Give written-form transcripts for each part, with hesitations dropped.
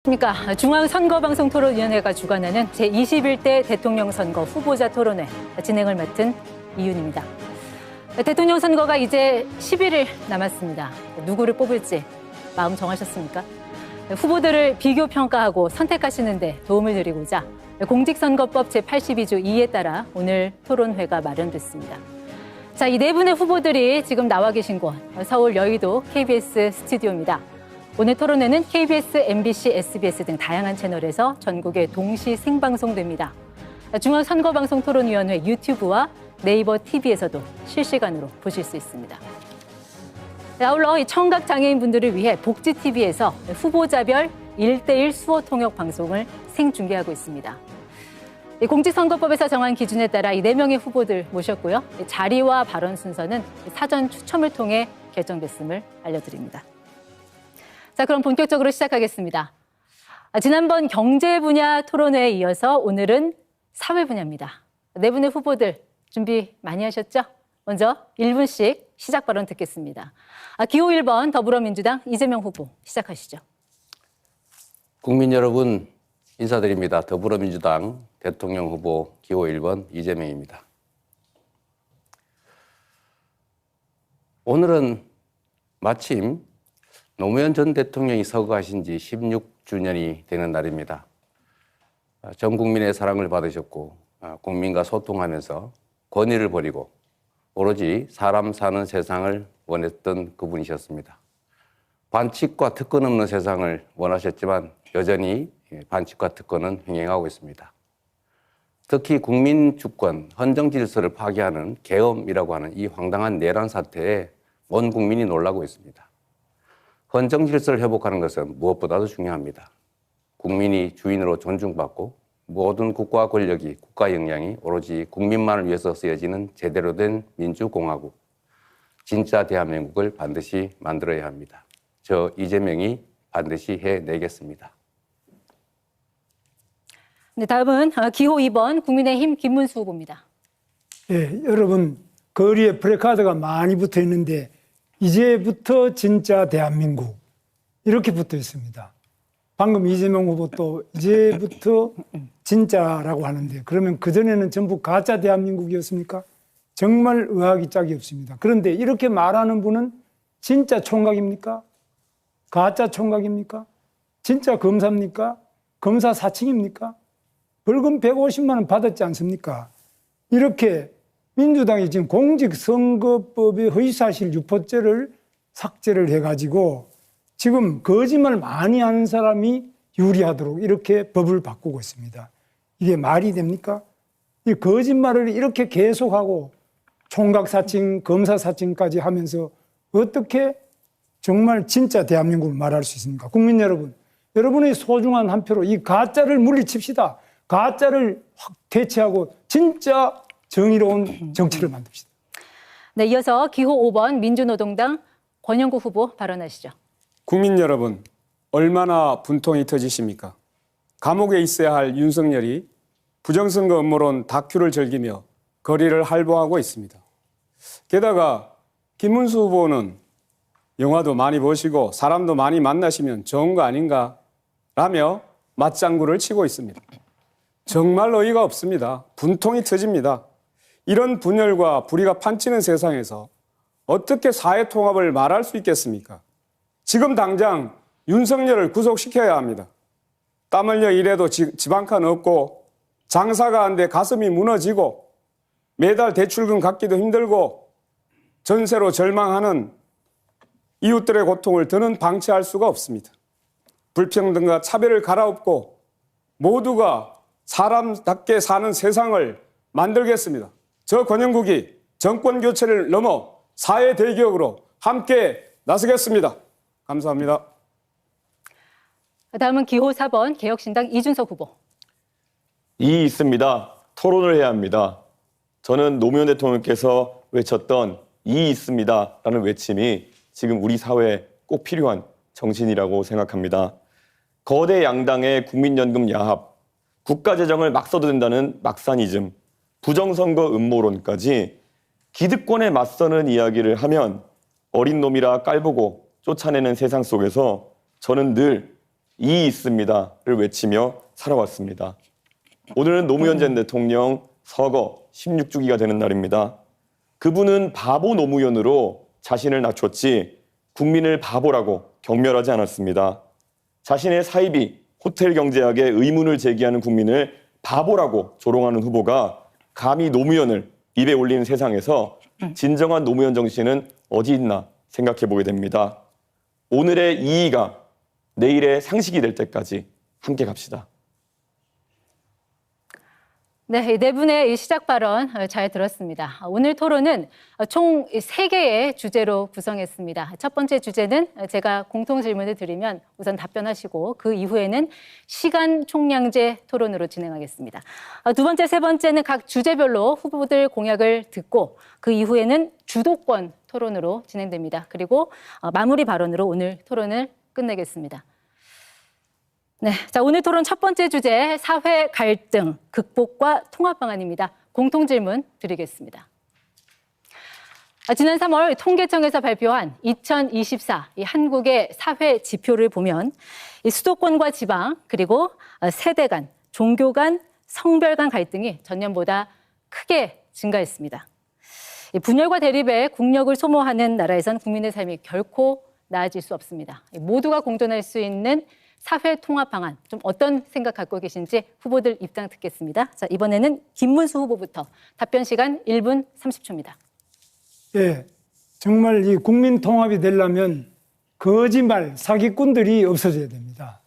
안녕하십니까. 중앙선거방송토론위원회가 주관하는 제21대 대통령 선거 후보자 토론회 진행을 맡은 이윤입니다. 대통령 선거가 이제 11일 남았습니다. 누구를 뽑을지 마음 정하셨습니까? 후보들을 비교 평가하고 선택하시는 데 도움을 드리고자 공직선거법 제82조 2에 따라 오늘 토론회가 마련됐습니다. 자, 이 네 분의 후보들이 지금 나와 계신 곳 서울 여의도 KBS 스튜디오입니다. 오늘 토론회는 KBS, MBC, SBS 등 다양한 채널에서 전국에 동시 생방송됩니다. 중앙선거방송토론위원회 유튜브와 네이버 TV에서도 실시간으로 보실 수 있습니다. 아울러 청각장애인분들을 위해 복지TV에서 후보자별 1대1 수어 통역 방송을 생중계하고 있습니다. 공직선거법에서 정한 기준에 따라 이 4명의 후보들 모셨고요. 자리와 발언 순서는 사전 추첨을 통해 결정됐음을 알려드립니다. 자, 그럼 본격적으로 시작하겠습니다. 지난번 경제 분야 토론회에 이어서 오늘은 사회 분야입니다. 네 분의 후보들 준비 많이 하셨죠? 먼저 1분씩 시작 발언 듣겠습니다. 기호 1번 더불어민주당 이재명 후보 시작하시죠. 국민 여러분 인사드립니다. 더불어민주당 대통령 후보 기호 1번 이재명입니다. 오늘은 마침 노무현 전 대통령이 서거하신 지 16주년이 되는 날입니다. 전 국민의 사랑을 받으셨고 국민과 소통하면서 권위를 버리고 오로지 사람 사는 세상을 원했던 그분이셨습니다. 반칙과 특권 없는 세상을 원하셨지만 여전히 반칙과 특권은 횡행하고 있습니다. 특히 국민 주권, 헌정 질서를 파괴하는 계엄이라고 하는 이 황당한 내란 사태에 온 국민이 놀라고 있습니다. 헌정 질서를 회복하는 것은 무엇보다도 중요합니다. 국민이 주인으로 존중받고 모든 국가 권력이, 국가 역량이 오로지 국민만을 위해서 쓰여지는 제대로 된 민주공화국, 진짜 대한민국을 반드시 만들어야 합니다. 저 이재명이 반드시 해내겠습니다. 네, 다음은 기호 2번 국민의힘 김문수 후보입니다. 예, 여러분 거리에 프래카드가 많이 붙어 있는데 이제부터 진짜 대한민국 이렇게 붙어 있습니다. 방금 이재명 후보 또 이제부터 진짜라고 하는데 그러면 그전에는 전부 가짜 대한민국이었습니까? 정말 의학이 짝이 없습니다. 그런데 이렇게 말하는 분은 진짜 총각입니까? 가짜 총각입니까? 진짜 검사입니까? 검사 사칭입니까? 벌금 150만 원 받았지 않습니까? 이렇게 민주당이 지금 공직선거법의 허위사실 유포죄를 삭제를 해가지고 지금 거짓말 많이 하는 사람이 유리하도록 이렇게 법을 바꾸고 있습니다. 이게 말이 됩니까? 이 거짓말을 이렇게 계속하고 총각사칭, 검사사칭까지 하면서 어떻게 정말 진짜 대한민국을 말할 수 있습니까? 국민 여러분, 여러분의 소중한 한 표로 이 가짜를 물리칩시다. 가짜를 확 대체하고 진짜 정의로운 정치를 만듭시다. 네, 이어서 기호 5번 민주노동당 권영구 후보 발언하시죠. 국민 여러분, 얼마나 분통이 터지십니까? 감옥에 있어야 할 윤석열이 부정선거 음모론 다큐를 즐기며 거리를 활보하고 있습니다. 게다가 김문수 후보는 영화도 많이 보시고 사람도 많이 만나시면 좋은 거 아닌가 라며 맞장구를 치고 있습니다. 정말 어이가 없습니다. 분통이 터집니다. 이런 분열과 불의가 판치는 세상에서 어떻게 사회 통합을 말할 수 있겠습니까? 지금 당장 윤석열을 구속시켜야 합니다. 땀 흘려 일해도 집 한 칸 없고 장사가 안 돼 가슴이 무너지고 매달 대출금 갚기도 힘들고 전세로 절망하는 이웃들의 고통을 더는 방치할 수가 없습니다. 불평등과 차별을 갈아엎고 모두가 사람답게 사는 세상을 만들겠습니다. 저 권영국이 정권 교체를 넘어 사회 대개혁으로 함께 나서겠습니다. 감사합니다. 다음은 기호 4번 개혁신당 이준석 후보. 이 있습니다. 토론을 해야 합니다. 저는 노무현 대통령께서 외쳤던 이 있습니다라는 외침이 지금 우리 사회에 꼭 필요한 정신이라고 생각합니다. 거대 양당의 국민연금 야합, 국가재정을 막 써도 된다는 막사니즘, 부정선거 음모론까지 기득권에 맞서는 이야기를 하면 어린 놈이라 깔보고 쫓아내는 세상 속에서 저는 늘 이 있습니다를 외치며 살아왔습니다. 오늘은 노무현 전 대통령 서거 16주기가 되는 날입니다. 그분은 바보 노무현으로 자신을 낮췄지 국민을 바보라고 경멸하지 않았습니다. 자신의 사이비 호텔 경제학에 의문을 제기하는 국민을 바보라고 조롱하는 후보가 감히 노무현을 입에 올리는 세상에서 진정한 노무현 정신은 어디 있나 생각해 보게 됩니다. 오늘의 이의가 내일의 상식이 될 때까지 함께 갑시다. 네, 이 네 분의 이 시작 발언 잘 들었습니다. 오늘 토론은 총 3개의 주제로 구성했습니다. 첫 번째 주제는 제가 공통 질문을 드리면 우선 답변하시고 그 이후에는 시간 총량제 토론으로 진행하겠습니다. 두 번째, 세 번째는 각 주제별로 후보들 공약을 듣고 그 이후에는 주도권 토론으로 진행됩니다. 그리고 마무리 발언으로 오늘 토론을 끝내겠습니다. 네, 자, 오늘 토론 첫 번째 주제 사회 갈등 극복과 통합 방안입니다. 공통 질문 드리겠습니다. 지난 3월 통계청에서 발표한 2024 이 한국의 사회 지표를 보면 이 수도권과 지방 그리고 세대 간, 종교 간, 성별 간 갈등이 전년보다 크게 증가했습니다. 이 분열과 대립에 국력을 소모하는 나라에선 국민의 삶이 결코 나아질 수 없습니다. 모두가 공존할 수 있는 사회 통합 방안 좀 어떤 생각 갖고 계신지 후보들 입장 듣겠습니다. 자, 이번에는 김문수 후보부터 답변 시간 1분 30초입니다. 예, 정말 이 국민 통합이 되려면 거짓말, 사기꾼들이 없어져야 됩니다.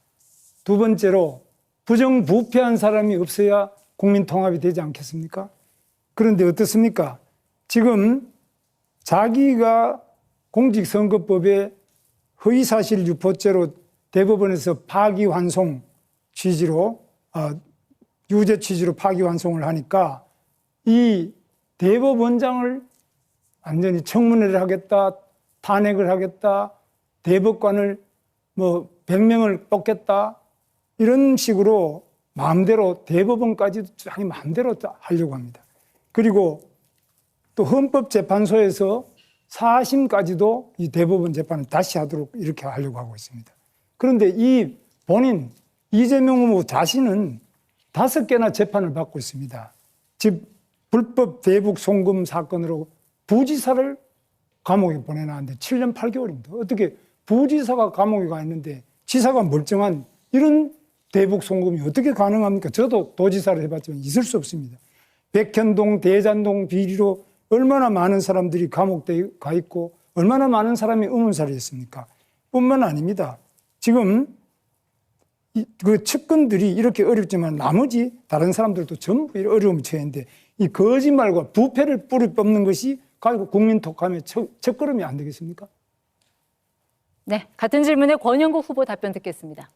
두 번째로 부정부패한 사람이 없어야 국민 통합이 되지 않겠습니까? 그런데 어떻습니까? 지금 자기가 공직선거법에 허위사실 유포죄로 대법원에서 파기환송 취지로 유죄 취지로 파기환송을 하니까 이 대법원장을 완전히 청문회를 하겠다, 탄핵을 하겠다, 대법관을 100명을 뽑겠다 이런 식으로 마음대로 대법원까지도 자기 마음대로 하려고 합니다. 그리고 또 헌법재판소에서 4심까지도 이 대법원 재판을 다시 하도록 이렇게 하려고 하고 있습니다. 그런데 이 본인 이재명 후보 자신은 5개나 재판을 받고 있습니다. 즉 불법 대북 송금 사건으로 부지사를 감옥에 보내놨는데 7년 8개월입니다. 어떻게 부지사가 감옥에 가 있는데 지사가 멀쩡한 이런 대북 송금이 어떻게 가능합니까? 저도 도지사를 해봤지만 있을 수 없습니다. 백현동, 대잔동 비리로 얼마나 많은 사람들이 감옥에 가 있고 얼마나 많은 사람이 의문사를 했습니까? 뿐만 아닙니다. 지금 그 측근들이 이렇게 어렵지만 나머지 다른 사람들도 전부 어려움을 처했는데 이 거짓말과 부패를 뿌리 뽑는 것이 가지고 국민 통합의 첫걸음이 안 되겠습니까? 네, 같은 질문에 권영국 후보 답변 듣겠습니다.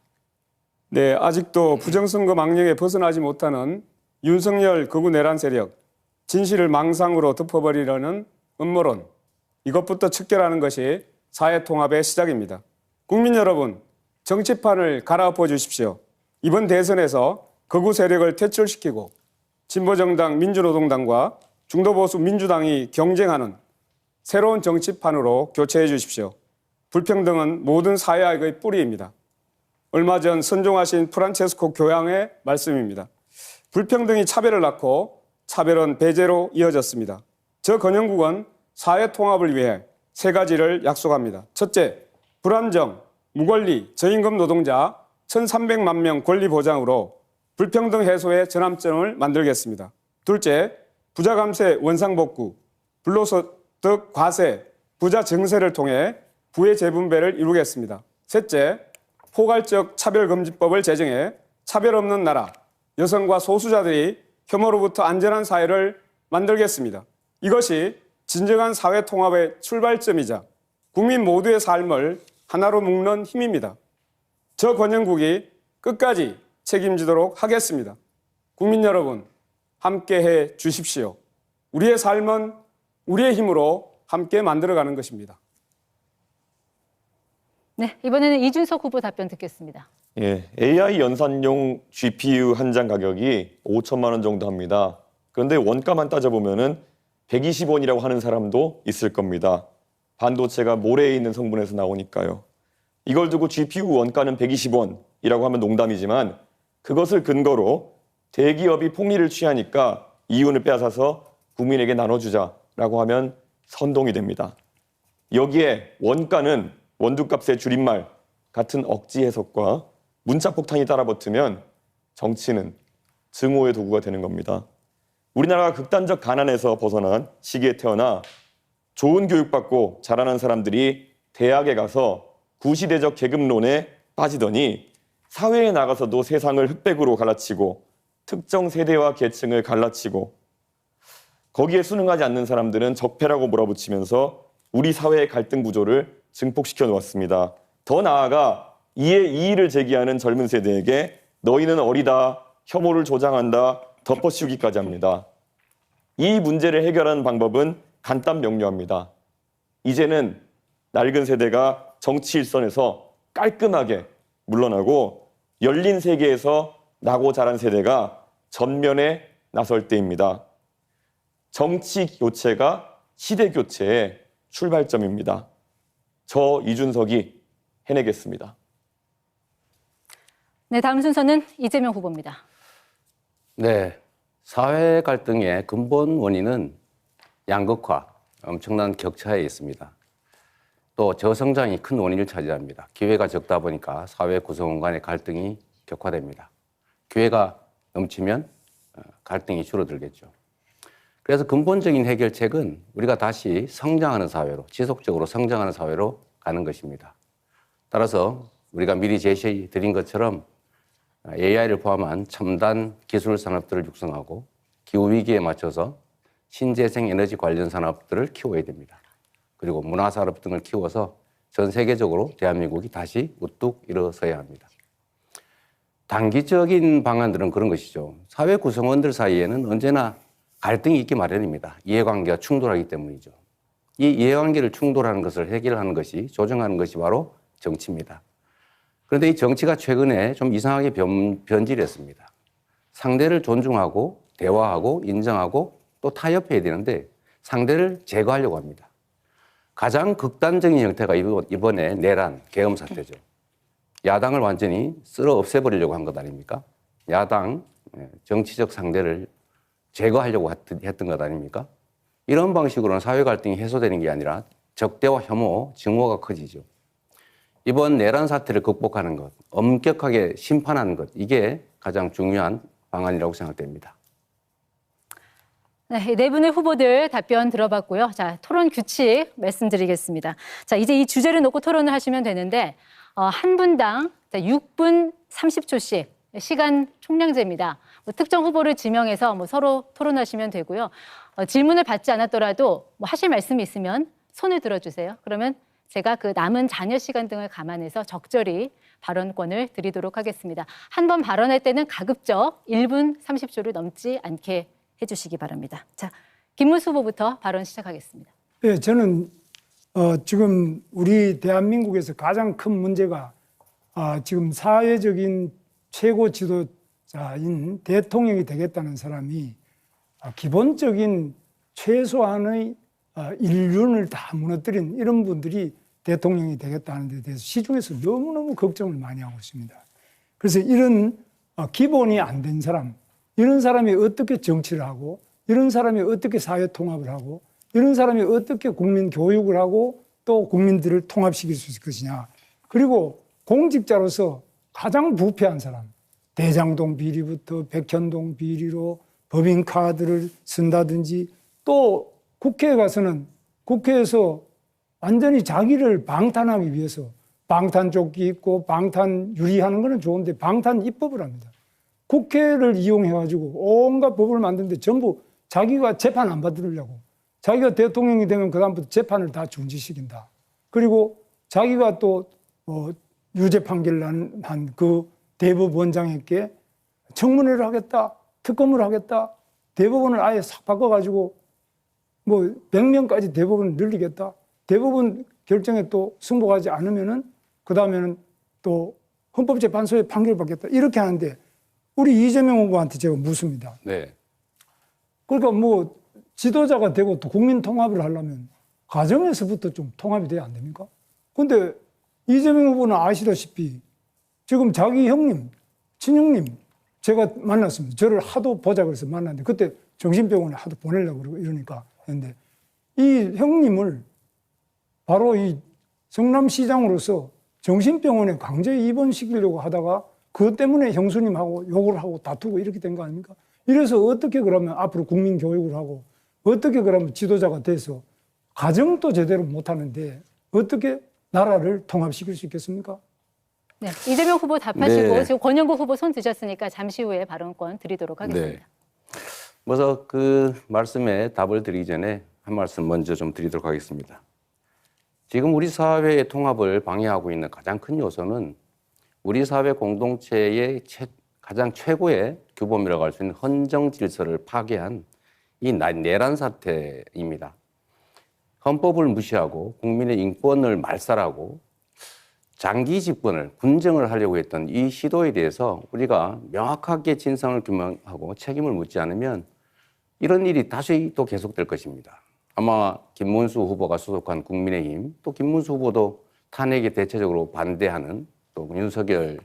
네, 아직도 부정선거 망령에 벗어나지 못하는 윤석열 극우 내란 세력, 진실을 망상으로 덮어버리려는 음모론, 이것부터 척결하는 것이 사회 통합의 시작입니다. 국민 여러분, 정치판을 갈아엎어 주십시오. 이번 대선에서 극우 세력을 퇴출시키고 진보정당 민주노동당과 중도보수 민주당이 경쟁하는 새로운 정치판으로 교체해 주십시오. 불평등은 모든 사회악의 뿌리입니다. 얼마 전 선종하신 프란체스코 교황의 말씀입니다. 불평등이 차별을 낳고 차별은 배제로 이어졌습니다. 저 권영국은 사회 통합을 위해 3가지를 약속합니다. 첫째, 불안정, 무권리, 저임금 노동자 1,300만 명 권리 보장으로 불평등 해소의 전환점을 만들겠습니다. 둘째, 부자 감세 원상복구, 불로소득 과세, 부자 증세를 통해 부의 재분배를 이루겠습니다. 셋째, 포괄적 차별금지법을 제정해 차별 없는 나라, 여성과 소수자들이 혐오로부터 안전한 사회를 만들겠습니다. 이것이 진정한 사회 통합의 출발점이자 국민 모두의 삶을 하나로 묶는 힘입니다. 저 권영국이 끝까지 책임지도록 하겠습니다. 국민 여러분, 함께해 주십시오. 우리의 삶은 우리의 힘으로 함께 만들어가는 것입니다. 네, 이번에는 이준석 후보 답변 듣겠습니다. 예, AI 연산용 GPU 한 장 가격이 5천만 원 정도 합니다. 그런데 원가만 따져보면은 120원이라고 하는 사람도 있을 겁니다. 반도체가 모래에 있는 성분에서 나오니까요. 이걸 두고 GPU 원가는 120원, 이라고 하면 농담이지만 그것을 근거로 대기업이 폭리를 취하니까 이윤을 빼앗아서 국민에게 나눠주자라고 하면 선동이 됩니다. 여기에 원가는 원두값의 줄임말 같은 억지 해석과 문자폭탄이 따라붙으면 정치는 증오의 도구가 되는 겁니다. 우리나라가 극단적 가난에서 벗어난 시기에 태어나 좋은 교육받고 자라난 사람들이 대학에 가서 구시대적 계급론에 빠지더니 사회에 나가서도 세상을 흑백으로 갈라치고 특정 세대와 계층을 갈라치고 거기에 순응하지 않는 사람들은 적폐라고 몰아붙이면서 우리 사회의 갈등 구조를 증폭시켜 놓았습니다. 더 나아가 이에 이의를 제기하는 젊은 세대에게 너희는 어리다, 혐오를 조장한다, 덮어씌우기까지 합니다. 이 문제를 해결하는 방법은 간단 명료합니다. 이제는 낡은 세대가 정치 일선에서 깔끔하게 물러나고 열린 세계에서 나고 자란 세대가 전면에 나설 때입니다. 정치 교체가 시대 교체의 출발점입니다. 저 이준석이 해내겠습니다. 네, 다음 순서는 이재명 후보입니다. 네, 사회 갈등의 근본 원인은 양극화, 엄청난 격차에 있습니다. 또 저성장이 큰 원인을 차지합니다. 기회가 적다 보니까 사회 구성원 간의 갈등이 격화됩니다. 기회가 넘치면 갈등이 줄어들겠죠. 그래서 근본적인 해결책은 우리가 다시 성장하는 사회로, 지속적으로 성장하는 사회로 가는 것입니다. 따라서 우리가 미리 제시해 드린 것처럼 AI를 포함한 첨단 기술 산업들을 육성하고 기후위기에 맞춰서 신재생 에너지 관련 산업들을 키워야 됩니다. 그리고 문화산업 등을 키워서 전 세계적으로 대한민국이 다시 우뚝 일어서야 합니다. 단기적인 방안들은 그런 것이죠. 사회 구성원들 사이에는 언제나 갈등이 있기 마련입니다. 이해관계가 충돌하기 때문이죠. 이 이해관계를 충돌하는 것을 해결하는 것이, 조정하는 것이 바로 정치입니다. 그런데 이 정치가 최근에 좀 이상하게 변질했습니다. 상대를 존중하고 대화하고 인정하고 또 타협해야 되는데 상대를 제거하려고 합니다. 가장 극단적인 형태가 이번에 내란, 계엄 사태죠. 야당을 완전히 쓸어 없애버리려고 한 것 아닙니까? 야당, 정치적 상대를 제거하려고 했던 것 아닙니까? 이런 방식으로는 사회 갈등이 해소되는 게 아니라 적대와 혐오, 증오가 커지죠. 이번 내란 사태를 극복하는 것, 엄격하게 심판하는 것, 이게 가장 중요한 방안이라고 생각됩니다. 네, 네 분의 후보들 답변 들어봤고요. 자, 토론 규칙 말씀드리겠습니다. 자, 이제 이 주제를 놓고 토론을 하시면 되는데 한 분당 6분 30초씩 시간 총량제입니다. 특정 후보를 지명해서 서로 토론하시면 되고요. 질문을 받지 않았더라도 하실 말씀이 있으면 손을 들어주세요. 그러면 제가 그 남은 잔여 시간 등을 감안해서 적절히 발언권을 드리도록 하겠습니다. 한 번 발언할 때는 가급적 1분 30초를 넘지 않게 해주시기 바랍니다. 자, 김문수 후보부터 발언 시작하겠습니다. 네, 저는 지금 우리 대한민국에서 가장 큰 문제가 지금 사회적인 최고 지도자인 대통령이 되겠다는 사람이 기본적인 최소한의 인륜을 다 무너뜨린 이런 분들이 대통령이 되겠다는 데 대해서 시중에서 너무너무 걱정을 많이 하고 있습니다. 그래서 이런 기본이 안 된 사람, 이런 사람이 어떻게 정치를 하고, 이런 사람이 어떻게 사회 통합을 하고, 이런 사람이 어떻게 국민 교육을 하고 또 국민들을 통합시킬 수 있을 것이냐. 그리고 공직자로서 가장 부패한 사람, 대장동 비리부터 백현동 비리로 법인카드를 쓴다든지 또 국회에 가서는 국회에서 완전히 자기를 방탄하기 위해서 방탄조끼 입고 방탄 유리하는 거는 좋은데 방탄 입법을 합니다. 국회를 이용해가지고 온갖 법을 만드는데 전부 자기가 재판 안 받으려고. 자기가 대통령이 되면 그다음부터 재판을 다 중지시킨다. 그리고 자기가 또 유죄 판결 난 그 대법원장에게 청문회를 하겠다, 특검을 하겠다, 대법원을 아예 싹 바꿔가지고 100명까지 대법원을 늘리겠다. 대법원 결정에 또 승복하지 않으면은 그 다음에는 또 헌법재판소에 판결을 받겠다. 이렇게 하는데 우리 이재명 후보한테 제가 묻습니다. 네. 그러니까 지도자가 되고 또 국민 통합을 하려면 가정에서부터 좀 통합이 돼야 안 됩니까? 근데 이재명 후보는 아시다시피 지금 자기 형님, 친형님 제가 만났습니다. 저를 하도 보자 그래서 만났는데 그때 정신병원에 하도 보내려고 그러고 이러니까 했는데 이 형님을 바로 이 성남시장으로서 정신병원에 강제 입원시키려고 하다가 그것 때문에 형수님하고 욕을 하고 다투고 이렇게 된 거 아닙니까? 이래서 어떻게 그러면 앞으로 국민 교육을 하고 어떻게 그러면 지도자가 돼서 가정도 제대로 못하는데 어떻게 나라를 통합시킬 수 있겠습니까? 네, 이재명 후보 답하시고 네. 지금 권영구 후보 손 드셨으니까 잠시 후에 발언권 드리도록 하겠습니다. 먼저 그 말씀에 답을 드리기 전에 한 말씀 먼저 좀 드리도록 하겠습니다. 지금 우리 사회의 통합을 방해하고 있는 가장 큰 요소는 우리 사회 공동체의 가장 최고의 규범이라고 할 수 있는 헌정 질서를 파괴한 이 내란 사태입니다. 헌법을 무시하고 국민의 인권을 말살하고 장기 집권을 군정을 하려고 했던 이 시도에 대해서 우리가 명확하게 진상을 규명하고 책임을 묻지 않으면 이런 일이 다시 또 계속될 것입니다. 아마 김문수 후보가 소속한 국민의힘 또 김문수 후보도 탄핵에 대체적으로 반대하는 또 윤석열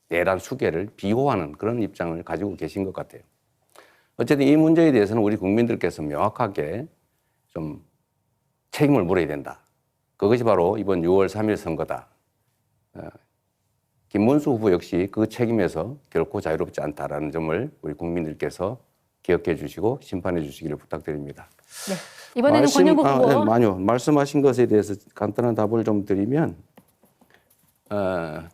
내란 수계를 비호하는 그런 입장을 가지고 계신 것 같아요. 어쨌든 이 문제에 대해서는 우리 국민들께서 명확하게 좀 책임을 물어야 된다. 그것이 바로 이번 6월 3일 선거다. 김문수 후보 역시 그 책임에서 결코 자유롭지 않다라는 점을 우리 국민들께서 기억해 주시고 심판해 주시기를 부탁드립니다. 네, 이번에는 권영구 후보. 아니요. 말씀하신 것에 대해서 간단한 답을 좀 드리면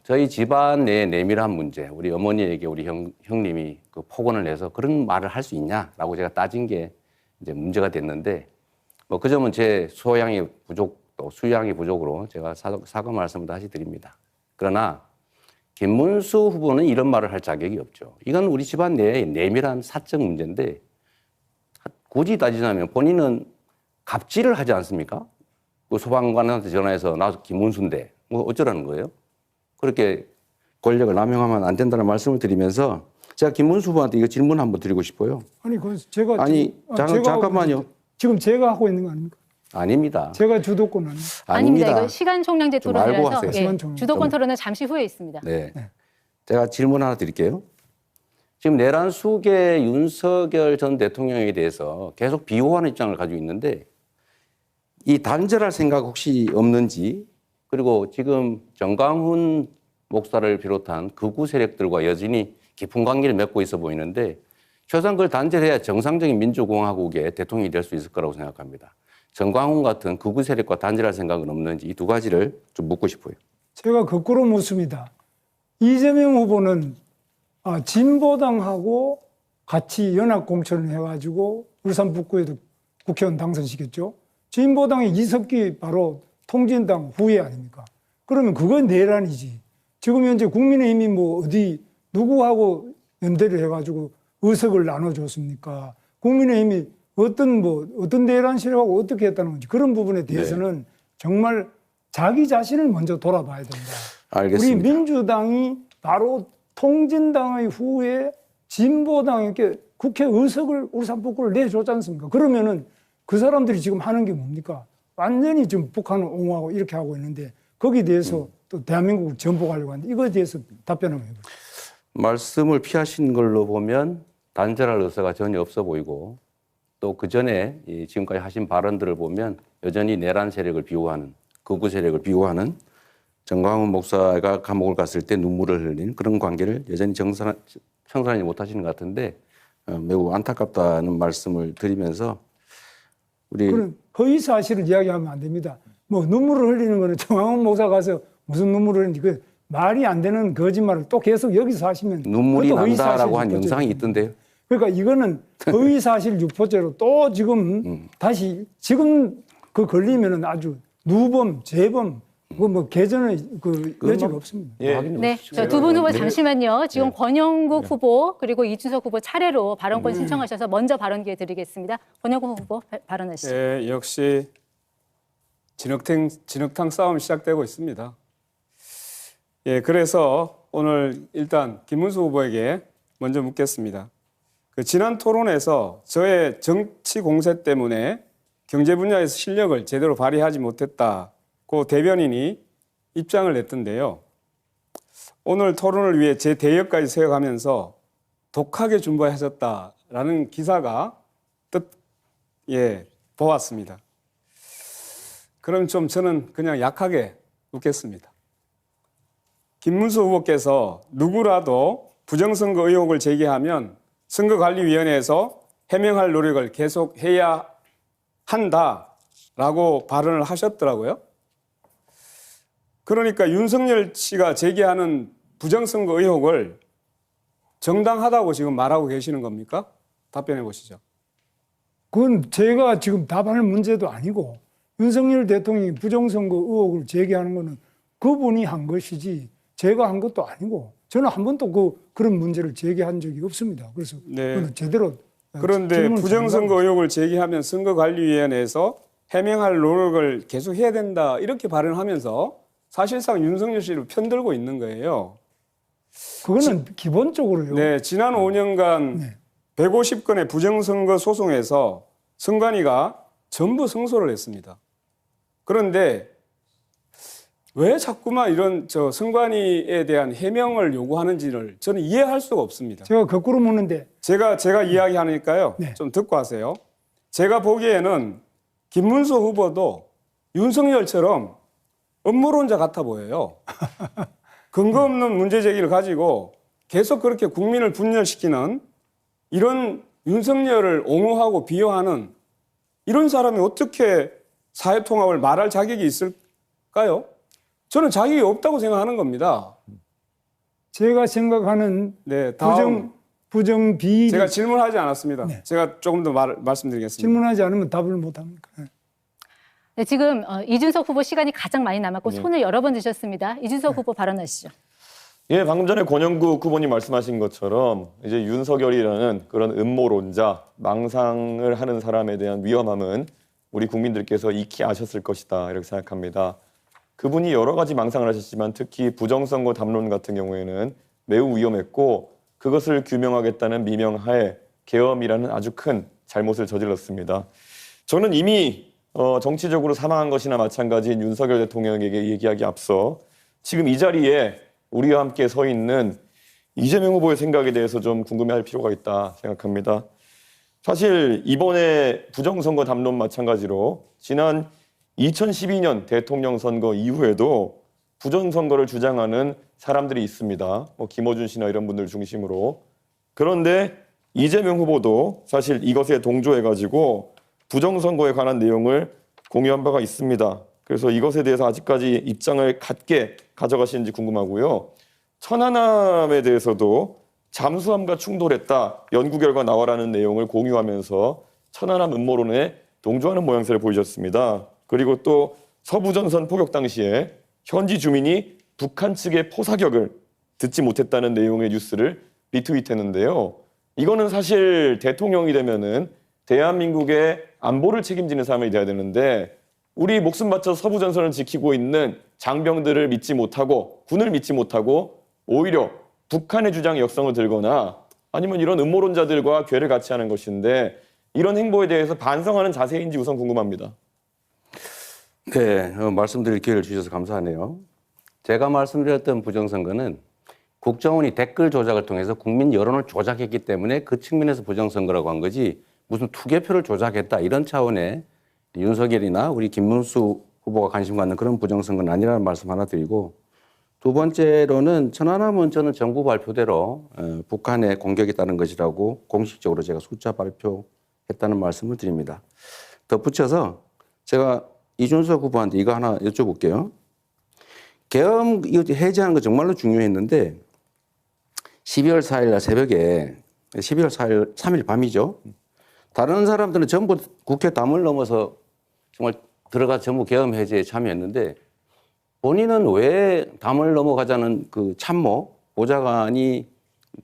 저희 집안 내 내밀한 문제, 우리 어머니에게 우리 형님이 그 폭언을 해서 그런 말을 할 수 있냐라고 제가 따진 게 이제 문제가 됐는데 뭐 그 점은 제 소양이 부족 또 수양이 부족으로 제가 사과 말씀을 다시 드립니다. 그러나 김문수 후보는 이런 말을 할 자격이 없죠. 이건 우리 집안 내의 내밀한 사적 문제인데 굳이 따지자면 본인은 갑질을 하지 않습니까? 그 소방관한테 전화해서 나 김문수인데 뭐 어쩌라는 거예요? 그렇게 권력을 남용하면 안 된다는 말씀을 드리면서 제가 김문수 후보한테 이거 질문 한번 드리고 싶어요. 아니 그 제가 아니 잠깐만요. 지금 제가 하고 있는 거 아닙니까? 아닙니다. 제가 주도권 아닙니다. 이거 시간 총량제 좀 알고 토론이라서 하세요. 시간 총량. 주도권 토론은 잠시 후에 있습니다. 네. 제가 질문 하나 드릴게요. 지금 내란 수계 윤석열 전 대통령에 대해서 계속 비호하는 입장을 가지고 있는데 이 단절할 생각 혹시 없는지 그리고 지금 정광훈 목사를 비롯한 극우 세력들과 여전히 깊은 관계를 맺고 있어 보이는데 최소한 그걸 단절해야 정상적인 민주공화국의 대통령이 될 수 있을 거라고 생각합니다. 정광훈 같은 극우 세력과 단절할 생각은 없는지 이 두 가지를 좀 묻고 싶어요. 제가 거꾸로 묻습니다. 이재명 후보는 진보당하고 같이 연합 공천을 해가지고 울산 북구에도 국회의원 당선시켰죠. 진보당의 이석기 바로 통진당 후예 아닙니까? 그러면 그건 내란이지. 지금 현재 국민의힘이 뭐 어디 누구하고 연대를 해가지고 의석을 나눠줬습니까? 국민의힘이 어떤 내란 세력하고 어떻게 했다는 건지 그런 부분에 대해서는 정말 자기 자신을 먼저 돌아봐야 된다. 알겠습니다. 우리 민주당이 바로 통진당의 후에 진보당에게 국회 의석을 울산 북구를 내줬지 않습니까? 그러면은 그 사람들이 지금 하는 게 뭡니까? 완전히 지금 북한을 옹호하고 이렇게 하고 있는데 거기에 대해서 또 대한민국을 전복하려고 하는데 이거에 대해서 답변 한번 해보세요. 말씀을 피하신 걸로 보면 단절할 의사가 전혀 없어 보이고 또 그 전에 지금까지 하신 발언들을 보면 여전히 내란 세력을 비호하는 극우 세력을 비호하는 정광훈 목사가 감옥을 갔을 때 눈물을 흘린 그런 관계를 여전히 청산하지 못하시는 것 같은데 매우 안타깝다는 말씀을 드리면서 우리 그런 허위 사실을 이야기하면 안 됩니다. 뭐 눈물을 흘리는 거는 정광훈 목사 가서 무슨 눈물을 흘리는지 그 말이 안 되는 거짓말을 또 계속 여기서 하시면 눈물이 그것도 난다라고 한 유포죄로 영상이 있던데요. 그러니까 이거는 허위사실 유포죄로 또 지금 다시 지금 그 걸리면은 아주 누범, 재범, 뭐 개전의 그 여지가 없습니다. 네, 저 두 분 후보 잠시만요. 지금 권영국 후보 그리고 이준석 후보 차례로 발언권 신청하셔서 먼저 발언 기회 드리겠습니다. 권영국 후보 발언하시죠. 네, 역시 진흙탕 싸움 시작되고 있습니다. 예, 그래서 오늘 일단 김문수 후보에게 먼저 묻겠습니다. 그 지난 토론에서 저의 정치 공세 때문에 경제 분야에서 실력을 제대로 발휘하지 못했다고 대변인이 입장을 냈던데요. 오늘 토론을 위해 제 대역까지 세워가면서 독하게 준비하셨다라는 기사가 보았습니다. 그럼 좀 저는 그냥 약하게 묻겠습니다. 김문수 후보께서 누구라도 부정선거 의혹을 제기하면 선거관리위원회에서 해명할 노력을 계속해야 한다라고 발언을 하셨더라고요. 그러니까 윤석열 씨가 제기하는 부정선거 의혹을 정당하다고 지금 말하고 계시는 겁니까? 답변해 보시죠. 그건 제가 지금 답할 문제도 아니고 윤석열 대통령이 부정선거 의혹을 제기하는 거는 그분이 한 것이지 제가 한 것도 아니고 저는 한 번도 그런 문제를 제기한 적이 없습니다. 그래서 네. 그건 제대로 그런데 질문을 부정선거 의혹을 제기하면 선거관리위원회에서 해명할 노력을 계속 해야 된다 이렇게 발언하면서 사실상 윤석열 씨를 편들고 있는 거예요. 그거는 기본적으로요. 네, 지난 5년간 네. 150건의 부정선거 소송에서 선관위가 전부 승소를 했습니다. 그런데 왜 자꾸만 이런 선관위에 대한 해명을 요구하는지를 저는 이해할 수가 없습니다. 제가 거꾸로 묻는데 제가 이야기하니까요. 네. 좀 듣고 하세요. 제가 보기에는 김문수 후보도 윤석열처럼 음모론자 같아 보여요. 근거 없는 문제 제기를 가지고 계속 그렇게 국민을 분열시키는 이런 윤석열을 옹호하고 비호하는 이런 사람이 어떻게 사회통합을 말할 자격이 있을까요? 저는 자격이 없다고 생각하는 겁니다. 제가 생각하는 네, 다음 부정 비리 제가 질문하지 않았습니다. 네. 제가 조금 더 말씀드리겠습니다. 질문하지 않으면 답을 못 합니까? 네, 지금 이준석 후보 시간이 가장 많이 남았고 손을 여러 번 드셨습니다. 이준석 후보 발언하시죠. 예, 방금 전에 권영국 후보님 말씀하신 것처럼 이제 윤석열이라는 그런 음모론자, 망상을 하는 사람에 대한 위험함은 우리 국민들께서 익히 아셨을 것이다 이렇게 생각합니다. 그분이 여러 가지 망상을 하셨지만 특히 부정선거 담론 같은 경우에는 매우 위험했고 그것을 규명하겠다는 미명하에 계엄이라는 아주 큰 잘못을 저질렀습니다. 저는 이미 정치적으로 사망한 것이나 마찬가지인 윤석열 대통령에게 얘기하기 앞서 지금 이 자리에 우리와 함께 서 있는 이재명 후보의 생각에 대해서 좀 궁금해할 필요가 있다 생각합니다. 사실 이번에 부정선거 담론 마찬가지로 지난 2012년 대통령 선거 이후에도 부정선거를 주장하는 사람들이 있습니다. 김어준 씨나 이런 분들 중심으로. 그런데 이재명 후보도 사실 이것에 동조해가지고 부정선거에 관한 내용을 공유한 바가 있습니다. 그래서 이것에 대해서 아직까지 입장을 같게 가져가시는지 궁금하고요. 천안함에 대해서도 잠수함과 충돌했다. 연구 결과 나와라는 내용을 공유하면서 천안함 음모론에 동조하는 모양새를 보이셨습니다. 그리고 또 서부전선 포격 당시에 현지 주민이 북한 측의 포사격을 듣지 못했다는 내용의 뉴스를 리트윗했는데요. 이거는 사실 대통령이 되면은 대한민국의 안보를 책임지는 사람이 돼야 되는데 우리 목숨 바쳐 서부전선을 지키고 있는 장병들을 믿지 못하고 군을 믿지 못하고 오히려 북한의 주장에 역성을 들거나 아니면 이런 음모론자들과 괴를 같이 하는 것인데 이런 행보에 대해서 반성하는 자세인지 우선 궁금합니다. 네, 말씀드릴 기회를 주셔서 감사하네요. 제가 말씀드렸던 부정선거는 국정원이 댓글 조작을 통해서 국민 여론을 조작했기 때문에 그 측면에서 부정선거라고 한 거지 무슨 투개표를 조작했다 이런 차원의 윤석열이나 우리 김문수 후보가 관심 갖는 그런 부정선거는 아니라는 말씀 하나 드리고 두 번째로는 천안함은 저는 정부 발표대로 북한의 공격에 따른 것이라고 공식적으로 제가 숫자 발표했다는 말씀을 드립니다. 덧붙여서 제가 이준석 후보한테 이거 하나 여쭤볼게요. 계엄 해제하는 거 정말로 중요했는데 12월 4일 날 새벽에 12월 4일 3일 밤이죠. 다른 사람들은 전부 국회 담을 넘어서 정말 들어가 전부 계엄 해제에 참여했는데 본인은 왜 담을 넘어가자는 그 참모 보좌관이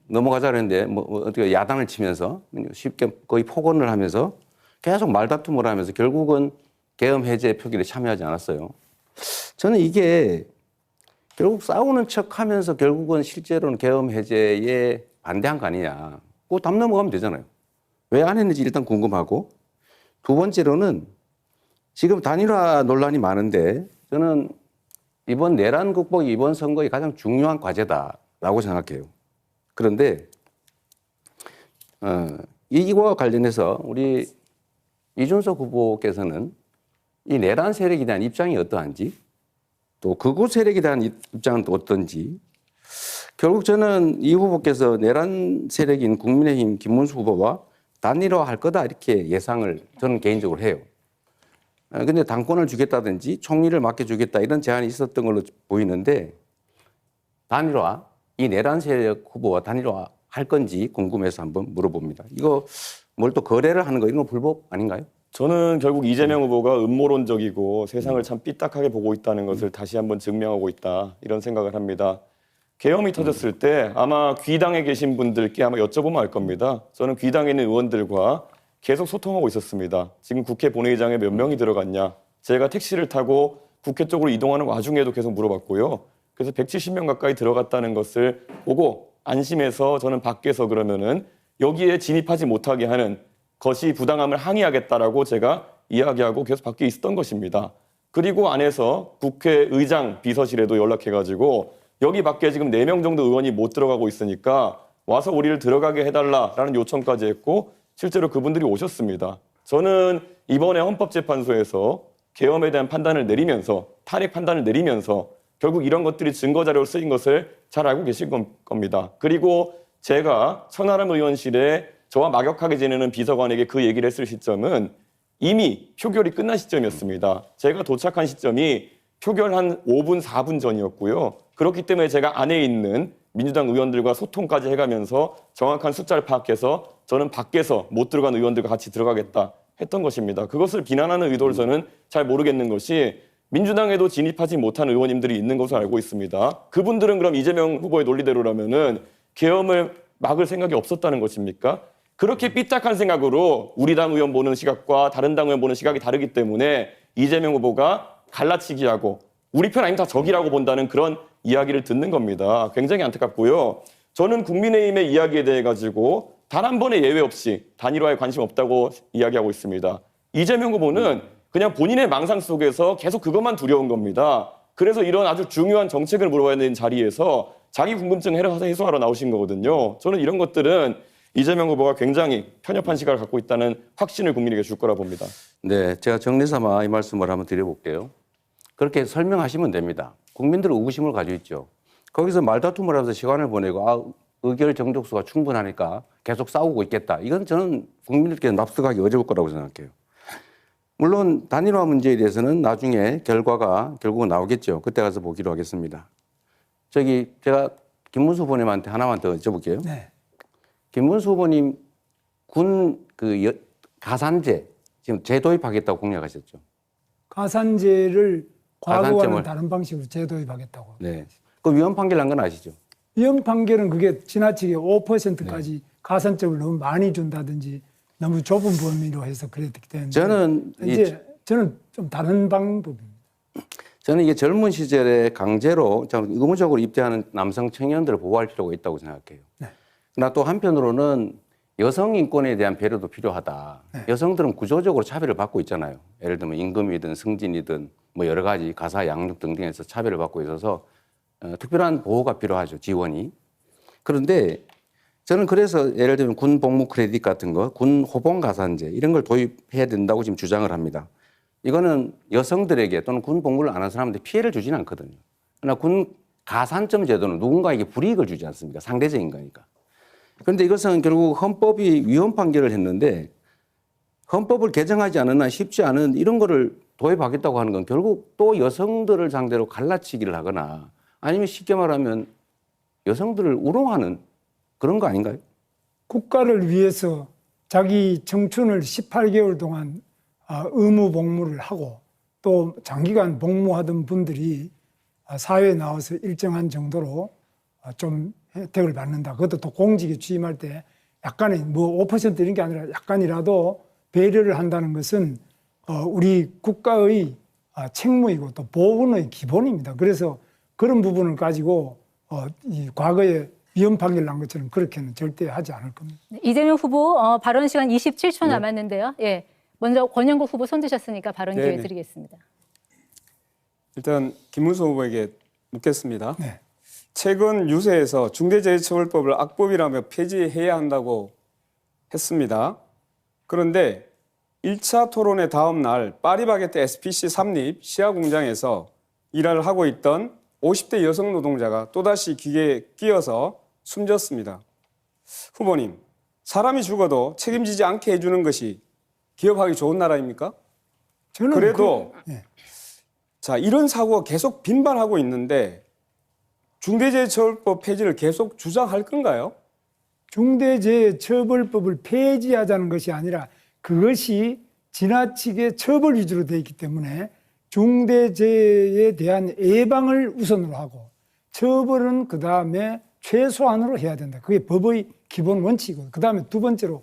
넘어가자 그랬는데 어떻게 야단을 치면서 쉽게 거의 폭언을 하면서 계속 말다툼을 하면서 결국은 계엄 해제 표결에 참여하지 않았어요. 저는 이게 결국 싸우는 척하면서 결국은 실제로는 계엄 해제에 반대한 거 아니냐. 그거 담 넘어가면 되잖아요. 왜 안 했는지 일단 궁금하고 두 번째로는 지금 단일화 논란이 많은데 저는 이번 내란 극복이 이번 선거의 가장 중요한 과제다라고 생각해요. 그런데 이와 관련해서 우리 이준석 후보께서는 이 내란 세력에 대한 입장이 어떠한지 또 극우 세력에 대한 입장은 또 어떤지 결국 저는 이 후보께서 내란 세력인 국민의힘 김문수 후보와 단일화할 거다 이렇게 예상을 저는 개인적으로 해요. 근데 당권을 주겠다든지 총리를 맡겨주겠다 이런 제안이 있었던 걸로 보이는데 단일화, 이 내란 세력 후보와 단일화 할 건지 궁금해서 한번 물어봅니다. 이거 뭘 또 거래를 하는 거 이런 거 불법 아닌가요? 저는 결국 이재명 후보가 음모론적이고 세상을 참 삐딱하게 보고 있다는 것을 다시 한번 증명하고 있다 이런 생각을 합니다. 계엄이 터졌을 때 아마 귀당에 계신 분들께 아마 여쭤보면 알 겁니다. 저는 귀당에 있는 의원들과 계속 소통하고 있었습니다. 지금 국회 본회의장에 몇 명이 들어갔냐. 제가 택시를 타고 국회 쪽으로 이동하는 와중에도 계속 물어봤고요. 그래서 170명 가까이 들어갔다는 것을 보고 안심해서 저는 밖에서 그러면은 여기에 진입하지 못하게 하는 것이 부당함을 항의하겠다라고 제가 이야기하고 계속 밖에 있었던 것입니다. 그리고 안에서 국회의장 비서실에도 연락해가지고 여기 밖에 지금 4명 정도 의원이 못 들어가고 있으니까 와서 우리를 들어가게 해달라라는 요청까지 했고 실제로 그분들이 오셨습니다. 저는 이번에 헌법재판소에서 계엄에 대한 판단을 내리면서 탄핵 판단을 내리면서 결국 이런 것들이 증거자료로 쓰인 것을 잘 알고 계실 겁니다. 그리고 제가 천하람 의원실에 저와 막역하게 지내는 비서관에게 그 얘기를 했을 시점은 이미 표결이 끝난 시점이었습니다. 제가 도착한 시점이 표결 한 5분, 4분 전이었고요. 그렇기 때문에 제가 안에 있는 민주당 의원들과 소통까지 해가면서 정확한 숫자를 파악해서 저는 밖에서 못 들어간 의원들과 같이 들어가겠다 했던 것입니다. 그것을 비난하는 의도를 저는 잘 모르겠는 것이 민주당에도 진입하지 못한 의원님들이 있는 것으로 알고 있습니다. 그분들은 그럼 이재명 후보의 논리대로라면은 계엄을 막을 생각이 없었다는 것입니까? 그렇게 삐딱한 생각으로 우리 당 의원 보는 시각과 다른 당 의원 보는 시각이 다르기 때문에 이재명 후보가 갈라치기하고 우리 편 아니면 다 적이라고 본다는 그런 이야기를 듣는 겁니다. 굉장히 안타깝고요. 저는 국민의힘의 이야기에 대해 가지고 단 한 번의 예외 없이 단일화에 관심 없다고 이야기하고 있습니다. 이재명 후보는 그냥 본인의 망상 속에서 계속 그것만 두려운 겁니다. 그래서 이런 아주 중요한 정책을 물어봐야 되는 자리에서 자기 궁금증 해소하러 나오신 거거든요. 저는 이런 것들은 이재명 후보가 굉장히 편협한 시각을 갖고 있다는 확신을 국민에게 줄 거라 봅니다. 네, 제가 정리삼아 이 말씀을 한번 드려볼게요. 그렇게 설명하시면 됩니다. 국민들은 의구심을 가지고 있죠. 거기서 말다툼을 하면서 시간을 보내고 의결 정족수가 충분하니까 계속 싸우고 있겠다. 이건 저는 국민들께 납득하기 어려울 거라고 생각해요. 물론 단일화 문제에 대해서는 나중에 결과가 결국은 나오겠죠. 그때 가서 보기로 하겠습니다. 제가 김문수 후보님한테 하나만 더 여쭤볼게요. 네. 김문수 후보님 가산제 지금 재도입하겠다고 공약하셨죠. 가산제를 과거와는 가산점을- 다른 방식으로 재도입하겠다고. 네. 그 위헌 판결 난 건 아시죠? 위헌 판결은 그게 지나치게 5%까지 가산점을 너무 많이 준다든지 너무 좁은 범위로 해서 그랬기 때문에 저는 저는 좀 다른 방법입니다. 저는 이게 젊은 시절에 강제로 의무적으로 입대하는 남성 청년들을 보호할 필요가 있다고 생각해요. 네. 그러나 또 한편으로는 여성 인권에 대한 배려도 필요하다. 네. 여성들은 구조적으로 차별을 받고 있잖아요. 예를 들면 임금이든 승진이든 뭐 여러 가지 가사 양육 등등에서 차별을 받고 있어서 특별한 보호가 필요하죠. 지원이. 그런데 저는 그래서 예를 들면 군 복무 크레딧 같은 거, 군 호봉 가산제 이런 걸 도입해야 된다고 지금 주장을 합니다. 이거는 여성들에게 또는 군 복무를 안 한 사람한테 피해를 주지는 않거든요. 그러나 군 가산점 제도는 누군가에게 불이익을 주지 않습니까? 상대적인 거니까. 그런데 이것은 결국 헌법이 위헌 판결을 했는데 헌법을 개정하지 않은 한 쉽지 않은 이런 거를 도입하겠다고 하는 건 결국 또 여성들을 상대로 갈라치기를 하거나 아니면 쉽게 말하면 여성들을 우롱하는 그런 거 아닌가요? 국가를 위해서 자기 청춘을 18개월 동안 의무 복무를 하고 또 장기간 복무하던 분들이 사회에 나와서 일정한 정도로 좀 혜택을 받는다. 그것도 또 공직에 취임할 때 약간의 뭐 5% 이런 게 아니라 약간이라도 배려를 한다는 것은 우리 국가의 책무이고 또 보훈의 기본입니다. 그래서 그런 부분을 가지고 이 과거에 위헌 판결 난 것처럼 그렇게는 절대 하지 않을 겁니다. 이재명 후보 발언 시간 27초 남았는데요. 예, 먼저 권영국 후보 손 드셨으니까 발언 기회 네네. 드리겠습니다. 일단 김문수 후보에게 묻겠습니다. 네. 최근 유세에서 중대재해처벌법을 악법이라며 폐지해야 한다고 했습니다. 그런데 1차 토론회 다음 날 파리바게뜨 SPC 삼립 시야 공장에서 일을 하고 있던 50대 여성 노동자가 또다시 기계에 끼어서 숨졌습니다. 후보님, 사람이 죽어도 책임지지 않게 해주는 것이 기업하기 좋은 나라입니까? 저는 그래도 예. 자, 이런 사고가 계속 빈발하고 있는데 중대재해처벌법 폐지를 계속 주장할 건가요? 중대재해처벌법을 폐지하자는 것이 아니라 그것이 지나치게 처벌 위주로 되어 있기 때문에 중대재해에 대한 예방을 우선으로 하고 처벌은 그 다음에 최소한으로 해야 된다. 그게 법의 기본 원칙이고 그 다음에 두 번째로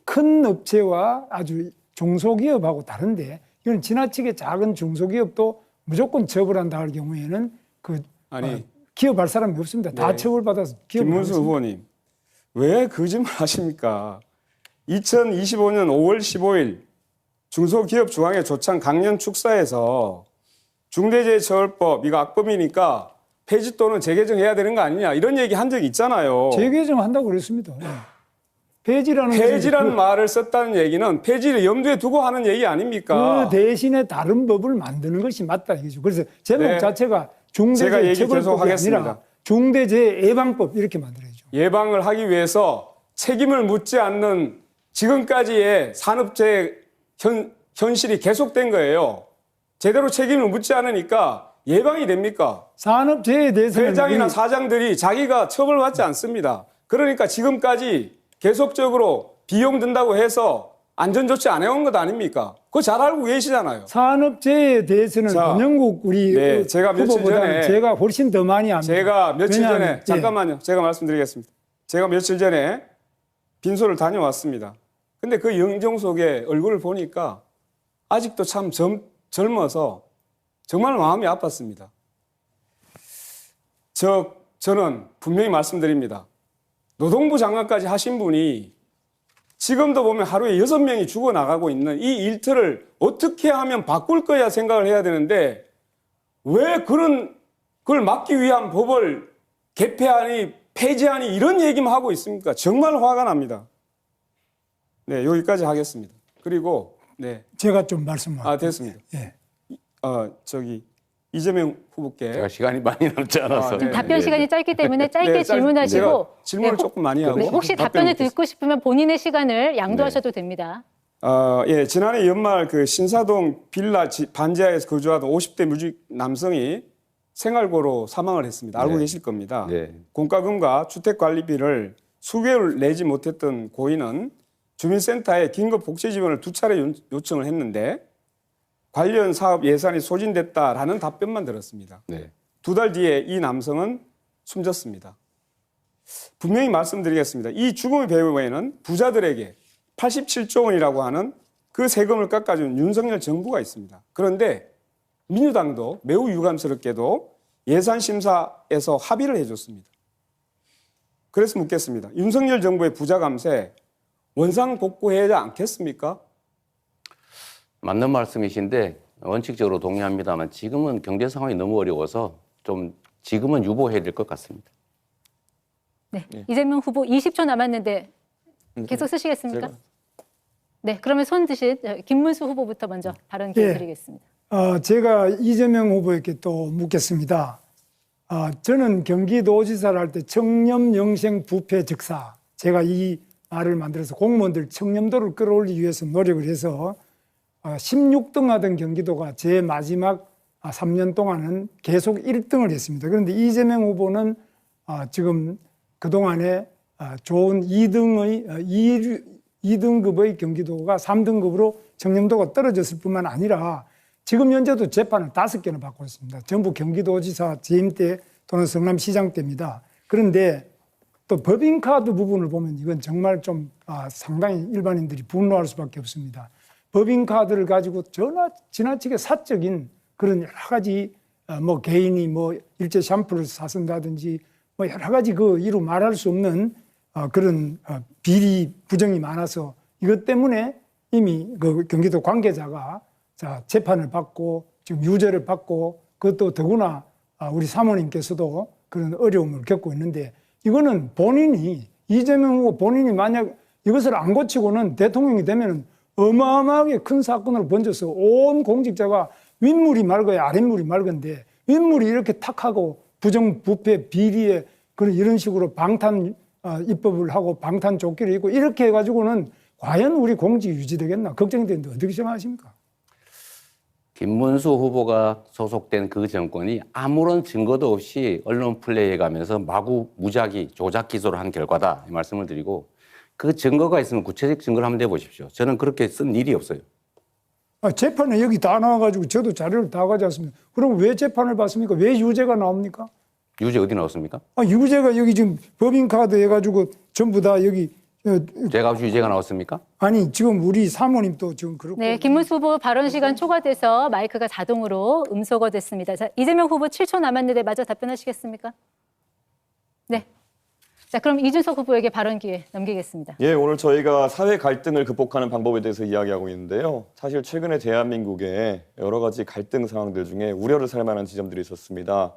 큰 업체와 아주 중소기업하고 다른데 이건 지나치게 작은 중소기업도 무조건 처벌한다 할 경우에는 아니, 기업할 사람이 없습니다. 다 네. 처벌받아서 기업을 김문수 하겠습니다. 후보님, 왜 거짓말 하십니까? 2025년 5월 15일 중소기업 중앙회 조창 강연 축사에서 중대재해처벌법 이거 악법이니까 폐지 또는 재개정해야 되는 거 아니냐 이런 얘기 한 적이 있잖아요. 재개정한다고 그랬습니다. 예. 폐지라는 폐지라는 것은 말을 썼다는 얘기는 폐지를 염두에 두고 하는 얘기 아닙니까? 그 대신에 다른 법을 만드는 것이 맞다 이거죠. 그래서 제목 네. 자체가 제가 얘기 계속 중대재해처벌법이 하겠습니다. 아니라 중대재해예방법 이렇게 만들어야죠. 예방을 하기 위해서 책임을 묻지 않는 지금까지의 산업재해 현실이 계속된 거예요. 제대로 책임을 묻지 않으니까 예방이 됩니까? 산업재해에 대해서는 회장이나 우리 사장들이 자기가 처벌받지 않습니다. 그러니까 지금까지 계속적으로 비용 든다고 해서 안전조치 안 해온 것 아닙니까? 그거 잘 알고 계시잖아요. 산업재해에 대해서는 자, 권영국 우리 네, 제가 며칠 후보보다는 전에 제가 훨씬 더 많이 압니다. 제가 며칠 전에 왜냐하면, 잠깐만요. 제가 말씀드리겠습니다. 제가 며칠 전에 빈소를 다녀왔습니다. 근데 그 영정 속에 얼굴을 보니까 아직도 참 젊어서 정말 마음이 아팠습니다. 저는 분명히 말씀드립니다. 노동부 장관까지 하신 분이 지금도 보면 하루에 6명이 죽어나가고 있는 이 일터를 어떻게 하면 바꿀 거야 생각을 해야 되는데 왜 그걸 막기 위한 법을 개폐하니 폐지하니 이런 얘기만 하고 있습니까? 정말 화가 납니다. 네, 여기까지 하겠습니다. 그리고 네, 제가 좀 말씀을 됐습니다. 예. 이재명 후보께 제가 시간이 많이 남지 않아서. 네. 답변 시간이 짧기 때문에 짧게 네, 질문하시고 제가 질문을 네, 조금 많이 하고 네, 혹시 답변을 듣고 싶으면 본인의 시간을 양도하셔도 됩니다. 예, 지난해 연말 그 신사동 빌라 반지하에서 거주하던 50대 무직 남성이 생활고로 사망을 했습니다. 알고 네. 계실 겁니다. 네. 공과금과 주택관리비를 수개월 내지 못했던 고인은 주민센터에 긴급 복지 지원을 2차례 요청을 했는데 관련 사업 예산이 소진됐다라는 답변만 들었습니다. 네. 2달 뒤에 이 남성은 숨졌습니다. 분명히 말씀드리겠습니다. 이 죽음의 배후에는 부자들에게 87조 원이라고 하는 그 세금을 깎아준 윤석열 정부가 있습니다. 그런데 민주당도 매우 유감스럽게도 예산심사에서 합의를 해줬습니다. 그래서 묻겠습니다. 윤석열 정부의 부자 감세 원상복구해야 하지 않겠습니까? 맞는 말씀이신데 원칙적으로 동의합니다만 지금은 경제 상황이 너무 어려워서 좀 지금은 유보해야 될 것 같습니다. 네. 이재명 후보 20초 남았는데 계속 쓰시겠습니까? 네, 그러면 손 드신 김문수 후보부터 먼저 발언 기회 드리겠습니다. 제가 이재명 후보에게 또 묻겠습니다. 저는 경기도지사를 할 때 청렴영생 부패 즉사, 제가 이 말을 만들어서 공무원들 청렴도를 끌어올리기 위해서 노력을 해서 16등 하던 경기도가 제 마지막 3년 동안은 계속 1등을 했습니다. 그런데 이재명 후보는 지금 그동안에 좋은 2등급의 경기도가 3등급으로 청렴도가 떨어졌을 뿐만 아니라 지금 현재도 재판을 5개나 받고 있습니다. 전부 경기도지사 재임 때 또는 성남시장 때입니다. 그런데 또 법인카드 부분을 보면 이건 정말 좀 상당히 일반인들이 분노할 수밖에 없습니다. 법인카드를 가지고 지나치게 사적인 그런 여러 가지 뭐 개인이 뭐 일제 샴푸를 사쓴다든지 뭐 여러 가지 이루 말할 수 없는 그런 비리 부정이 많아서 이것 때문에 이미 그 경기도 관계자가 재판을 받고 지금 유죄를 받고 그것도 더구나 우리 사모님께서도 그런 어려움을 겪고 있는데 이거는 이재명 후보 본인이 만약 이것을 안 고치고는 대통령이 되면 어마어마하게 큰 사건으로 번져서 온 공직자가 윗물이 맑아야 아랫물이 맑은데 윗물이 이렇게 탁하고 부정부패 비리에 그런 이런 식으로 방탄 입법을 하고 방탄 조끼를 입고 이렇게 해가지고는 과연 우리 공직이 유지되겠나 걱정되는데 어떻게 생각하십니까? 김문수 후보가 소속된 그 정권이 아무런 증거도 없이 언론 플레이해가면서 마구 무작위 조작 기소를 한 결과다 이 말씀을 드리고 그 증거가 있으면 구체적 증거를 한번 내보십시오. 저는 그렇게 쓴 일이 없어요. 재판에 여기 다 나와가지고 저도 자료를 다 가져왔습니다. 그럼 왜 재판을 받습니까? 왜 유죄가 나옵니까? 유죄 어디 나왔습니까? 유죄가 여기 지금 법인카드 해가지고 전부 다 여기 제가 유죄가 나왔습니까? 아니 지금 우리 사모님도 지금 그렇고 네, 김문수 후보 발언 시간 초과돼서 마이크가 자동으로 음소거 됐습니다. 자, 이재명 후보 7초 남았는데 마저 답변하시겠습니까? 네. 자, 그럼 이준석 후보에게 발언 기회 넘기겠습니다. 예, 오늘 저희가 사회 갈등을 극복하는 방법에 대해서 이야기하고 있는데요. 사실 최근에 대한민국의 여러 가지 갈등 상황들 중에 우려를 살 만한 지점들이 있었습니다.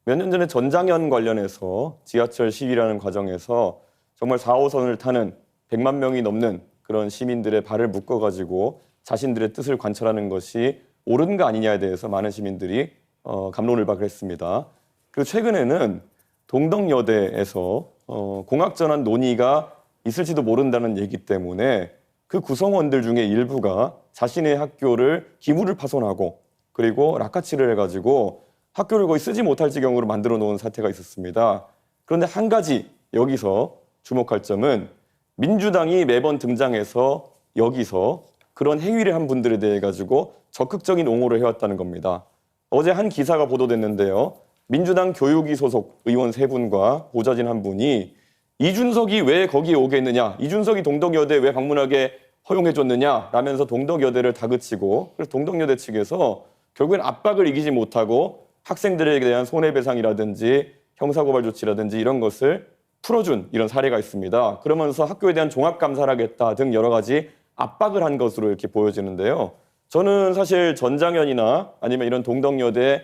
몇 년 전에 전장현 관련해서 지하철 시위라는 과정에서 정말 4호선을 타는 100만 명이 넘는 그런 시민들의 발을 묶어가지고 자신들의 뜻을 관철하는 것이 옳은가 아니냐에 대해서 많은 시민들이 갑론을 박을했습니다. 그리고 최근에는 동덕여대에서 공학전환 논의가 있을지도 모른다는 얘기 때문에 그 구성원들 중에 일부가 자신의 학교를 기물을 파손하고 그리고 락카치를 해가지고 학교를 거의 쓰지 못할 지경으로 만들어 놓은 사태가 있었습니다. 그런데 한 가지 여기서 주목할 점은 민주당이 매번 등장해서 여기서 그런 행위를 한 분들에 대해 가지고 적극적인 옹호를 해왔다는 겁니다. 어제 한 기사가 보도됐는데요. 민주당 교육위 소속 의원 3분과 보좌진 1분이 이준석이 왜 거기에 오겠느냐, 이준석이 동덕여대 왜 방문하게 허용해줬느냐 라면서 동덕여대를 다그치고 그래서 동덕여대 측에서 결국엔 압박을 이기지 못하고 학생들에게 대한 손해배상이라든지 형사고발 조치라든지 이런 것을 풀어준 이런 사례가 있습니다. 그러면서 학교에 대한 종합감사를 하겠다 등 여러 가지 압박을 한 것으로 이렇게 보여지는데요. 저는 사실 전장현이나 아니면 이런 동덕여대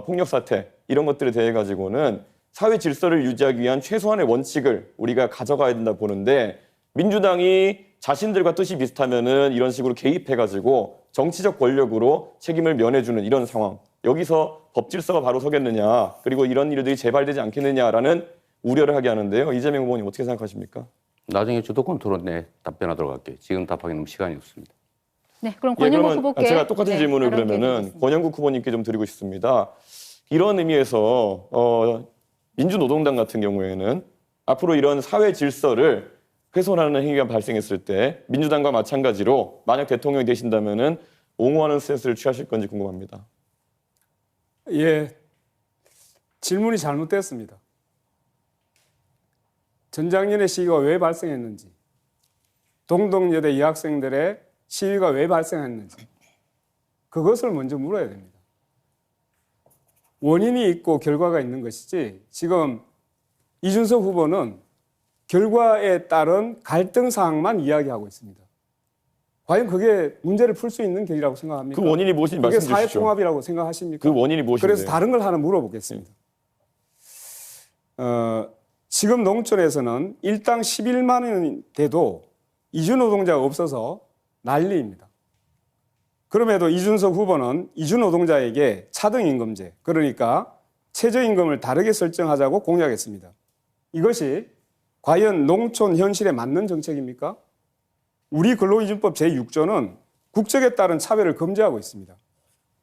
폭력 사태 이런 것들에 대해 가지고는 사회 질서를 유지하기 위한 최소한의 원칙을 우리가 가져가야 된다 보는데 민주당이 자신들과 뜻이 비슷하면은 이런 식으로 개입해가지고 정치적 권력으로 책임을 면해주는 이런 상황. 여기서 법 질서가 바로 서겠느냐 그리고 이런 일들이 재발되지 않겠느냐라는 우려를 하게 하는데요. 이재명 후보님 어떻게 생각하십니까? 나중에 주도권 토론에 답변하도록 할게요. 지금 답하기는 시간이 없습니다. 네, 그럼 권영국 후보께 제가 똑같은 질문을 발언 기회 그러면은 드리겠습니다. 권영국 후보님께 좀 드리고 싶습니다. 이런 의미에서 민주노동당 같은 경우에는 앞으로 이런 사회 질서를 훼손하는 행위가 발생했을 때 민주당과 마찬가지로 만약 대통령이 되신다면은 옹호하는 스탠스를 취하실 건지 궁금합니다. 예, 질문이 잘못됐습니다. 전장년의 시위가 왜 발생했는지, 동덕여대 여학생들의 시위가 왜 발생했는지 그것을 먼저 물어야 됩니다. 원인이 있고 결과가 있는 것이지 지금 이준석 후보는 결과에 따른 갈등 사항만 이야기하고 있습니다. 과연 그게 문제를 풀 수 있는 길이라고 생각합니까? 그 원인이 무엇인지 그게 말씀 주십시오. 사회통합이라고 생각하십니까? 그 원인이 무엇인데요? 그래서 다른 걸 하나 물어보겠습니다. 지금 농촌에서는 일당 11만 원이 돼도 이주노동자가 없어서 난리입니다. 그럼에도 이준석 후보는 이주노동자에게 차등임금제, 그러니까 최저임금을 다르게 설정하자고 공약했습니다. 이것이 과연 농촌 현실에 맞는 정책입니까? 우리 근로기준법 제6조는 국적에 따른 차별을 금지하고 있습니다.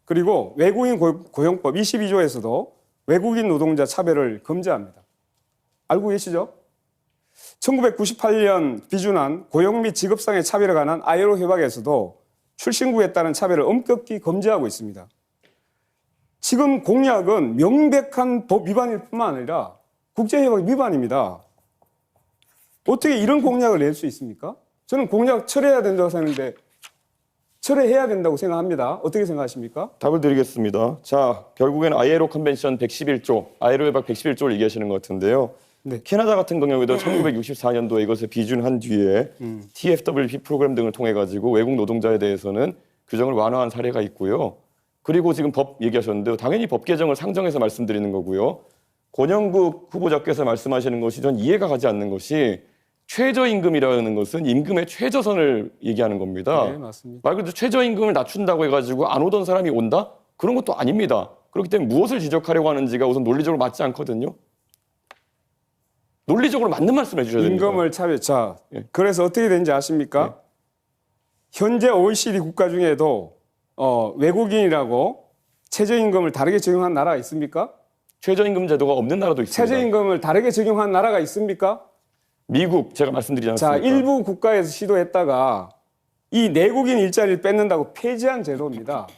그리고 외국인 고용법 22조에서도 외국인 노동자 차별을 금지합니다. 알고 계시죠? 1998년 비준한 고용 및 직업상의 차별에 관한 ILO 협약에서도 출신국에 따른 차별을 엄격히 금지하고 있습니다. 지금 공약은 명백한 법 위반일 뿐만 아니라 국제협약 위반입니다. 어떻게 이런 공약을 낼 수 있습니까? 저는 공약 철회해야 된다고 생각하는데 철회해야 된다고 생각합니다. 어떻게 생각하십니까? 답을 드리겠습니다. 자, 결국엔 ILO 컨벤션 111조, ILO 협약 111조를 얘기하시는 것 같은데요. 네. 캐나다 같은 경우에도 1964년도에 이것을 비준한 뒤에 TFWP 프로그램 등을 통해 가지고 외국 노동자에 대해서는 규정을 완화한 사례가 있고요. 그리고 지금 법 얘기하셨는데요. 당연히 법 개정을 상정해서 말씀드리는 거고요. 권영국 후보자께서 말씀하시는 것이 전 이해가 가지 않는 것이 최저임금이라는 것은 임금의 최저선을 얘기하는 겁니다. 네, 맞습니다. 말 그대로 최저임금을 낮춘다고 해가지고 안 오던 사람이 온다? 그런 것도 아닙니다. 그렇기 때문에 무엇을 지적하려고 하는지가 우선 논리적으로 맞지 않거든요. 논리적으로 맞는 말씀 해주셔야 됩니다. 임금을 자, 그래서 어떻게 되는지 아십니까? 현재 OECD 국가 중에도 외국인이라고 최저임금을 다르게 적용한 나라가 있습니까? 최저임금 제도가 없는 나라도 있습니다. 최저임금을 다르게 적용한 나라가 있습니까? 미국 제가 말씀드리지 않았습니까? 자, 일부 국가에서 시도했다가 이 내국인 일자리를 뺏는다고 폐지한 제도입니다.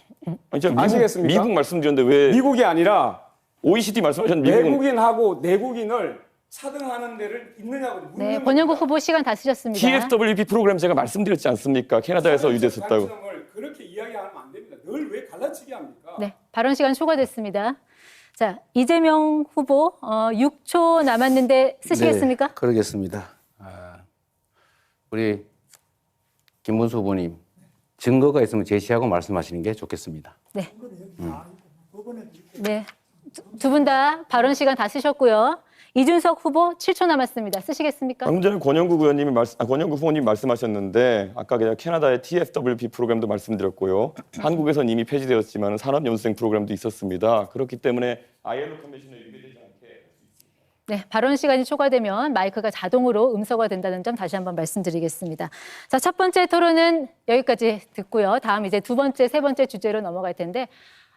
아니, 제가 아시겠습니까? 미국 말씀드렸는데 왜 미국이 아니라 OECD 말씀하셨는데 미국은 외국인하고 내국인을 차등하는 데를 있느냐고 묻는 네, 겁니다. 권영국 후보 시간 다 쓰셨습니다. TFWP 프로그램 제가 말씀드렸지 않습니까? 캐나다에서 유대했었다고. 관점을 그렇게 이야기하면 안 됩니다. 늘 왜 갈라치기 합니까? 네, 발언 시간 초과됐습니다. 자, 이재명 후보 6초 남았는데 쓰시겠습니까? 네, 그러겠습니다. 우리 김문수 후보님 증거가 있으면 제시하고 말씀하시는 게 좋겠습니다. 네. 네. 두 분 다 발언 시간 다 쓰셨고요. 이준석 후보 7초 남았습니다. 쓰시겠습니까? 방금 전에 권영국 후보님 말씀하셨는데 아까 그냥 캐나다의 TFWP 프로그램도 말씀드렸고요. 한국에서는 이미 폐지되었지만 산업연수생 프로그램도 있었습니다. 그렇기 때문에 ILO 컨벤션에 위배되지 않게. 네, 발언 시간이 초과되면 마이크가 자동으로 음소가 된다는 점 다시 한번 말씀드리겠습니다. 자, 첫 번째 토론은 여기까지 듣고요. 다음 이제 두 번째, 세 번째 주제로 넘어갈 텐데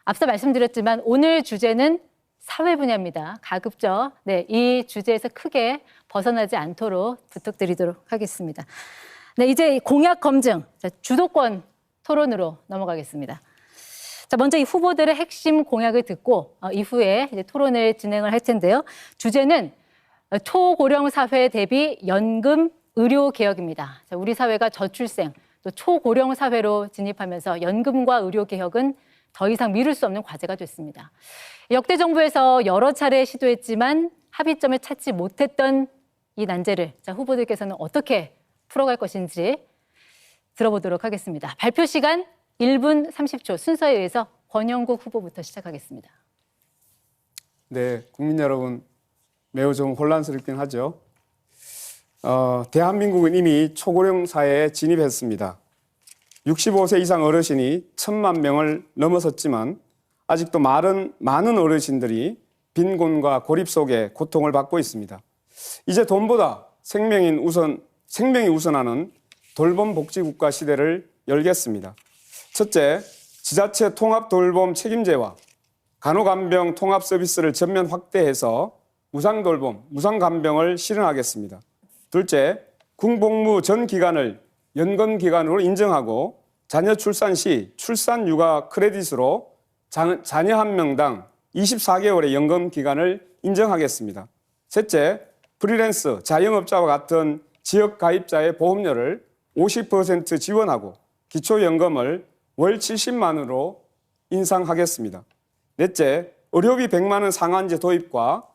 앞서 말씀드렸지만 오늘 주제는 사회 분야입니다. 가급적 이 주제에서 크게 벗어나지 않도록 부탁드리도록 하겠습니다. 네, 이제 공약 검증, 주도권 토론으로 넘어가겠습니다. 자, 먼저 이 후보들의 핵심 공약을 듣고 이후에 이제 토론을 진행을 할 텐데요. 주제는 초고령 사회 대비 연금 의료 개혁입니다. 자, 우리 사회가 저출생 또 초고령 사회로 진입하면서 연금과 의료 개혁은 더 이상 미룰 수 없는 과제가 됐습니다. 역대 정부에서 여러 차례 시도했지만 합의점을 찾지 못했던 이 난제를 후보들께서는 어떻게 풀어갈 것인지 들어보도록 하겠습니다. 발표 시간 1분 30초 순서에 의해서 권영국 후보부터 시작하겠습니다. 네, 국민 여러분 매우 좀 혼란스럽긴 하죠. 대한민국은 이미 초고령 사회에 진입했습니다. 65세 이상 어르신이 1,000만 명을 넘어섰지만 아직도 많은 어르신들이 빈곤과 고립 속에 고통을 받고 있습니다. 이제 돈보다 생명이 우선하는 돌봄 복지국가 시대를 열겠습니다. 첫째, 지자체 통합 돌봄 책임제와 간호간병 통합 서비스를 전면 확대해서 무상돌봄, 무상간병을 실현하겠습니다. 둘째, 군복무 전 기간을 연금기간으로 인정하고 자녀 출산 시 출산육아 크레딧으로 자녀 한 명당 24개월의 연금기간을 인정하겠습니다. 셋째, 프리랜서, 자영업자와 같은 지역가입자의 보험료를 50% 지원하고 기초연금을 월 70만 원으로 인상하겠습니다. 넷째, 의료비 100만 원 상한제 도입과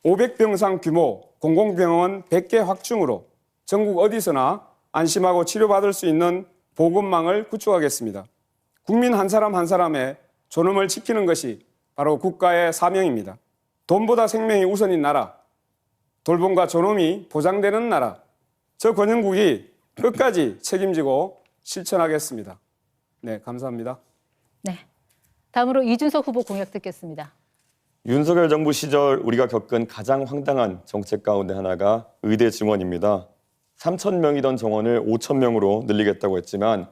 500병상 규모 공공병원 100개 확충으로 전국 어디서나 안심하고 치료받을 수 있는 보건망을 구축하겠습니다. 국민 한 사람 한 사람의 존엄을 지키는 것이 바로 국가의 사명입니다. 돈보다 생명이 우선인 나라, 돌봄과 존엄이 보장되는 나라, 저 권영국이 끝까지 책임지고 실천하겠습니다. 네, 감사합니다. 네, 다음으로 이준석 후보 공약 듣겠습니다. 윤석열 정부 시절 우리가 겪은 가장 황당한 정책 가운데 하나가 의대 증원입니다. 3,000명이던 정원을 5,000명으로 늘리겠다고 했지만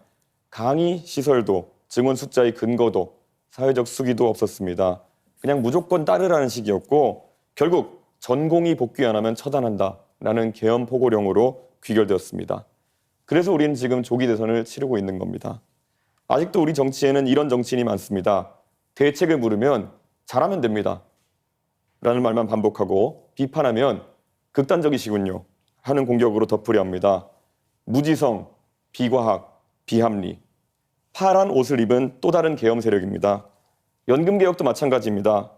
강의 시설도 증원 숫자의 근거도 사회적 수기도 없었습니다. 그냥 무조건 따르라는 식이었고 결국 전공의 복귀 안 하면 처단한다라는 계엄 포고령으로 귀결되었습니다. 그래서 우리는 지금 조기 대선을 치르고 있는 겁니다. 아직도 우리 정치에는 이런 정치인이 많습니다. 대책을 물으면 잘하면 됩니다. 라는 말만 반복하고 비판하면 극단적이시군요. 하는 공격으로 덮으려 합니다. 무지성, 비과학, 비합리. 파란 옷을 입은 또 다른 계엄 세력입니다. 연금 개혁도 마찬가지입니다.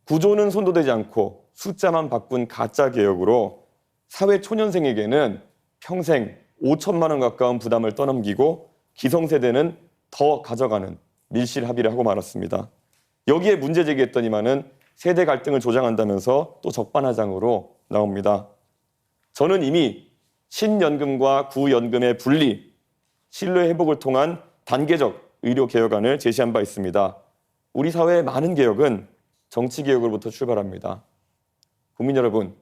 구조는 손도 대지 않고 숫자만 바꾼 가짜 개혁으로 사회 초년생에게는 평생 5천만 원 가까운 부담을 떠넘기고 기성세대는 더 가져가는 밀실 합의를 하고 말았습니다. 여기에 문제 제기했더니만은 세대 갈등을 조장한다면서 또 적반하장으로 나옵니다. 저는 이미 신연금과 구연금의 분리, 신뢰 회복을 통한 단계적 의료 개혁안을 제시한 바 있습니다. 우리 사회의 많은 개혁은 정치 개혁으로부터 출발합니다. 국민 여러분,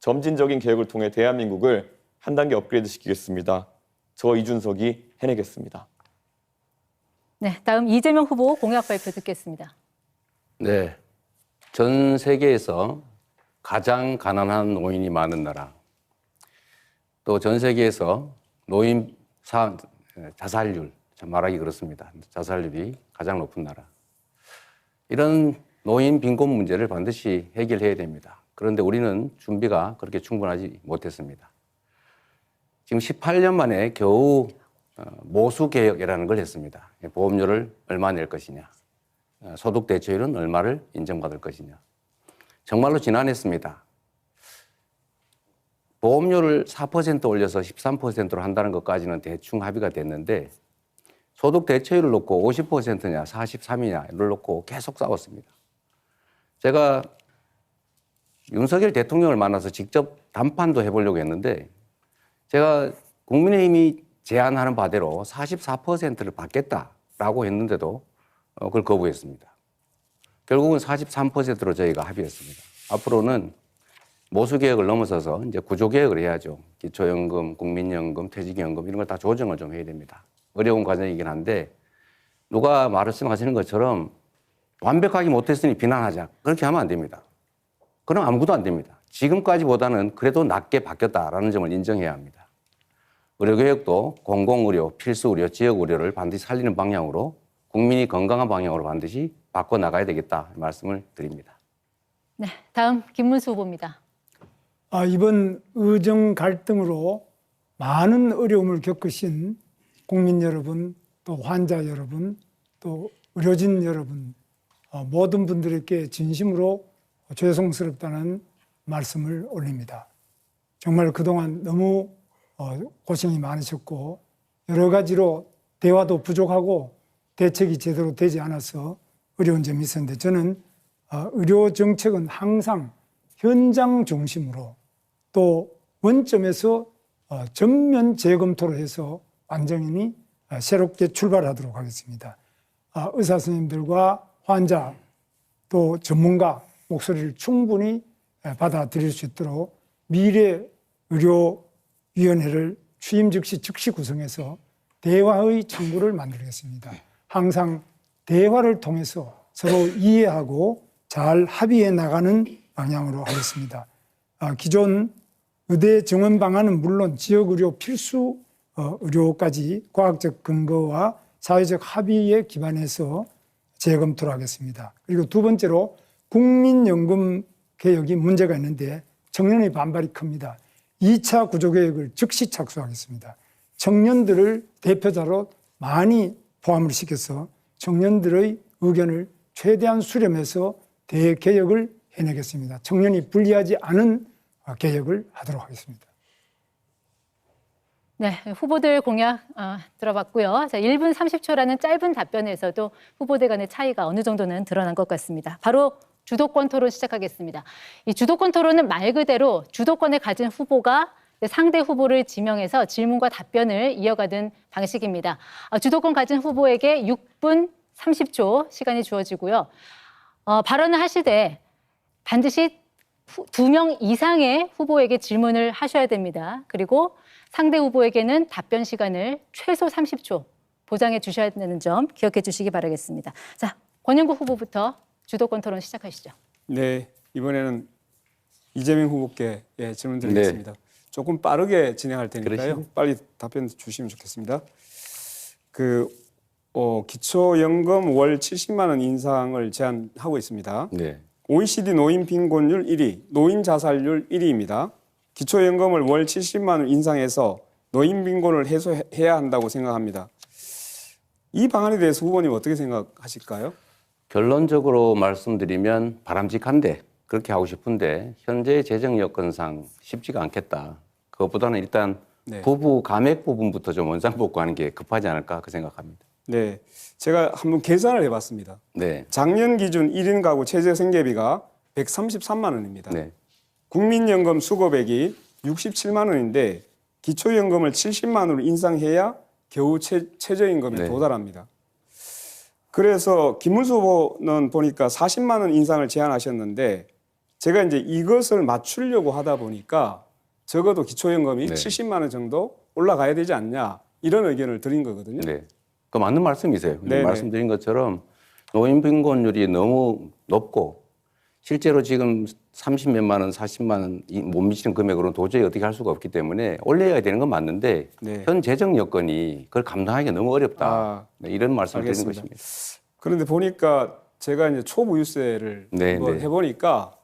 점진적인 개혁을 통해 대한민국을 한 단계 업그레이드 시키겠습니다. 저 이준석이 해내겠습니다. 네, 다음 이재명 후보 공약 발표 듣겠습니다. 네. 전 세계에서 가장 가난한 노인이 많은 나라, 또 전 세계에서 자살률, 참 말하기 그렇습니다. 자살률이 가장 높은 나라. 이런 노인 빈곤 문제를 반드시 해결해야 됩니다. 그런데 우리는 준비가 그렇게 충분하지 못했습니다. 지금 18년 만에 겨우 모수개혁이라는 걸 했습니다. 보험료를 얼마 낼 것이냐, 소득 대체율은 얼마를 인정받을 것이냐. 정말로 지난했습니다. 보험료를 4% 올려서 13%로 한다는 것까지는 대충 합의가 됐는데 소득 대체율을 놓고 50%냐 43이냐를 놓고 계속 싸웠습니다. 제가 윤석열 대통령을 만나서 직접 담판도 해보려고 했는데 제가 국민의힘이 제안하는 바대로 44%를 받겠다라고 했는데도 그걸 거부했습니다. 결국은 43%로 저희가 합의했습니다. 앞으로는 모수개혁을 넘어서서 이제 구조개혁을 해야죠. 기초연금, 국민연금, 퇴직연금 이런 걸 다 조정을 좀 해야 됩니다. 어려운 과정이긴 한데 누가 말씀하시는 것처럼 완벽하게 못했으니 비난하자. 그렇게 하면 안 됩니다. 그럼 아무것도 안 됩니다. 지금까지보다는 그래도 낮게 바뀌었다라는 점을 인정해야 합니다. 의료개혁도 공공의료, 필수의료, 지역의료를 반드시 살리는 방향으로 국민이 건강한 방향으로 반드시 바꿔나가야 되겠다 말씀을 드립니다. 네, 다음 김문수 후보입니다. 이번 의정 갈등으로 많은 어려움을 겪으신 국민 여러분, 또 환자 여러분, 또 의료진 여러분, 모든 분들에게 진심으로 죄송스럽다는 말씀을 올립니다. 정말 그동안 너무 고생이 많으셨고 여러 가지로 대화도 부족하고 대책이 제대로 되지 않아서 어려운 점이 있었는데 저는 의료 정책은 항상 현장 중심으로 또 원점에서 전면 재검토를 해서 완전히 새롭게 출발하도록 하겠습니다. 의사 선생님들과 환자 또 전문가 목소리를 충분히 받아들일 수 있도록 미래의료위원회를 취임 즉시 구성해서 대화의 창구를 만들겠습니다. 항상 대화를 통해서 서로 이해하고 잘 합의해 나가는 방향으로 하겠습니다. 기존 의대 정원 방안은 물론 지역의료 필수 의료까지 과학적 근거와 사회적 합의에 기반해서 재검토를 하겠습니다. 그리고 두 번째로 국민연금 개혁이 문제가 있는데 청년의 반발이 큽니다. 2차 구조개혁을 즉시 착수하겠습니다. 청년들을 대표자로 많이 포함을 시켜서 청년들의 의견을 최대한 수렴해서 대개혁을 해내겠습니다. 청년이 불리하지 않은 개혁을 하도록 하겠습니다. 네, 후보들 공약 들어봤고요. 자, 1분 30초라는 짧은 답변에서도 후보들 간의 차이가 어느 정도는 드러난 것 같습니다. 바로 주도권 토론 시작하겠습니다. 이 주도권 토론은 말 그대로 주도권을 가진 후보가 상대 후보를 지명해서 질문과 답변을 이어가는 방식입니다. 주도권 가진 후보에게 6분 30초 시간이 주어지고요. 발언을 하실 때 반드시 2명 이상의 후보에게 질문을 하셔야 됩니다. 그리고 상대 후보에게는 답변 시간을 최소 30초 보장해 주셔야 되는 점 기억해 주시기 바라겠습니다. 자, 권영국 후보부터 주도권 토론 시작하시죠. 네, 이번에는 이재명 후보께 질문 드리겠습니다. 네. 조금 빠르게 진행할 테니까요. 그러시죠. 빨리 답변 주시면 좋겠습니다. 기초연금 월 70만 원 인상을 제안하고 있습니다. 네. OECD 노인 빈곤율 1위, 노인 자살률 1위입니다. 기초연금을 월 70만 원 인상해서 노인 빈곤을 해소해야 한다고 생각합니다. 이 방안에 대해서 후보님 어떻게 생각하실까요? 결론적으로 말씀드리면 바람직한데 그렇게 하고 싶은데 현재의 재정 여건상 쉽지가 않겠다. 그것보다는 일단 네. 부부 감액 부분부터 좀 원상복구하는 게 급하지 않을까 그 생각합니다. 네, 제가 한번 계산을 해봤습니다. 네. 작년 기준 1인 가구 최저 생계비가 133만 원입니다. 네. 국민연금 수거액이 67만 원인데 기초연금을 70만 원으로 인상해야 겨우 최저임금에 네. 도달합니다. 그래서 김문수 후보는 보니까 40만 원 인상을 제안하셨는데 제가 이제 이것을 맞추려고 하다 보니까 적어도 기초연금이 네. 70만 원 정도 올라가야 되지 않냐 이런 의견을 드린 거거든요. 네. 그 맞는 말씀이세요. 네네. 말씀드린 것처럼 노인 빈곤율이 너무 높고 실제로 지금 30몇만 원, 40만 원 못 미치는 금액으로는 도저히 어떻게 할 수가 없기 때문에 올려야 되는 건 맞는데 네. 현 재정 여건이 그걸 감당하기가 너무 어렵다. 아, 네, 이런 말씀을 드리는 알겠습니다. 것입니다. 그런데 보니까 제가 이제 초부유세를 네, 한번 네. 해보니까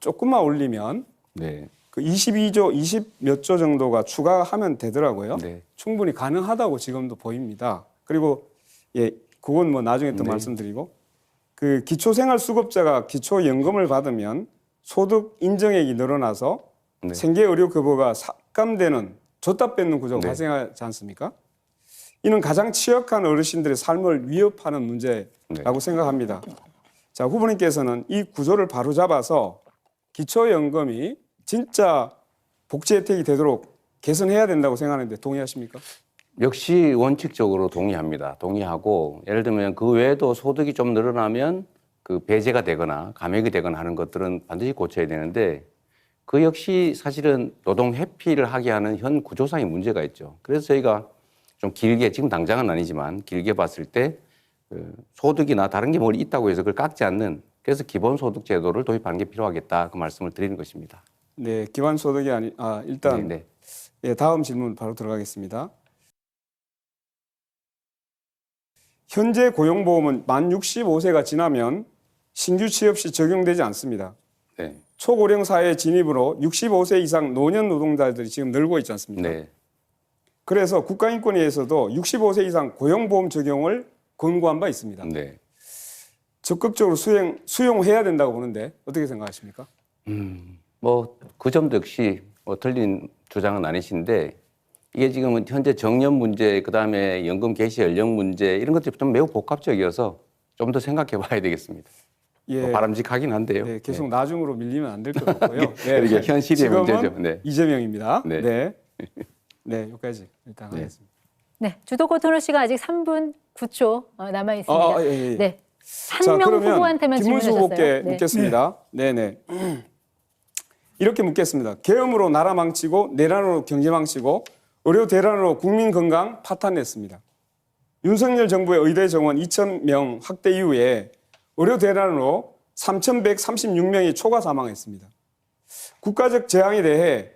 조금만 올리면 네. 그 22조, 20 몇 조 정도가 추가하면 되더라고요. 네. 충분히 가능하다고 지금도 보입니다. 그리고 예, 그건 뭐 나중에 또 네. 말씀드리고 그 기초생활수급자가 기초연금을 받으면 소득 인정액이 늘어나서 네. 생계의료급여가 삭감되는 줬다 뺏는 구조가 네. 발생하지 않습니까? 이는 가장 취약한 어르신들의 삶을 위협하는 문제라고 생각합니다. 자, 후보님께서는 이 구조를 바로잡아서 기초연금이 진짜 복지 혜택이 되도록 개선해야 된다고 생각하는데 동의하십니까? 역시 원칙적으로 동의합니다. 동의하고 예를 들면 그 외에도 소득이 좀 늘어나면 그 배제가 되거나 감액이 되거나 하는 것들은 반드시 고쳐야 되는데 그 역시 사실은 노동 회피를 하게 하는 현 구조상의 문제가 있죠. 그래서 저희가 좀 길게 지금 당장은 아니지만 길게 봤을 때 그 소득이나 다른 게 뭘 있다고 해서 그걸 깎지 않는 그래서 기본소득 제도를 도입하는 게 필요하겠다 그 말씀을 드리는 것입니다. 네, 기반소득이 일단 네, 네. 예, 다음 질문 바로 들어가겠습니다. 현재 고용보험은 만 65세가 지나면 신규 취업 시 적용되지 않습니다. 네. 초고령 사회 진입으로 65세 이상 노년 노동자들이 지금 늘고 있지 않습니까? 네. 그래서 국가인권위에서도 65세 이상 고용보험 적용을 권고한 바 있습니다. 네. 적극적으로 수용해야 된다고 보는데 어떻게 생각하십니까? 뭐 그 점도 역시 뭐 틀린 주장은 아니신데 이게 지금은 현재 정년 문제 그다음에 연금 개시 연령 문제 이런 것들이 좀 매우 복합적이어서 좀 더 생각해 봐야 되겠습니다. 예, 뭐 바람직하긴 한데요. 네, 계속 나중으로 밀리면 안 될 것 같고요. 네, 이게 현실의 지금은 문제죠. 네. 이재명입니다. 네. 네, 네, 여기까지 일단 네. 하겠습니다. 네, 주도권 토론 시간 아직 3분 9초 남아 있습니다. 예, 예. 네, 자, 한 명 그러면 후보한테만 김문수 질문하셨어요. 후보께 네. 묻겠습니다. 네, 네. 이렇게 묻겠습니다. 계엄으로 나라 망치고 내란으로 경제 망치고 의료 대란으로 국민 건강 파탄냈습니다. 윤석열 정부의 의대 정원 2,000명 확대 이후에 의료 대란으로 3,136명이 초과 사망했습니다. 국가적 재앙에 대해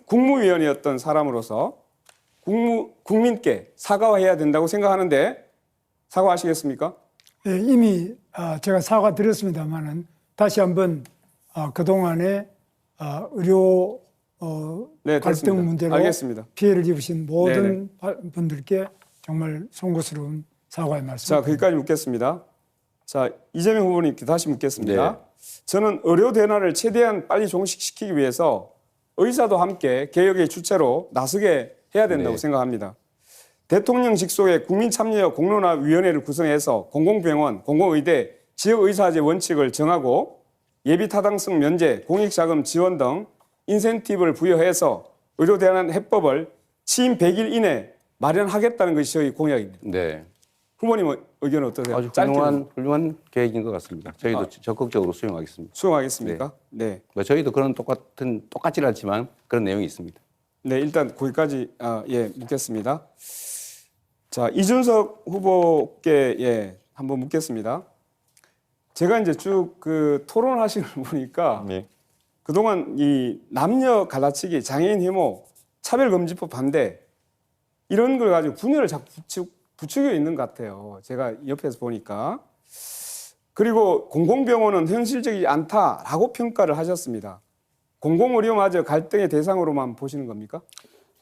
국무위원이었던 사람으로서 국민께 사과해야 된다고 생각하는데 사과하시겠습니까? 예, 이미 제가 사과드렸습니다만은 다시 한번 그동안에 의료 네, 갈등 됐습니다. 문제로 알겠습니다. 피해를 입으신 모든 분들께 정말 송구스러운 사과의 말씀. 자, 거기까지 묻겠습니다. 자, 이재명 후보님께 다시 묻겠습니다. 네. 저는 의료 대란을 최대한 빨리 종식시키기 위해서 의사도 함께 개혁의 주체로 나서게 해야 된다고 네. 생각합니다. 대통령 직속의 국민참여 공론화위원회를 구성해서 공공병원, 공공의대, 지역의사제 원칙을 정하고 예비타당성 면제, 공익자금 지원 등 인센티브를 부여해서 의료 대란 해법을 취임 100일 이내 마련하겠다는 것이 저희 공약입니다. 네. 후보님 의견은 어떠세요? 아주 짧게 훌륭한 계획인 것 같습니다. 저희도 적극적으로 수용하겠습니다. 수용하겠습니까? 네. 뭐 저희도 그런 똑같지는 않지만 그런 내용이 있습니다. 네, 일단 거기까지 묻겠습니다. 자, 이준석 후보께 한번 묻겠습니다. 제가 이제 쭉 그 토론하시는 거 보니까 네. 그동안 이 남녀 갈라치기, 장애인 혐오, 차별금지법 반대 이런 걸 가지고 분열을 자꾸 부추겨 있는 것 같아요. 제가 옆에서 보니까. 그리고 공공병원은 현실적이지 않다라고 평가를 하셨습니다. 공공의료마저 갈등의 대상으로만 보시는 겁니까?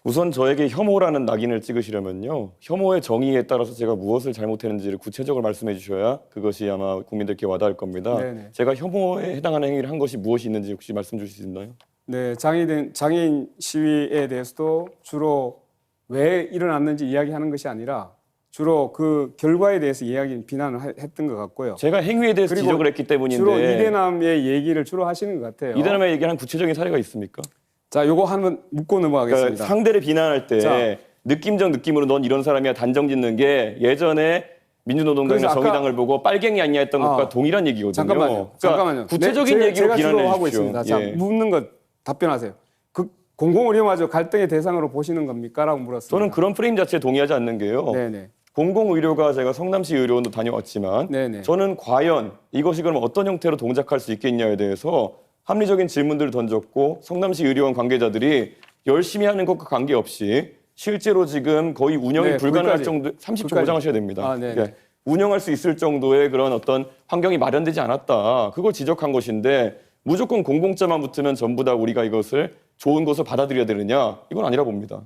우선 저에게 혐오라는 낙인을 찍으시려면요. 혐오의 정의에 따라서 제가 무엇을 잘못했는지를 구체적으로 말씀해 주셔야 그것이 아마 국민들께 와닿을 겁니다. 네네. 제가 혐오에 해당하는 행위를 한 것이 무엇이 있는지 혹시 말씀 주실 수 있나요? 네, 장애인 시위에 대해서도 주로 왜 일어났는지 이야기하는 것이 아니라 주로 그 결과에 대해서 비난을 했던 것 같고요. 제가 행위에 대해서 그리고 지적을 했기 때문인데 주로 이대남의 얘기를 주로 하시는 것 같아요. 이대남의 얘기한 구체적인 사례가 있습니까? 자, 요거 한번 묻고 넘어가겠습니다. 그러니까 상대를 비난할 때 자. 느낌적 느낌으로 넌 이런 사람이야 단정 짓는 게 예전에 민주노동당이나 그래서 아까- 정의당을 보고 빨갱이 아니냐 했던 것과 아. 동일한 얘기거든요. 잠깐만요. 그러니까 잠깐만요. 구체적인 네, 얘기로 제가 비난을 주로 하고 해주십시오. 있습니다. 자, 예. 묻는 것 답변하세요. 그 공공의료마저 갈등의 대상으로 보시는 겁니까? 라고 물었습니다. 저는 그런 프레임 자체에 동의하지 않는 게요. 네네. 공공의료가 제가 성남시 의료원도 다녀왔지만 네네. 저는 과연 이것이 그럼 어떤 형태로 동작할 수 있겠냐에 대해서 합리적인 질문들을 던졌고 성남시 의료원 관계자들이 열심히 하는 것과 관계없이 실제로 지금 거의 운영이 네, 불가능할 거기까지. 정도 30초 거기까지. 보장하셔야 됩니다. 아, 네네. 그러니까 운영할 수 있을 정도의 그런 어떤 환경이 마련되지 않았다. 그걸 지적한 것인데 무조건 공공자만 붙으면 전부 다 우리가 이것을 좋은 것으로 받아들여야 되느냐? 이건 아니라 봅니다.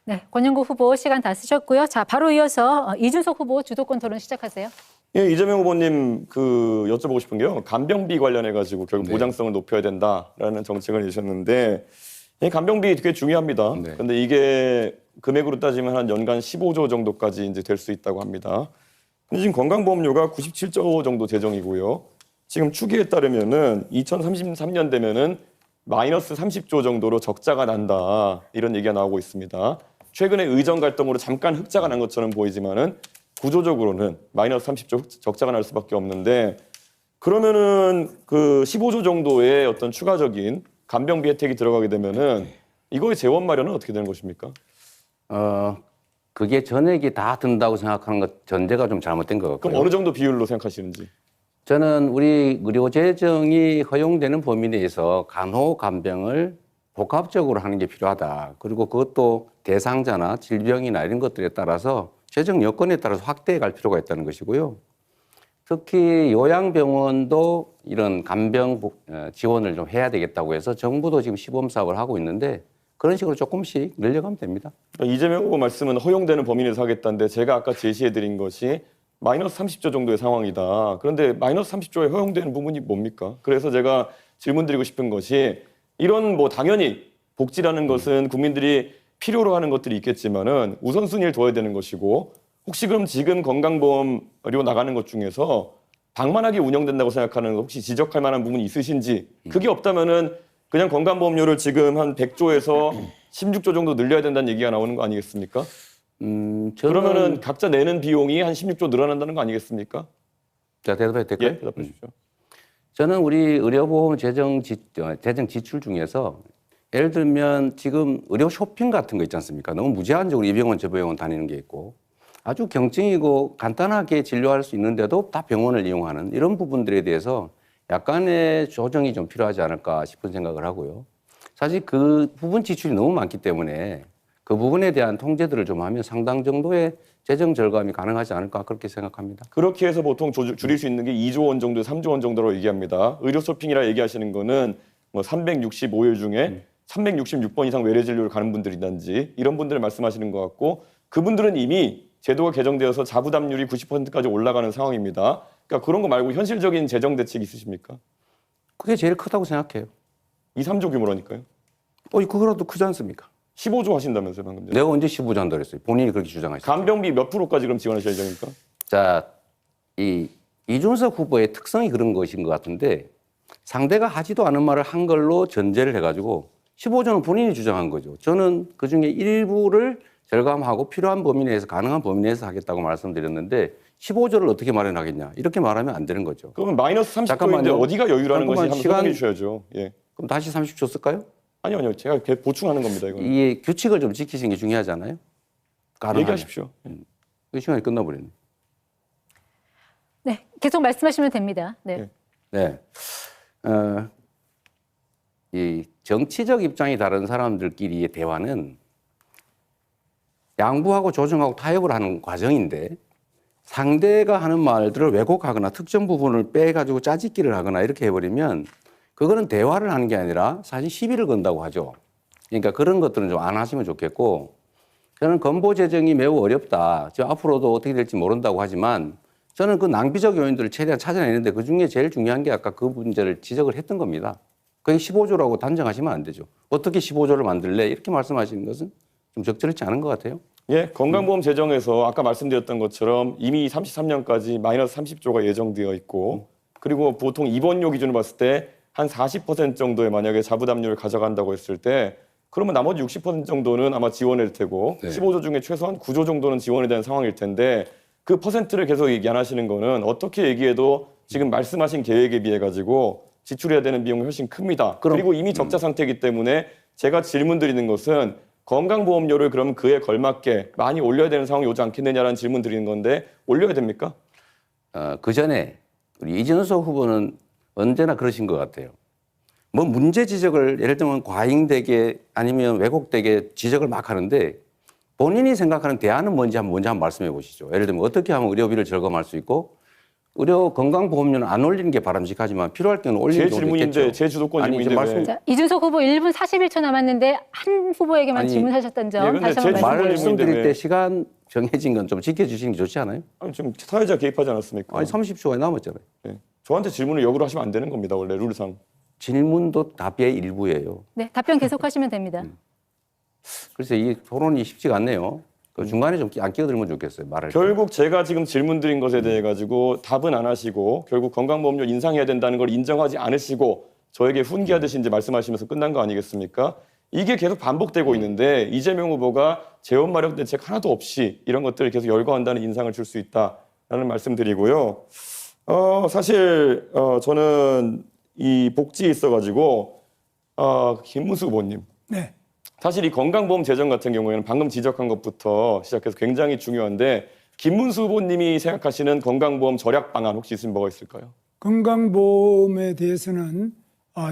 네, 권영구 후보 시간 다 쓰셨고요. 자, 바로 이어서 이준석 후보 주도권 토론 시작하세요. 예, 이재명 후보님 여쭤보고 싶은 게요. 간병비 관련해 가지고 결국 네. 보장성을 높여야 된다라는 정책을 내셨는데 이 간병비 되게 중요합니다. 네. 그런데 이게 금액으로 따지면 한 연간 15조 정도까지 이제 될 수 있다고 합니다. 근데 지금 건강보험료가 97조 정도 재정이고요. 지금 추기에 따르면은 2033년 되면은 마이너스 30조 정도로 적자가 난다. 이런 얘기가 나오고 있습니다. 최근에 의정 갈등으로 잠깐 흑자가 난 것처럼 보이지만은 구조적으로는 마이너스 30조 적자가 날 수밖에 없는데 그러면은 그 15조 정도의 어떤 추가적인 간병비 혜택이 들어가게 되면은 이거의 재원 마련은 어떻게 되는 것입니까? 그게 전액이 다 든다고 생각하는 것 전제가 좀 잘못된 것 같고요. 그럼 어느 정도 비율로 생각하시는지? 저는 우리 의료 재정이 허용되는 범위 내에서 간호 간병을 복합적으로 하는 게 필요하다. 그리고 그것도 대상자나 질병이나 이런 것들에 따라서 재정 여건에 따라서 확대해 갈 필요가 있다는 것이고요. 특히 요양병원도 이런 간병 지원을 좀 해야 되겠다고 해서 정부도 지금 시범 사업을 하고 있는데 그런 식으로 조금씩 늘려가면 됩니다. 이재명 후보 말씀은 허용되는 범위 내에서 하겠다는데 제가 아까 제시해드린 것이 마이너스 30조 정도의 상황이다. 그런데 마이너스 30조에 허용되는 부분이 뭡니까? 그래서 제가 질문드리고 싶은 것이 이런 당연히 복지라는 것은 국민들이 필요로 하는 것들이 있겠지만은 우선순위를 둬야 되는 것이고 혹시 그럼 지금 건강보험료 나가는 것 중에서 방만하게 운영된다고 생각하는 혹시 지적할 만한 부분이 있으신지 그게 없다면은 그냥 건강보험료를 지금 한 100조에서 16조 정도 늘려야 된다는 얘기가 나오는 거 아니겠습니까? 그러면은 각자 내는 비용이 한 16조 늘어난다는 거 아니겠습니까? 자, 대답해도 될까요? 예, 대답해 주십시오. 저는 우리 의료보험 재정 지출 중에서 예를 들면 지금 의료 쇼핑 같은 거 있지 않습니까? 너무 무제한적으로 이 병원 저 병원 다니는 게 있고 아주 경증이고 간단하게 진료할 수 있는데도 다 병원을 이용하는 이런 부분들에 대해서 약간의 조정이 좀 필요하지 않을까 싶은 생각을 하고요. 사실 그 부분 지출이 너무 많기 때문에 그 부분에 대한 통제들을 좀 하면 상당 정도의 재정 절감이 가능하지 않을까 그렇게 생각합니다. 그렇게 해서 보통 줄일 수 있는 게 2조 원 정도, 3조 원 정도로 얘기합니다. 의료 쇼핑이라 얘기하시는 거는 365일 중에 366번 이상 외래 진료를 가는 분들이든지 이런 분들을 말씀하시는 것 같고 그분들은 이미 제도가 개정되어서 자부담률이 90%까지 올라가는 상황입니다. 그러니까 그런 거 말고 현실적인 재정 대책 있으십니까? 그게 제일 크다고 생각해요. 2, 3조 규모라니까요. 그거라도 크지 않습니까? 15조 하신다면서요, 방금 전에. 내가 언제 15조 한다고 했어요? 본인이 그렇게 주장하시죠. 간병비 몇 프로까지 그럼 지원하실 예정입니까? 자, 이준석 후보의 특성이 그런 것인 것 같은데 상대가 하지도 않은 말을 한 걸로 전제를 해가지고 15조는 본인이 주장한 거죠. 저는 그중에 일부를 절감하고 필요한 범위 내에서 가능한 범위 내에서 하겠다고 말씀드렸는데 15조를 어떻게 마련하겠냐 이렇게 말하면 안 되는 거죠. 그러면 마이너스 30조인데 잠깐만요. 어디가 여유라는 것이 잠깐만, 한번 설명해 주셔야죠. 예. 그럼 다시 30조 쓸까요? 아니요. 제가 보충하는 겁니다. 이거는. 이 규칙을 좀 지키시는 게 중요하잖아요. 가능하면. 얘기하십시오. 그 시간이 끝나버렸네. 네, 계속 말씀하시면 됩니다. 네. 네. 네. 이 정치적 입장이 다른 사람들끼리의 대화는 양보하고 조정하고 타협을 하는 과정인데 상대가 하는 말들을 왜곡하거나 특정 부분을 빼가지고 짜집기를 하거나 이렇게 해버리면 그거는 대화를 하는 게 아니라 사실 시비를 건다고 하죠. 그러니까 그런 것들은 좀 안 하시면 좋겠고 저는 건보 재정이 매우 어렵다. 앞으로도 어떻게 될지 모른다고 하지만 저는 그 낭비적 요인들을 최대한 찾아내는데 그중에 제일 중요한 게 아까 그 문제를 지적을 했던 겁니다. 그게 15조라고 단정하시면 안 되죠. 어떻게 15조를 만들래? 이렇게 말씀하시는 것은 좀 적절치 않은 것 같아요. 예, 건강보험 재정에서 아까 말씀드렸던 것처럼 이미 33년까지 마이너스 30조가 예정되어 있고 그리고 보통 입원료 기준으로 봤을 때 한 40% 정도의 만약에 자부담료를 가져간다고 했을 때 그러면 나머지 60% 정도는 아마 지원일 테고 네. 15조 중에 최소한 9조 정도는 지원이 되는 상황일 텐데 그 퍼센트를 계속 얘기 안 하시는 거는 어떻게 얘기해도 지금 말씀하신 계획에 비해 가지고 지출해야 되는 비용이 훨씬 큽니다. 그리고 이미 적자 상태이기 때문에 제가 질문 드리는 것은 건강보험료를 그럼 그에 걸맞게 많이 올려야 되는 상황이 오지 않겠느냐라는 질문 드리는 건데 올려야 됩니까? 그 전에 우리 이준석 후보는 언제나 그러신 것 같아요. 뭐 문제 지적을 예를 들면 과잉되게 아니면 왜곡되게 지적을 막 하는데 본인이 생각하는 대안은 뭔지 먼저 한번 말씀해 보시죠. 예를 들면 어떻게 하면 의료비를 절감할 수 있고 의료 건강보험료는 안 올리는 게 바람직하지만 필요할 때는 올리는 제 경우도 질문인데 있겠죠. 제 주도권 아니, 이제 질문인데 왜? 자, 이준석 후보 1분 41초 남았는데 한 후보에게만 아니, 질문하셨던 점 근데 다시 제 한번 질문을 말씀드립니다. 말씀드릴 왜? 때 시간 정해진 건 좀 지켜주시는 게 좋지 않아요? 아니, 지금 사회자 개입하지 않았습니까? 아니 30초가 남았잖아요. 네. 저한테 질문을 역으로 하시면 안 되는 겁니다. 원래 룰상. 질문도 답의 일부예요. 네, 답변 계속하시면 됩니다. 그래서 이 토론이 쉽지가 않네요. 그 중간에 좀 안 끼어들면 좋겠어요. 말할 때. 결국 제가 지금 질문 드린 것에 대해 가지고 답은 안 하시고 결국 건강보험료 인상해야 된다는 걸 인정하지 않으시고 저에게 훈계하듯이 이제 말씀하시면서 끝난 거 아니겠습니까? 이게 계속 반복되고 있는데 이재명 후보가 재원 마련 대책 하나도 없이 이런 것들을 계속 열거한다는 인상을 줄 수 있다라는 말씀드리고요. 사실 저는 이 복지에 있어가지고 김문수 후보님 네. 사실 이 건강보험 재정 같은 경우에는 방금 지적한 것부터 시작해서 굉장히 중요한데 김문수 후보님이 생각하시는 건강보험 절약 방안 혹시 있으면 뭐가 있을까요? 건강보험에 대해서는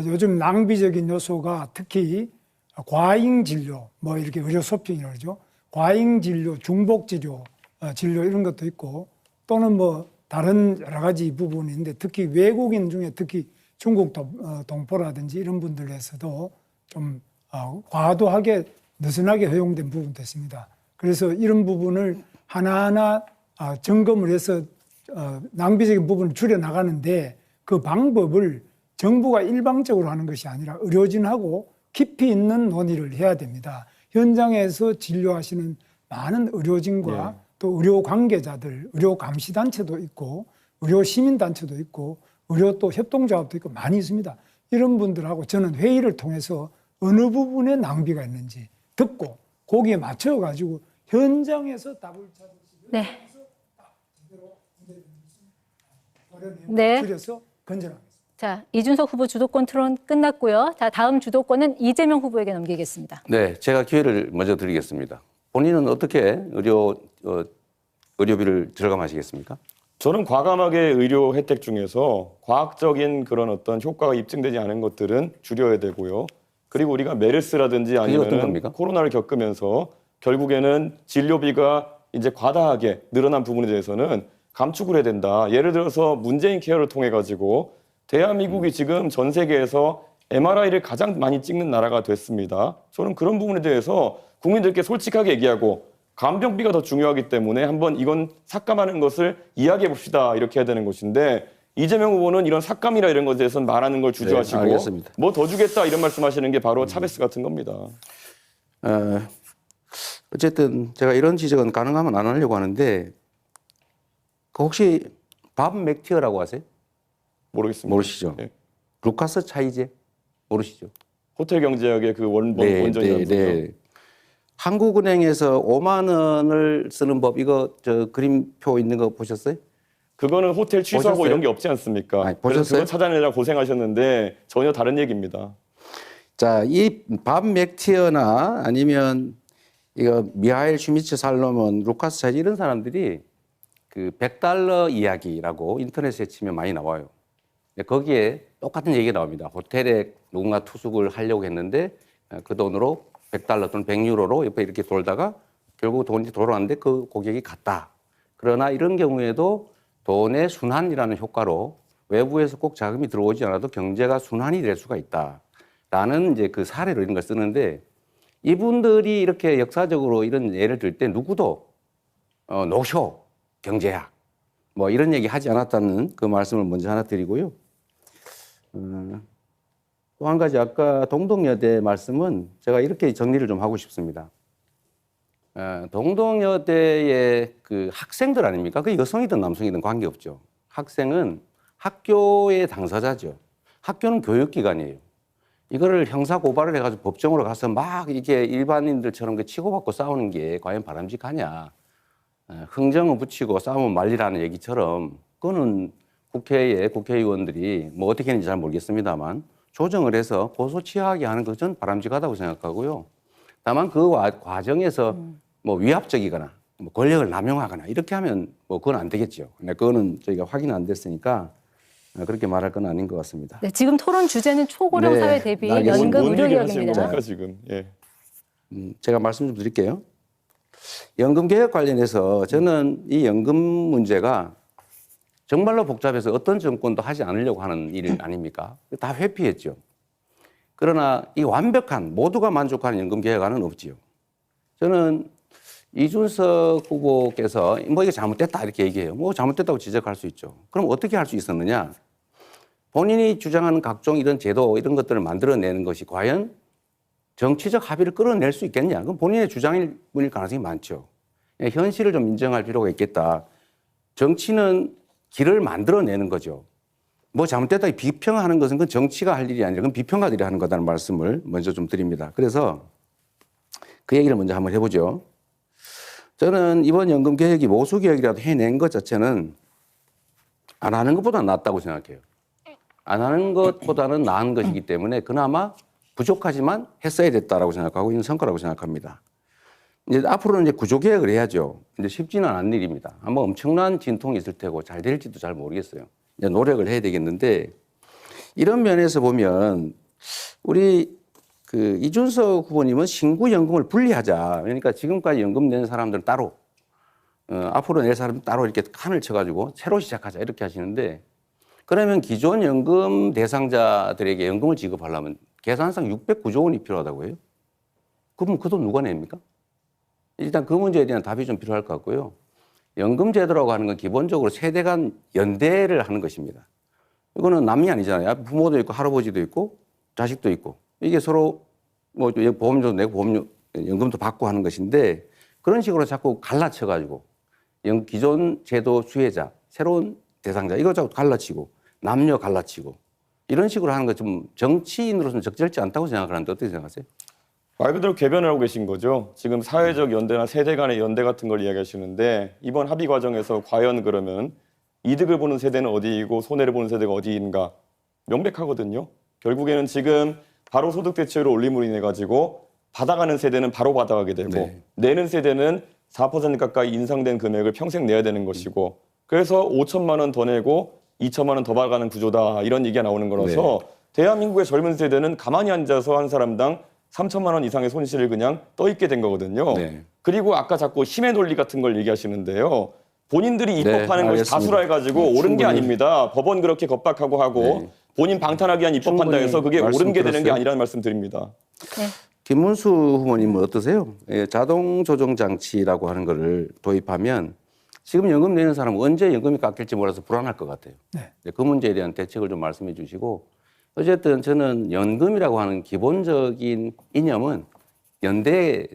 요즘 낭비적인 요소가 특히 과잉 진료, 뭐 이렇게 의료 소핑이라고 그러죠. 과잉 진료, 중복 진료, 진료 이런 것도 있고 또는 뭐 다른 여러 가지 부분이 있는데 특히 외국인 중에 특히 중국 동포라든지 이런 분들에서도 좀 과도하게 느슨하게 허용된 부분도 있습니다. 그래서 이런 부분을 하나하나 점검을 해서 낭비적인 부분을 줄여나가는데 그 방법을 정부가 일방적으로 하는 것이 아니라 의료진하고 깊이 있는 논의를 해야 됩니다. 현장에서 진료하시는 많은 의료진과 또 의료 관계자들, 의료 감시단체도 있고 의료 시민단체도 있고 의료 또 협동조합도 있고 많이 있습니다. 이런 분들하고 저는 회의를 통해서 어느 부분에 낭비가 있는지 듣고 거기에 맞춰가지고 현장에서 답을 찾을 수 있는 네. 네. 줄여서 건전하겠습니다. 자, 이준석 후보 주도권 토론 끝났고요. 자, 다음 주도권은 이재명 후보에게 넘기겠습니다. 네, 제가 기회를 먼저 드리겠습니다. 본인은 어떻게 의료비를 절감하시겠습니까? 저는 과감하게 의료 혜택 중에서 과학적인 그런 어떤 효과가 입증되지 않은 것들은 줄여야 되고요. 그리고 우리가 메르스라든지 어떤 아니면 겁니까? 코로나를 겪으면서 결국에는 진료비가 이제 과다하게 늘어난 부분에 대해서는 감축을 해야 된다. 예를 들어서 문재인 케어를 통해 가지고 대한민국이 지금 전 세계에서 MRI를 가장 많이 찍는 나라가 됐습니다. 저는 그런 부분에 대해서 국민들께 솔직하게 얘기하고 간병비가 더 중요하기 때문에 한번 이건 삭감하는 것을 이야기해 봅시다. 이렇게 해야 되는 것인데 이재명 후보는 이런 삭감이나 이런 것에 대해서는 말하는 걸 주저하시고 알겠습니다. 뭐 더 주겠다 이런 말씀하시는 게 바로 차베스 같은 겁니다. 어쨌든 제가 이런 지적은 가능하면 안 하려고 하는데 그 혹시 밥 맥티어라고 아세요? 모르겠습니다. 모르시죠? 네. 루카스 차이제 모르시죠? 호텔 경제학의 그 원전이라는 거죠. 한국은행에서 5만 원을 쓰는 법 이거 저 그림표 있는 거 보셨어요? 그거는 호텔 취소하고 보셨어요? 이런 게 없지 않습니까? 아니, 그래서 보셨어요? 그거 찾아내느라 고생하셨는데 전혀 다른 얘기입니다. 자, 이 밥 맥티어나 아니면 이거 미하일 슈미츠 살로몬, 루카스 차이제 이런 사람들이 그 $100 이야기라고 인터넷에 치면 많이 나와요. 거기에 똑같은 얘기가 나옵니다. 호텔에 누군가 투숙을 하려고 했는데 그 돈으로 $100 또는 100유로로 옆에 이렇게 돌다가 결국 돈이 돌아왔는데 그 고객이 갔다. 그러나 이런 경우에도 돈의 순환이라는 효과로 외부에서 꼭 자금이 들어오지 않아도 경제가 순환이 될 수가 있다. 라는 이제 그 사례로 이런 걸 쓰는데 이분들이 이렇게 역사적으로 이런 예를 들 때 누구도 노쇼, 경제학 뭐 이런 얘기 하지 않았다는 그 말씀을 먼저 하나 드리고요. 또 한 가지 아까 동덕여대 말씀은 제가 이렇게 정리를 좀 하고 싶습니다. 동덕여대의 그 학생들 아닙니까? 그 여성이든 남성이든 관계없죠. 학생은 학교의 당사자죠. 학교는 교육기관이에요. 이거를 형사 고발을 해가지고 법정으로 가서 막 이게 일반인들처럼 치고받고 싸우는 게 과연 바람직하냐. 흥정을 붙이고 싸우면 말리라는 얘기처럼 그거는 국회에 국회의원들이 뭐 어떻게 했는지 잘 모르겠습니다만 조정을 해서 고소 취하하게 하는 것은 바람직하다고 생각하고요. 다만 그 과정에서 뭐 위압적이거나 뭐 권력을 남용하거나 이렇게 하면 뭐 그건 안 되겠죠. 근데 그거는 저희가 확인 안 됐으니까 그렇게 말할 건 아닌 것 같습니다. 네, 지금 토론 주제는 초고령 네, 사회 대비 알겠습니다. 연금 뭔 의료 얘기를 하시는 개혁입니다. 겁니까 지금? 예. 제가 말씀 좀 드릴게요. 연금 개혁 관련해서 저는 이 연금 문제가 정말로 복잡해서 어떤 정권도 하지 않으려고 하는 일 아닙니까? 다 회피했죠. 그러나 이 완벽한 모두가 만족하는 연금 개혁안은 없지요. 저는 이준석 후보께서 뭐 이게 잘못됐다 이렇게 얘기해요. 뭐 잘못됐다고 지적할 수 있죠. 그럼 어떻게 할 수 있었느냐? 본인이 주장하는 각종 이런 제도 이런 것들을 만들어내는 것이 과연 정치적 합의를 끌어낼 수 있겠냐? 그건 본인의 주장일 뿐일 가능성이 많죠. 현실을 좀 인정할 필요가 있겠다. 정치는 길을 만들어내는 거죠. 뭐 잘못됐다 비평하는 것은 그건 정치가 할 일이 아니라 그건 비평가들이 하는 거다는 말씀을 먼저 좀 드립니다. 그래서 그 얘기를 먼저 한번 해보죠. 저는 이번 연금 개혁이 모수 개혁이라도 해낸 것 자체는 안 하는 것보다 낫다고 생각해요. 안 하는 것보다는 나은 것이기 때문에 그나마 부족하지만 했어야 됐다라고 생각하고 있는 성과라고 생각합니다. 이제 앞으로는 이제 구조 개혁을 해야죠. 이제 쉽지는 않은 일입니다. 아마 엄청난 진통이 있을 테고 잘 될지도 잘 모르겠어요. 이제 노력을 해야 되겠는데 이런 면에서 보면 우리 그 이준석 후보님은 신구 연금을 분리하자. 그러니까 지금까지 연금 낸 사람들은 따로 앞으로 낼 사람은 따로 이렇게 칸을 쳐가지고 새로 시작하자 이렇게 하시는데 그러면 기존 연금 대상자들에게 연금을 지급하려면 계산상 609조 원이 필요하다고 해요. 그럼 그 돈 누가 냅니까? 일단 그 문제에 대한 답이 좀 필요할 것 같고요. 연금 제도라고 하는 건 기본적으로 세대 간 연대를 하는 것입니다. 이거는 남이 아니잖아요. 부모도 있고 할아버지도 있고 자식도 있고 이게 서로 뭐 보험료도 내고 보험료 연금도 받고 하는 것인데 그런 식으로 자꾸 갈라쳐가지고 기존 제도 수혜자 새로운 대상자 이거 자꾸 갈라치고 남녀 갈라치고 이런 식으로 하는 거 좀 정치인으로서는 적절치 않다고 생각하는데 어떻게 생각하세요? 말 그대로 개변을 하고 계신 거죠. 지금 사회적 연대나 세대 간의 연대 같은 걸 이야기하시는데 이번 합의 과정에서 과연 그러면 이득을 보는 세대는 어디이고 손해를 보는 세대가 어디인가 명백하거든요. 결국에는 지금 바로 소득 대체율을 올림으로 인해 가지고 받아가는 세대는 바로 받아가게 되고 네. 내는 세대는 4% 가까이 인상된 금액을 평생 내야 되는 것이고 그래서 5천만 원 더 내고 2천만 원 더 받아가는 구조다 이런 얘기가 나오는 거라서 대한민국의 젊은 세대는 가만히 앉아서 한 사람당 3천만 원 이상의 손실을 그냥 떠있게 된 거거든요. 네. 그리고 아까 자꾸 힘의 논리 같은 걸 얘기하시는데요. 본인들이 입법하는 것이 알겠습니다. 다수라 해가지고 옳은 게 아닙니다. 법원 그렇게 겁박하고 하고 본인 방탄하기 위한 입법한다 해서 그게 옳은 게 되는 게 아니라는 말씀 드립니다. 네. 김문수 후보님은 어떠세요? 자동 조정 장치라고 하는 거를 도입하면 지금 연금 내는 사람은 언제 연금이 깎일지 몰라서 불안할 것 같아요. 네. 그 문제에 대한 대책을 좀 말씀해 주시고 어쨌든 저는 연금이라고 하는 기본적인 이념은 연대의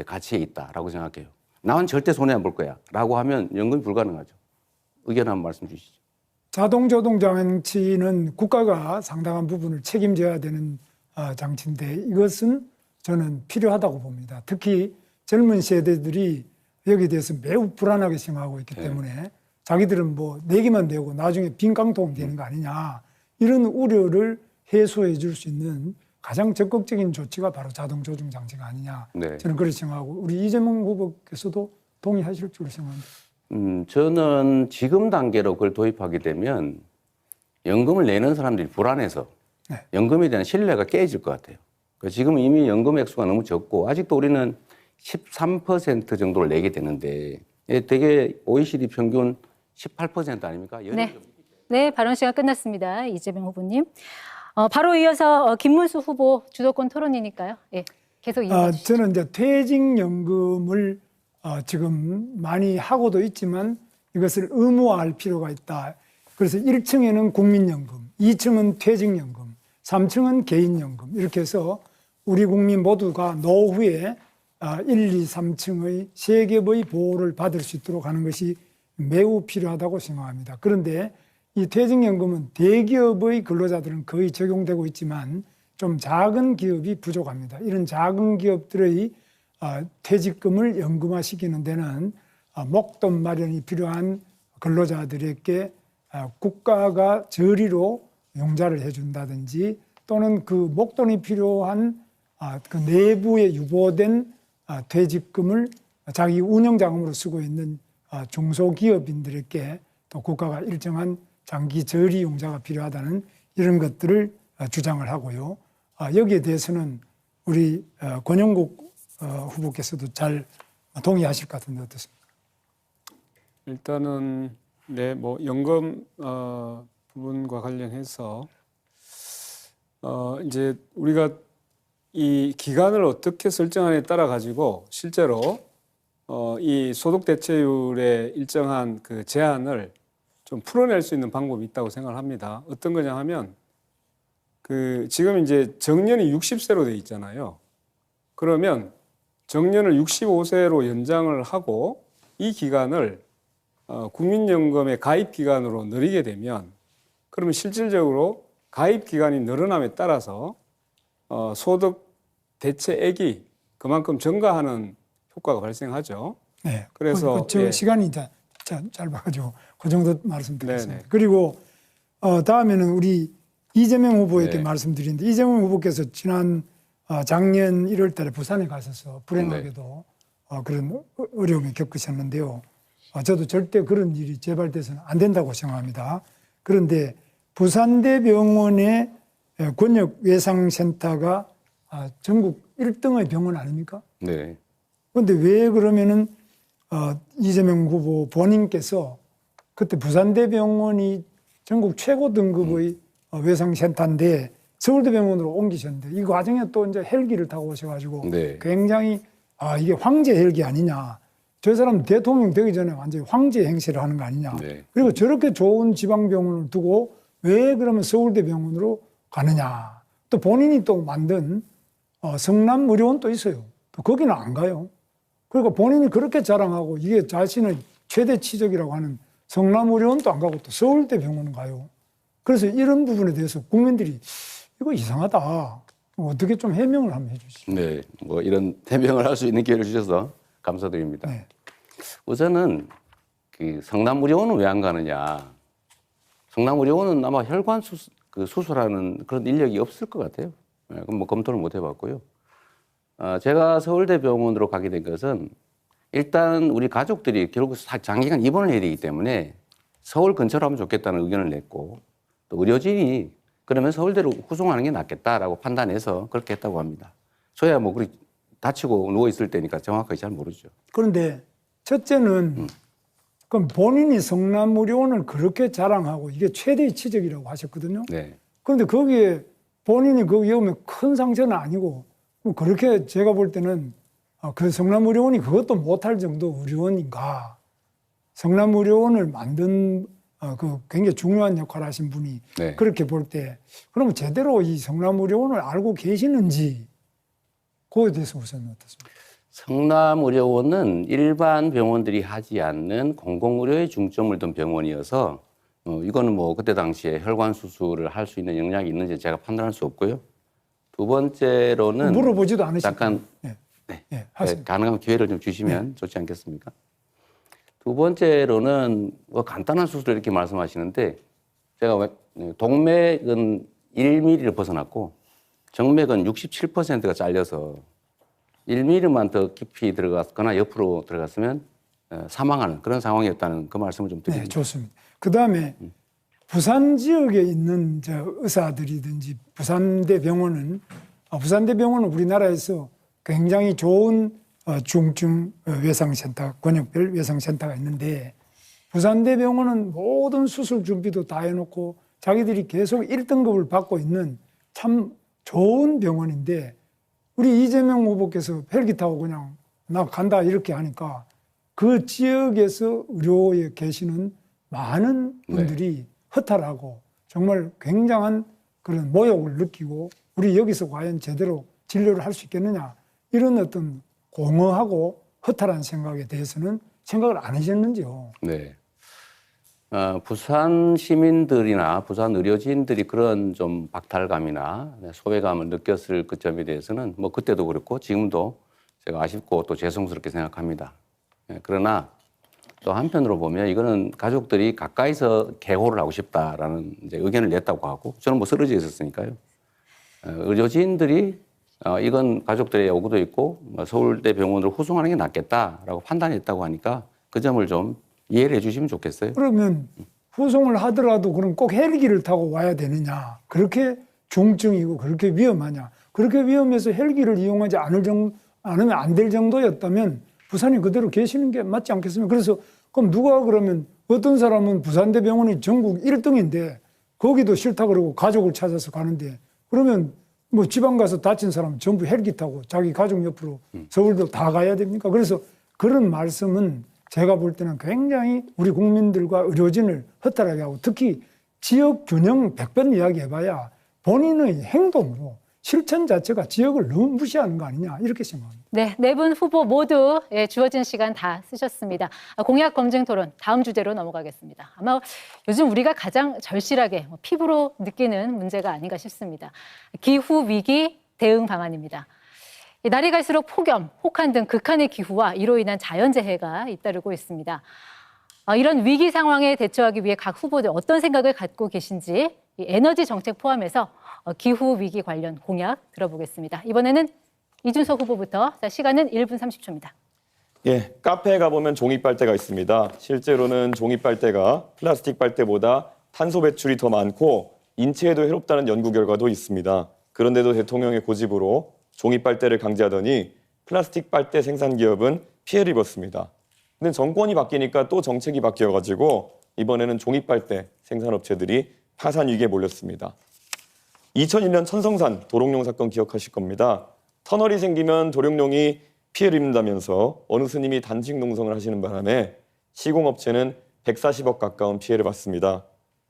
가치에 있다라고 생각해요. 나는 절대 손해 안 볼 거야 라고 하면 연금이 불가능하죠. 의견 한번 말씀 주시죠. 자동조동 장치는 국가가 상당한 부분을 책임져야 되는 장치인데 이것은 저는 필요하다고 봅니다. 특히 젊은 세대들이 여기에 대해서 매우 불안하게 생각하고 있기 때문에 자기들은 뭐 내기만 되고 나중에 빈깡통 되는 거 아니냐 이런 우려를 해소해 줄 수 있는 가장 적극적인 조치가 바로 자동조정 장치가 아니냐 네. 저는 그렇게 생각하고 우리 이재명 후보께서도 동의하실 줄 생각합니다. 저는 지금 단계로 그걸 도입하게 되면 연금을 내는 사람들이 불안해서 네. 연금에 대한 신뢰가 깨질 것 같아요. 지금 이미 연금 액수가 너무 적고 아직도 우리는 13% 정도를 내게 되는데 되게 OECD 평균 18% 아닙니까? 네. 네, 발언 시간 끝났습니다. 이재명 후보님. 바로 이어서 김문수 후보 주도권 토론이니까요. 예, 계속 이어가 주시죠. 저는 이제 퇴직연금을 지금 많이 하고도 있지만 이것을 의무화할 필요가 있다. 그래서 1층에는 국민연금, 2층은 퇴직연금, 3층은 개인연금 이렇게 해서 우리 국민 모두가 노후에 1, 2, 3층의 세 겹의 보호를 받을 수 있도록 하는 것이 매우 필요하다고 생각합니다. 그런데 이 퇴직연금은 대기업의 근로자들은 거의 적용되고 있지만 좀 작은 기업이 부족합니다. 이런 작은 기업들의 퇴직금을 연금화시키는 데는 목돈 마련이 필요한 근로자들에게 국가가 저리로 융자를 해준다든지 또는 그 목돈이 필요한 그 내부에 유보된 퇴직금을 자기 운영자금으로 쓰고 있는 중소기업인들에게 또 국가가 일정한 장기 저리 융자가 필요하다는 이런 것들을 주장을 하고요. 여기에 대해서는 우리 권영국 후보께서도 잘 동의하실 것 같은데 어떻습니까? 일단은 네, 뭐 연금 부분과 관련해서 이제 우리가 이 기간을 어떻게 설정하느냐에 따라 가지고 실제로 이 소득 대체율의 일정한 그 제한을 좀 풀어낼 수 있는 방법이 있다고 생각을 합니다. 어떤 거냐 하면 그 지금 이제 정년이 60세로 돼 있잖아요. 그러면 정년을 65세로 연장을 하고 이 기간을 국민연금의 가입 기간으로 늘리게 되면 그러면 실질적으로 가입 기간이 늘어남에 따라서 소득 대체액이 그만큼 증가하는 효과가 발생하죠. 네. 그래서 예. 시간이 짧아가지고 그 정도 말씀드리겠습니다. 네네. 그리고 다음에는 우리 이재명 후보에게 네. 말씀드리는데 이재명 후보께서 지난 작년 1월 달에 부산에 가셔서 불행하게도 그런 어려움을 겪으셨는데요. 저도 절대 그런 일이 재발돼서는 안 된다고 생각합니다. 그런데 부산대병원의 권역외상센터가 전국 1등의 병원 아닙니까? 네. 그런데 왜 그러면은 이재명 후보 본인께서 그때 부산대병원이 전국 최고 등급의 외상센터인데 서울대병원으로 옮기셨는데 이 과정에 또 이제 헬기를 타고 오셔가지고 네. 굉장히 이게 황제 헬기 아니냐. 저 사람 대통령 되기 전에 완전히 황제 행세를 하는 거 아니냐. 네. 그리고 저렇게 좋은 지방병원을 두고 왜 그러면 서울대병원으로 가느냐. 또 본인이 또 만든 성남의료원 또 있어요. 또 거기는 안 가요. 그러니까 본인이 그렇게 자랑하고 이게 자신의 최대 치적이라고 하는 성남의료원도 안 가고 또 서울대병원은 가요. 그래서 이런 부분에 대해서 국민들이 이거 이상하다. 어떻게 좀 해명을 한번 해주시죠. 네. 뭐 이런 해명을 할 수 있는 기회를 주셔서 감사드립니다. 네. 우선은 그 성남의료원은 왜 안 가느냐. 성남의료원은 아마 혈관 수술하는 그런 인력이 없을 것 같아요. 네, 그럼 뭐 검토를 못 해봤고요. 제가 서울대병원으로 가게 된 것은 일단 우리 가족들이 결국 장기간 입원을 해야 되기 때문에 서울 근처로 하면 좋겠다는 의견을 냈고 또 의료진이 그러면 서울대로 후송하는 게 낫겠다라고 판단해서 그렇게 했다고 합니다. 저야 뭐 그렇게 다치고 누워 있을 때니까 정확하게 잘 모르죠. 그런데 첫째는 그럼 본인이 성남의료원을 그렇게 자랑하고 이게 최대의 치적이라고 하셨거든요. 네. 그런데 거기에 본인이 거기에 오면 큰 상처는 아니고 그렇게 제가 볼 때는 그 성남의료원이 그것도 못할 정도 의료원인가. 성남의료원을 만든 그 굉장히 중요한 역할을 하신 분이 네. 그렇게 볼 때 그러면 제대로 이 성남의료원을 알고 계시는지 그거에 대해서 우선 어떻습니까? 성남의료원은 일반 병원들이 하지 않는 공공의료에 중점을 둔 병원이어서 이거는 뭐 그때 당시에 혈관 수술을 할 수 있는 역량이 있는지 제가 판단할 수 없고요. 두 번째로는 물어보지도 않으시고 잠깐 네. 네. 네, 하세요. 네, 가능한 기회를 좀 주시면 좋지 않겠습니까? 두 번째로는 뭐 간단한 수술을 이렇게 말씀하시는데 제가 동맥은 1mm를 벗어났고 정맥은 67%가 잘려서 1mm만 더 깊이 들어갔거나 옆으로 들어갔으면 사망하는 그런 상황이었다는 그 말씀을 좀 드립니다. 네, 좋습니다. 그 다음에 부산 지역에 있는 의사들이든지 부산대병원은 우리나라에서 굉장히 좋은 중증 외상센터, 권역별 외상센터가 있는데 부산대병원은 모든 수술 준비도 다 해놓고 자기들이 계속 1등급을 받고 있는 참 좋은 병원인데 우리 이재명 후보께서 헬기 타고 그냥 나 간다 이렇게 하니까 그 지역에서 의료에 계시는 많은 분들이 허탈하고 정말 굉장한 그런 모욕을 느끼고 우리 여기서 과연 제대로 진료를 할 수 있겠느냐 이런 어떤 공허하고 허탈한 생각에 대해서는 생각을 안 하셨는지요? 네. 부산 시민들이나 부산 의료진들이 그런 좀 박탈감이나 소외감을 느꼈을 그 점에 대해서는 뭐 그때도 그렇고 지금도 제가 아쉽고 또 죄송스럽게 생각합니다. 그러나 또 한편으로 보면 이거는 가족들이 가까이서 개호를 하고 싶다라는 이제 의견을 냈다고 하고 저는 뭐 쓰러져 있었으니까요. 의료진들이 이건 가족들의 요구도 있고 서울대 병원으로 후송하는 게 낫겠다라고 판단했다고 하니까 그 점을 좀 이해를 해주시면 좋겠어요. 그러면 후송을 하더라도 그럼 꼭 헬기를 타고 와야 되느냐? 그렇게 중증이고 그렇게 위험하냐? 그렇게 위험해서 헬기를 이용하지 않으면 안 될 정도였다면 부산에 그대로 계시는 게 맞지 않겠습니까? 그래서 그럼 누가 그러면 어떤 사람은 부산대병원이 전국 1등인데 거기도 싫다 그러고 가족을 찾아서 가는데 그러면 뭐 지방 가서 다친 사람 전부 헬기 타고 자기 가족 옆으로 서울도 다 가야 됩니까? 그래서 그런 말씀은 제가 볼 때는 굉장히 우리 국민들과 의료진을 허탈하게 하고 특히 지역 균형 100번 이야기해봐야 본인의 행동으로 실천 자체가 지역을 너무 무시하는 거 아니냐 이렇게 생각합니다. 네, 네 분 후보 모두 주어진 시간 다 쓰셨습니다. 공약 검증 토론 다음 주제로 넘어가겠습니다. 아마 요즘 우리가 가장 절실하게 피부로 느끼는 문제가 아닌가 싶습니다. 기후 위기 대응 방안입니다. 날이 갈수록 폭염, 혹한 등 극한의 기후와 이로 인한 자연재해가 잇따르고 있습니다. 이런 위기 상황에 대처하기 위해 각 후보들 어떤 생각을 갖고 계신지 에너지 정책 포함해서 기후 위기 관련 공약 들어보겠습니다. 이번에는 이준석 후보부터. 자, 시간은 1분 30초입니다. 예, 카페에 가보면 종이 빨대가 있습니다. 실제로는 종이 빨대가 플라스틱 빨대보다 탄소 배출이 더 많고 인체에도 해롭다는 연구 결과도 있습니다. 그런데도 대통령의 고집으로 종이 빨대를 강제하더니 플라스틱 빨대 생산 기업은 피해를 입었습니다. 근데 정권이 바뀌니까 또 정책이 바뀌어가지고 이번에는 종이 빨대 생산업체들이 파산 위기에 몰렸습니다. 2001년 천성산 도롱뇽 사건 기억하실 겁니다. 터널이 생기면 도롱뇽이 피해를 입는다면서 어느 스님이 단식 농성을 하시는 바람에 시공업체는 140억 가까운 피해를 봤습니다.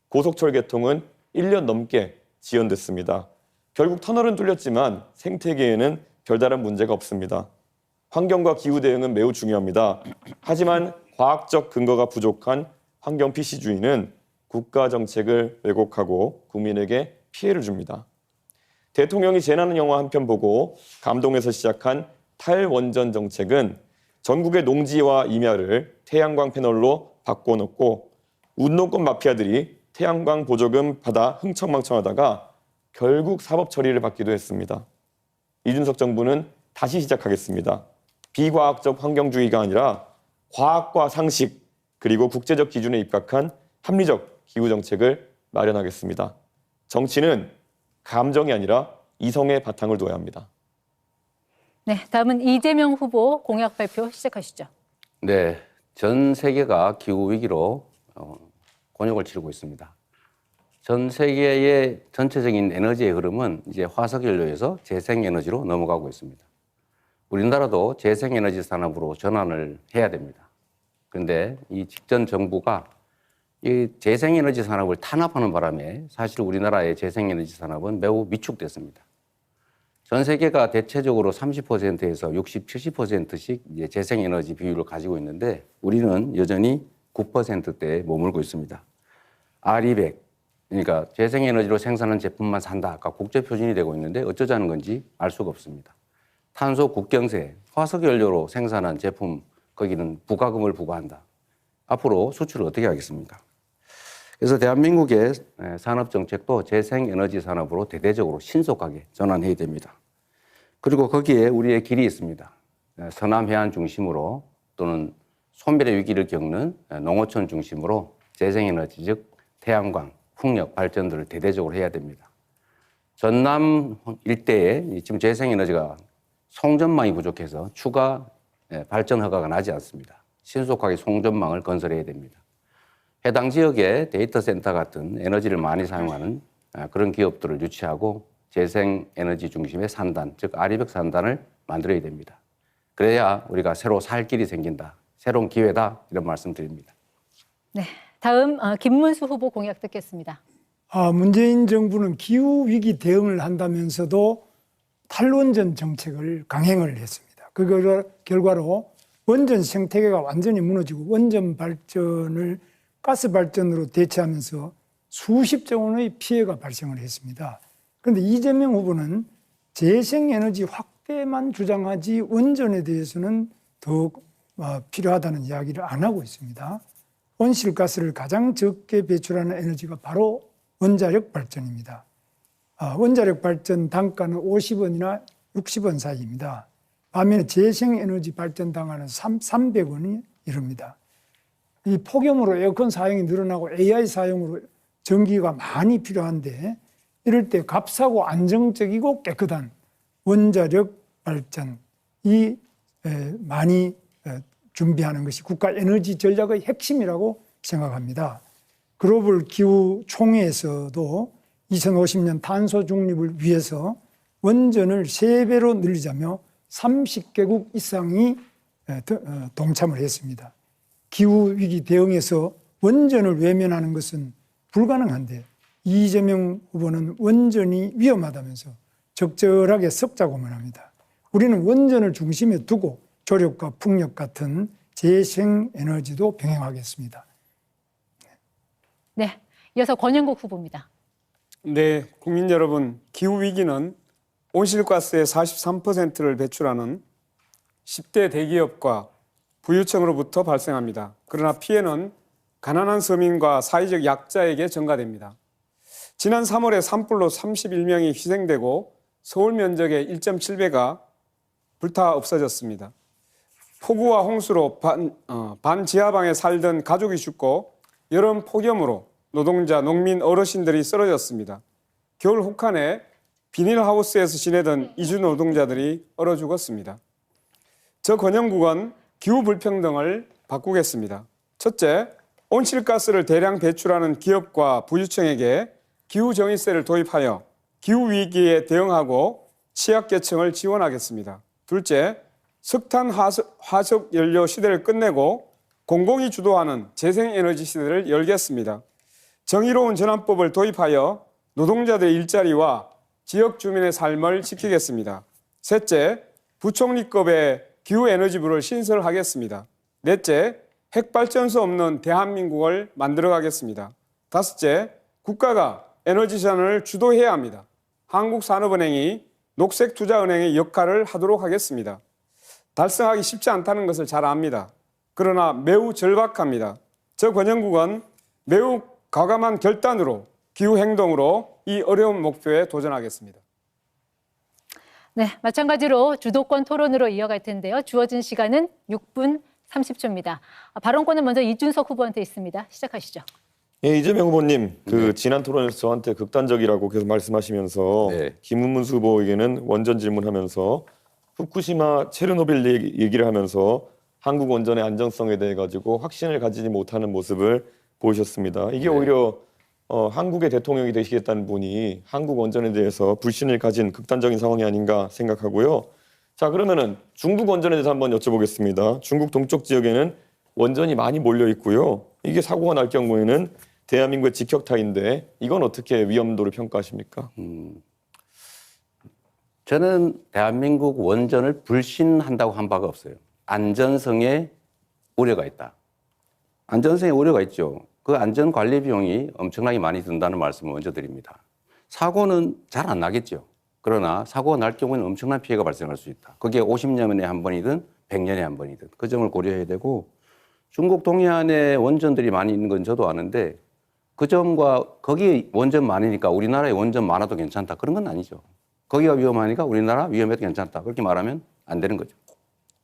고속철 개통은 1년 넘게 지연됐습니다. 결국 터널은 뚫렸지만 생태계에는 별다른 문제가 없습니다. 환경과 기후 대응은 매우 중요합니다. 하지만 과학적 근거가 부족한 환경 PC주의는 국가 정책을 왜곡하고 국민에게 피해를 줍니다. 대통령이 재난 영화 한 편 보고 감동해서 시작한 탈원전 정책은 전국의 농지와 임야를 태양광 패널로 바꿔놓고 운동권 마피아들이 태양광 보조금 받아 흥청망청하다가 결국 사법 처리를 받기도 했습니다. 이준석 정부는 다시 시작하겠습니다. 비과학적 환경주의가 아니라 과학과 상식 그리고 국제적 기준에 입각한 합리적 기후 정책을 마련하겠습니다. 정치는 감정이 아니라 이성의 바탕을 둬야 합니다. 네, 다음은 이재명 후보 공약 발표 시작하시죠. 네, 전 세계가 기후 위기로 곤욕을 치르고 있습니다. 전 세계의 전체적인 에너지의 흐름은 이제 화석연료에서 재생에너지로 넘어가고 있습니다. 우리나라도 재생에너지 산업으로 전환을 해야 됩니다. 그런데 이 직전 정부가 이 재생에너지 산업을 탄압하는 바람에 사실 우리나라의 재생에너지 산업은 매우 위축됐습니다. 전 세계가 대체적으로 30%에서 60, 70%씩 이제 재생에너지 비율을 가지고 있는데 우리는 여전히 9%대에 머물고 있습니다. R200, 그러니까 재생에너지로 생산한 제품만 산다가 국제표준이 되고 있는데 어쩌자는 건지 알 수가 없습니다. 탄소 국경세, 화석연료로 생산한 제품 거기는 부가금을 부과한다. 앞으로 수출을 어떻게 하겠습니까? 그래서 대한민국의 산업정책도 재생에너지 산업으로 대대적으로 신속하게 전환해야 됩니다. 그리고 거기에 우리의 길이 있습니다. 서남해안 중심으로 또는 소멸의 위기를 겪는 농어촌 중심으로 재생에너지 즉 태양광, 풍력 발전들을 대대적으로 해야 됩니다. 전남 일대에 지금 재생에너지가 송전망이 부족해서 추가 발전 허가가 나지 않습니다. 신속하게 송전망을 건설해야 됩니다. 해당 지역에 데이터 센터 같은 에너지를 많이 사용하는 그런 기업들을 유치하고 재생에너지 중심의 산단, 즉 R200 산단을 만들어야 됩니다. 그래야 우리가 새로 살 길이 생긴다. 새로운 기회다. 이런 말씀 드립니다. 네, 다음 김문수 후보 공약 듣겠습니다. 문재인 정부는 기후위기 대응을 한다면서도 탈원전 정책을 강행을 했습니다. 그 결과로 원전 생태계가 완전히 무너지고 원전 발전을 가스 발전으로 대체하면서 수십조 원의 피해가 발생을 했습니다. 그런데 이재명 후보는 재생에너지 확대만 주장하지 원전에 대해서는 더욱 필요하다는 이야기를 안 하고 있습니다. 온실가스를 가장 적게 배출하는 에너지가 바로 원자력 발전입니다. 원자력 발전 단가는 50원이나 60원 사이입니다. 반면에 재생에너지 발전 단가는 300원이 이릅니다. 이 폭염으로 에어컨 사용이 늘어나고 AI 사용으로 전기가 많이 필요한데 이럴 때 값싸고 안정적이고 깨끗한 원자력 발전이 많이 준비하는 것이 국가 에너지 전략의 핵심이라고 생각합니다. 글로벌 기후 총회에서도 2050년 탄소 중립을 위해서 원전을 3배로 늘리자며 30개국 이상이 동참을 했습니다. 기후위기 대응에서 원전을 외면하는 것은 불가능한데 이재명 후보는 원전이 위험하다면서 적절하게 섞자고만 합니다. 우리는 원전을 중심에 두고 조력과 풍력 같은 재생에너지도 병행하겠습니다. 네, 이어서 권영국 후보입니다. 네, 국민 여러분, 기후위기는 온실가스의 43%를 배출하는 10대 대기업과 부유층으로부터 발생합니다. 그러나 피해는 가난한 서민과 사회적 약자에게 전가됩니다. 지난 3월에 산불로 31명이 희생되고 서울 면적의 1.7배가 불타 없어졌습니다. 폭우와 홍수로 반지하방에 살던 가족이 죽고 여름 폭염으로 노동자, 농민, 어르신들이 쓰러졌습니다. 겨울 혹한에 비닐하우스에서 지내던 이주 노동자들이 얼어 죽었습니다. 저 권영국은 기후 불평등을 바꾸겠습니다. 첫째, 온실가스를 대량 배출하는 기업과 부유층에게 기후정의세를 도입하여 기후위기에 대응하고 취약계층을 지원하겠습니다. 둘째, 석탄 화석 연료 시대를 끝내고 공공이 주도하는 재생에너지 시대를 열겠습니다. 정의로운 전환법을 도입하여 노동자들의 일자리와 지역 주민의 삶을 지키겠습니다. 셋째, 부총리급의 기후에너지부를 신설하겠습니다. 넷째, 핵발전소 없는 대한민국을 만들어가겠습니다. 다섯째, 국가가 에너지전을 주도해야 합니다. 한국산업은행이 녹색투자은행의 역할을 하도록 하겠습니다. 달성하기 쉽지 않다는 것을 잘 압니다. 그러나 매우 절박합니다. 저 권영국은 매우 과감한 결단으로 기후행동으로 이 어려운 목표에 도전하겠습니다. 네, 마찬가지로 주도권 토론으로 이어갈 텐데요. 주어진 시간은 6분 30초입니다. 발언권은 먼저 이준석 후보한테 있습니다. 시작하시죠. 예, 이재명 후보님, 지난 토론에서 저한테 극단적이라고 계속 말씀하시면서 네. 김문수 후보에게는 원전 질문하면서 후쿠시마 체르노빌 얘기를 하면서 한국 원전의 안정성에 대해 가지고 확신을 가지지 못하는 모습을 보이셨습니다. 이게 오히려 한국의 대통령이 되시겠다는 분이 한국 원전에 대해서 불신을 가진 극단적인 상황이 아닌가 생각하고요. 자, 그러면은 중국 원전에 대해서 한번 여쭤보겠습니다. 중국 동쪽 지역에는 원전이 많이 몰려 있고요. 이게 사고가 날 경우에는 대한민국의 직격탄인데 이건 어떻게 위험도를 평가하십니까? 저는 대한민국 원전을 불신한다고 한 바가 없어요. 안전성에 우려가 있다. 안전성에 우려가 있죠. 그 안전 관리 비용이 엄청나게 많이 든다는 말씀을 먼저 드립니다. 사고는 잘 안 나겠죠. 그러나 사고가 날 경우에는 엄청난 피해가 발생할 수 있다. 그게 50년에 한 번이든 100년에 한 번이든 그 점을 고려해야 되고 중국 동해안에 원전들이 많이 있는 건 저도 아는데 그 점과 거기 원전 많으니까 우리나라에 원전 많아도 괜찮다. 그런 건 아니죠. 거기가 위험하니까 우리나라 위험해도 괜찮다. 그렇게 말하면 안 되는 거죠.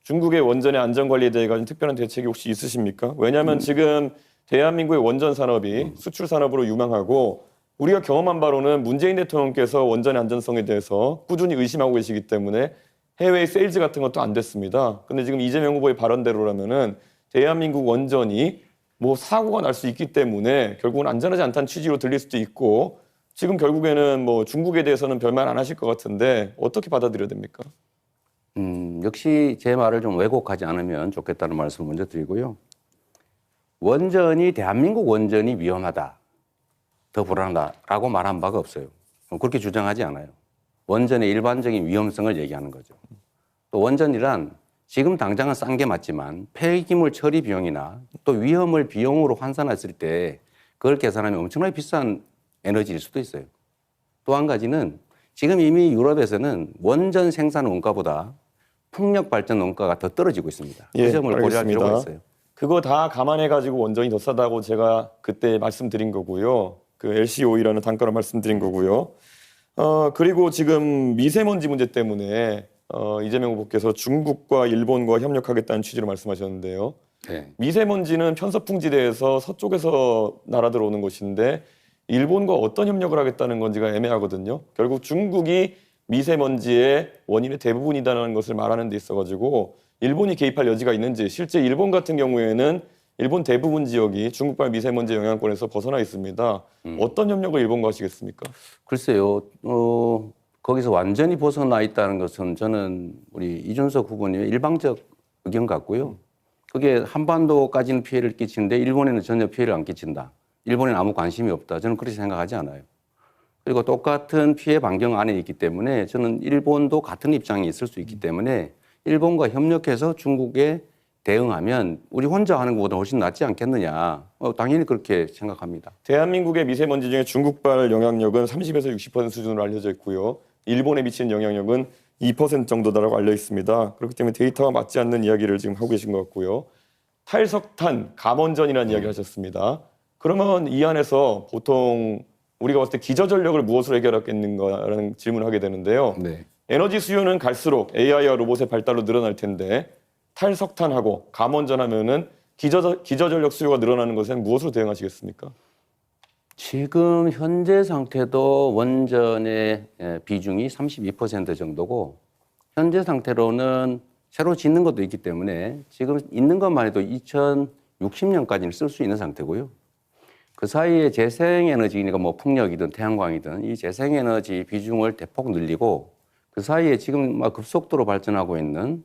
중국의 원전의 안전관리에 대해 가지고 특별한 대책이 혹시 있으십니까? 왜냐하면 지금 대한민국의 원전 산업이 수출 산업으로 유망하고 우리가 경험한 바로는 문재인 대통령께서 원전의 안전성에 대해서 꾸준히 의심하고 계시기 때문에 해외 세일즈 같은 것도 안 됐습니다. 근데 지금 이재명 후보의 발언대로라면은 대한민국 원전이 뭐 사고가 날 수 있기 때문에 결국은 안전하지 않다는 취지로 들릴 수도 있고 지금 결국에는 뭐 중국에 대해서는 별말 안 하실 것 같은데 어떻게 받아들여야 됩니까? 역시 제 말을 좀 왜곡하지 않으면 좋겠다는 말씀을 먼저 드리고요. 원전이 대한민국 원전이 위험하다, 더 불안하다라고 말한 바가 없어요. 그렇게 주장하지 않아요. 원전의 일반적인 위험성을 얘기하는 거죠. 또 원전이란 지금 당장은 싼 게 맞지만 폐기물 처리 비용이나 또 위험을 비용으로 환산했을 때 그걸 계산하면 엄청나게 비싼 에너지일 수도 있어요. 또 한 가지는 지금 이미 유럽에서는 원전 생산 원가보다 풍력 발전 원가가 더 떨어지고 있습니다. 그 점을 고려할 알겠습니다. 필요가 있어요. 그거 다 감안해가지고 원전이 더 싸다고 제가 그때 말씀드린 거고요. 그 LCOE라는 단가로 말씀드린 거고요. 그리고 지금 미세먼지 문제 때문에 이재명 후보께서 중국과 일본과 협력하겠다는 취지로 말씀하셨는데요. 네. 미세먼지는 편서풍지대에서 서쪽에서 날아들어오는 것인데 일본과 어떤 협력을 하겠다는 건지가 애매하거든요. 결국 중국이 미세먼지의 원인의 대부분이라는 것을 말하는 데 있어가지고 일본이 개입할 여지가 있는지, 실제 일본 같은 경우에는 일본 대부분 지역이 중국발 미세먼지 영향권에서 벗어나 있습니다. 어떤 협력을 일본과 하시겠습니까? 글쎄요, 거기서 완전히 벗어나 있다는 것은 저는 우리 이준석 후보님의 일방적 의견 같고요. 그게 한반도까지는 피해를 끼치는데 일본에는 전혀 피해를 안 끼친다. 일본에는 아무 관심이 없다. 저는 그렇게 생각하지 않아요. 그리고 똑같은 피해 반경 안에 있기 때문에 저는 일본도 같은 입장에 있을 수 있기 때문에 일본과 협력해서 중국에 대응하면 우리 혼자 하는 것보다 훨씬 낫지 않겠느냐. 당연히 그렇게 생각합니다. 대한민국의 미세먼지 중에 중국발 영향력은 30에서 60% 수준으로 알려져 있고요. 일본에 미치는 영향력은 2% 정도다라고 알려 있습니다. 그렇기 때문에 데이터가 맞지 않는 이야기를 지금 하고 계신 것 같고요. 탈석탄, 감원전이라는 이야기를 하셨습니다. 그러면 이 안에서 보통 우리가 봤을 때 기저전력을 무엇으로 해결하겠는가라는 질문을 하게 되는데요. 네. 에너지 수요는 갈수록 AI와 로봇의 발달로 늘어날 텐데 탈석탄하고 감원전 하면은 기저전력 수요가 늘어나는 것에는 무엇으로 대응하시겠습니까? 지금 현재 상태도 원전의 비중이 32% 정도고 현재 상태로는 새로 짓는 것도 있기 때문에 지금 있는 것만 해도 2060년까지는 쓸 수 있는 상태고요. 그 사이에 재생에너지니까 뭐 풍력이든 태양광이든 이 재생에너지 비중을 대폭 늘리고 그 사이에 지금 막 급속도로 발전하고 있는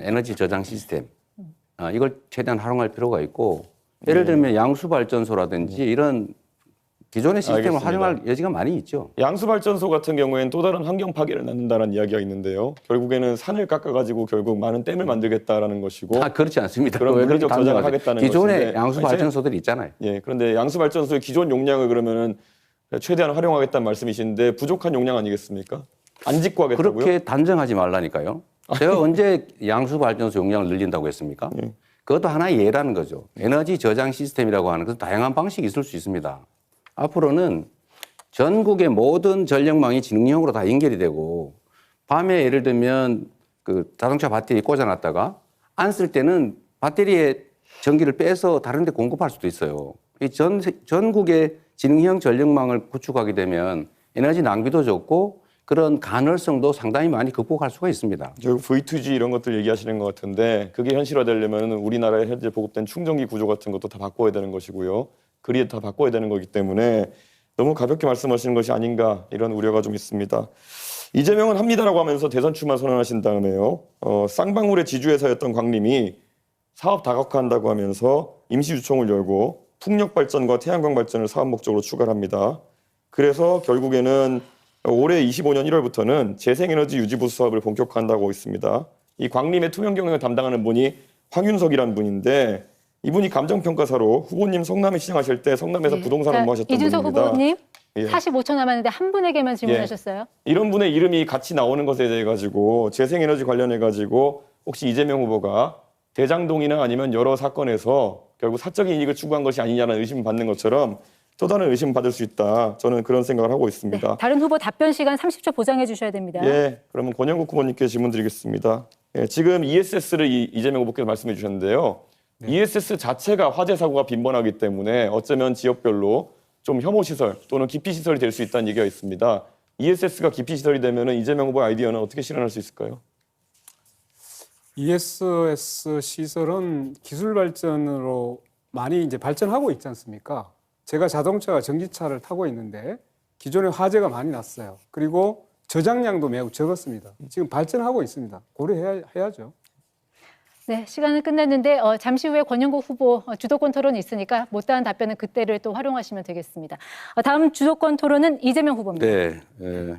에너지 저장 시스템 이걸 최대한 활용할 필요가 있고 예를 들면 양수발전소라든지 이런 기존의 시스템을 알겠습니다. 활용할 여지가 많이 있죠. 양수발전소 같은 경우에는 또 다른 환경 파괴를 낳는다는 이야기가 있는데요. 결국에는 산을 깎아가지고 결국 많은 댐을 만들겠다라는 것이고 그렇지 않습니다. 그럼 왜 그렇게 물리적 저장을 단정하세요? 하겠다는 기존의 것인데 양수발전소들이 있잖아요. 예, 그런데 양수발전소의 기존 용량을 그러면은 최대한 활용하겠다는 말씀이신데 부족한 용량 아니겠습니까? 안 짓고 하겠다고요? 그렇게 단정하지 말라니까요. 제가 언제 양수발전소 용량을 늘린다고 했습니까? 예. 그것도 하나의 예라는 거죠. 에너지 저장 시스템이라고 하는 것은 다양한 방식이 있을 수 있습니다. 앞으로는 전국의 모든 전력망이 지능형으로 다 연결이 되고 밤에 예를 들면 그 자동차 배터리 꽂아놨다가 안 쓸 때는 배터리에 전기를 빼서 다른 데 공급할 수도 있어요. 이 전국의 지능형 전력망을 구축하게 되면 에너지 낭비도 적고 그런 간헐성도 상당히 많이 극복할 수가 있습니다. 결국 V2G 이런 것들 얘기하시는 것 같은데 그게 현실화되려면 우리나라에 현재 보급된 충전기 구조 같은 것도 다 바꿔야 되는 것이고요. 그리드 다 바꿔야 되는 거기 때문에 너무 가볍게 말씀하시는 것이 아닌가 이런 우려가 좀 있습니다. 이재명은 합니다라고 하면서 대선 출마 선언하신 다음에요. 쌍방울의 지주회사였던 광림이 사업 다각화한다고 하면서 임시주총을 열고 풍력 발전과 태양광 발전을 사업 목적으로 추가를 합니다. 그래서 결국에는 올해 25년 1월부터는 재생에너지 유지보수 사업을 본격화한다고 있습니다. 이 광림의 투명 경영을 담당하는 분이 황윤석이라는 분인데 이분이 감정평가사로 후보님 성남에 시장하실 때 성남에서 부동산 업무하셨던 이준석 분입니다. 후보님 예. 45초 남았는데 한 분에게만 질문하셨어요. 이런 분의 이름이 같이 나오는 것에 대해 가지고 재생에너지 관련해 가지고 혹시 이재명 후보가 대장동이나 아니면 여러 사건에서 결국 사적인 이익을 추구한 것이 아니냐는 의심을 받는 것처럼 또 다른 의심을 받을 수 있다. 저는 그런 생각을 하고 있습니다. 네, 다른 후보 답변 시간 30초 보장해 주셔야 됩니다. 예, 그러면 권영국 후보님께 질문 드리겠습니다. 예, 지금 ESS를 이재명 후보께서 말씀해 주셨는데요. ESS 자체가 화재 사고가 빈번하기 때문에 어쩌면 지역별로 좀 혐오 시설 또는 기피 시설이 될 수 있다는 얘기가 있습니다. ESS가 기피 시설이 되면은 이재명 후보 아이디어는 어떻게 실현할 수 있을까요? ESS 시설은 기술 발전으로 많이 이제 발전하고 있지 않습니까? 제가 자동차와 전기차를 타고 있는데 기존에 화재가 많이 났어요. 그리고 저장량도 매우 적었습니다. 지금 발전하고 있습니다. 고려해야죠. 네, 시간은 끝났는데 잠시 후에 권영국 후보 주도권 토론이 있으니까 못다한 답변은 그때를 또 활용하시면 되겠습니다. 다음 주도권 토론은 이재명 후보입니다. 네.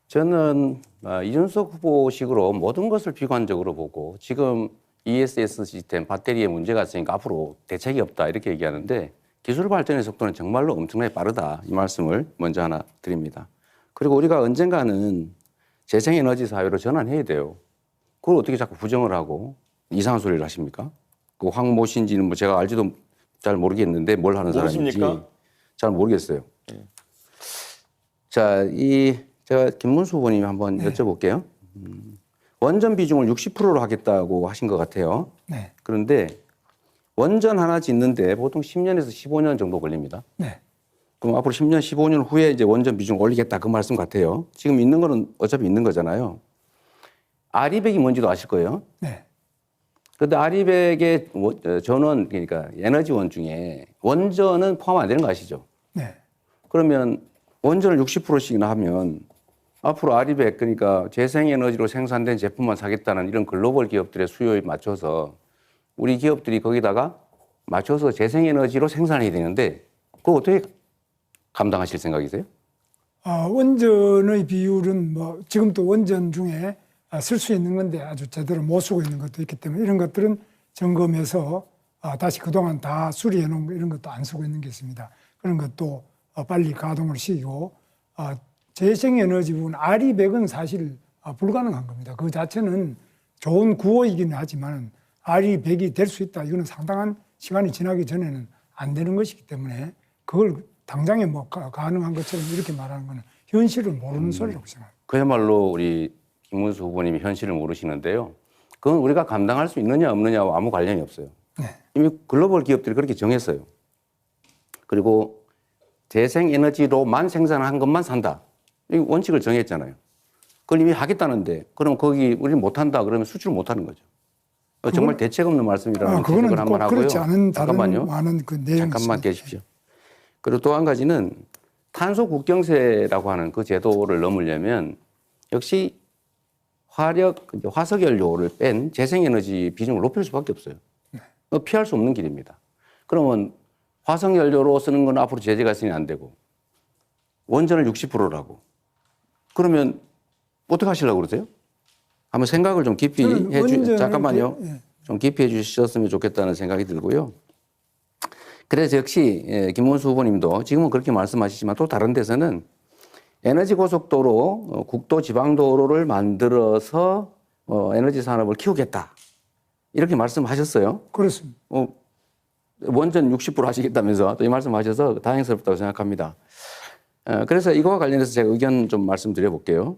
저는 이준석 후보식으로 모든 것을 비관적으로 보고 지금 ESS 시스템 배터리에 문제가 있으니까 앞으로 대책이 없다 이렇게 얘기하는데 기술 발전의 속도는 정말로 엄청나게 빠르다 이 말씀을 먼저 하나 드립니다. 그리고 우리가 언젠가는 재생에너지 사회로 전환해야 돼요. 그걸 어떻게 자꾸 부정을 하고 이상한 소리를 하십니까? 그 황모 씨인지는 뭐 제가 알지도 잘 모르겠는데 뭘 하는 사람인지 모르십니까? 잘 모르겠어요. 자, 제가 김문수 후보님 한번 여쭤볼게요. 원전 비중을 60%로 하겠다고 하신 것 같아요. 네. 그런데 원전 하나 짓는데 보통 10년에서 15년 정도 걸립니다. 네. 그럼 앞으로 10년, 15년 후에 이제 원전 비중을 올리겠다 그 말씀 같아요. 지금 있는 거는 어차피 있는 거잖아요. 아리백이 뭔지도 아실 거예요. 네. 그런데 아리백의 전원, 그러니까 에너지원 중에 원전은 포함 안 되는 거 아시죠? 네. 그러면 원전을 60%씩이나 하면 앞으로 아리백, 그러니까 재생에너지로 생산된 제품만 사겠다는 이런 글로벌 기업들의 수요에 맞춰서 우리 기업들이 거기다가 맞춰서 재생에너지로 생산해야 되는데 그거 어떻게 감당하실 생각이세요? 원전의 비율은 뭐 지금도 원전 중에 쓸 수 있는 건데 아주 제대로 못 쓰고 있는 것도 있기 때문에 이런 것들은 점검해서 다시 그동안 다 수리해 놓은 거 이런 것도 안 쓰고 있는 게 있습니다. 그런 것도 빨리 가동을 시키고 재생에너지 부분 아리백은 사실 불가능한 겁니다. 그 자체는 좋은 구호이기는 하지만 아리백이 될 수 있다. 이거는 상당한 시간이 지나기 전에는 안 되는 것이기 때문에 그걸 당장에 뭐 가능한 것처럼 이렇게 말하는 거는 현실을 모르는 소리라고 생각합니다. 그야말로 우리 김문수 후보님이 현실을 모르시는데요. 그건 우리가 감당할 수 있느냐 없느냐와 아무 관련이 없어요. 네. 이미 글로벌 기업들이 그렇게 정했어요. 그리고 재생에너지로만 생산한 것만 산다. 이 원칙을 정했잖아요. 그걸 이미 하겠다는데 그럼 거기 우리는 못한다 그러면 수출 못하는 거죠. 정말 대책 없는 말씀이라는 그거는 지적을 한번 꼭 하고요. 그렇지 않은 다른 잠깐만요. 많은 그 내용이 잠깐만 있습니다. 계십시오. 그리고 또 한 가지는 탄소 국경세라고 하는 그 제도를 넘으려면 역시 화석 연료를 뺀 재생에너지 비중을 높일 수밖에 없어요. 피할 수 없는 길입니다. 그러면 화석 연료로 쓰는 건 앞으로 제재가 있으니 안 되고 원전을 60%라고 그러면 어떻게 하시려고 그러세요? 한번 생각을 좀 깊이 잠깐만요. 좀 깊이 해 주셨으면 좋겠다는 생각이 들고요. 그래서 역시 김문수 후보님도 지금은 그렇게 말씀하시지만 또 다른 데서는 에너지 고속도로, 국도 지방도로를 만들어서 에너지 산업을 키우겠다. 이렇게 말씀하셨어요. 그렇습니다. 원전 60% 하시겠다면서 또 이 말씀하셔서 다행스럽다고 생각합니다. 그래서 이거와 관련해서 제가 의견 좀 말씀드려 볼게요.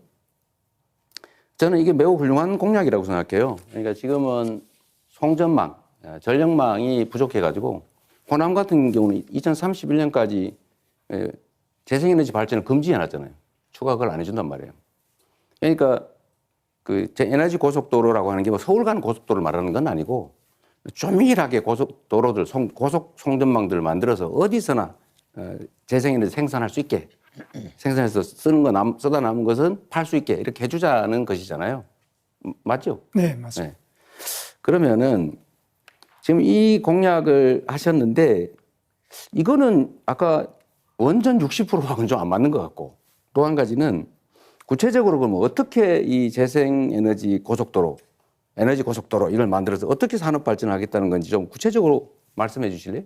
저는 이게 매우 훌륭한 공약이라고 생각해요. 그러니까 지금은 송전망, 전력망이 부족해가지고 호남 같은 경우는 2031년까지 재생에너지 발전을 금지해놨잖아요. 추가 그걸 안 해준단 말이에요. 그러니까 그 에너지 고속도로라고 하는 게 뭐 서울 가는 고속도로를 말하는 건 아니고 쪼밀하게 고속도로들, 고속 송전망들을 만들어서 어디서나 재생에너지 생산할 수 있게 생산해서 쓰는 거 쓰다 남은 것은 팔 수 있게 이렇게 해주자는 것이잖아요. 맞죠? 네, 맞습니다. 네. 그러면은 지금 이 공약을 하셨는데 이거는 아까 원전 60%하고는 좀 안 맞는 것 같고 또 한 가지는 구체적으로 그러면 어떻게 이 재생에너지 고속도로, 에너지 고속도로 이걸 만들어서 어떻게 산업 발전을 하겠다는 건지 좀 구체적으로 말씀해 주실래요?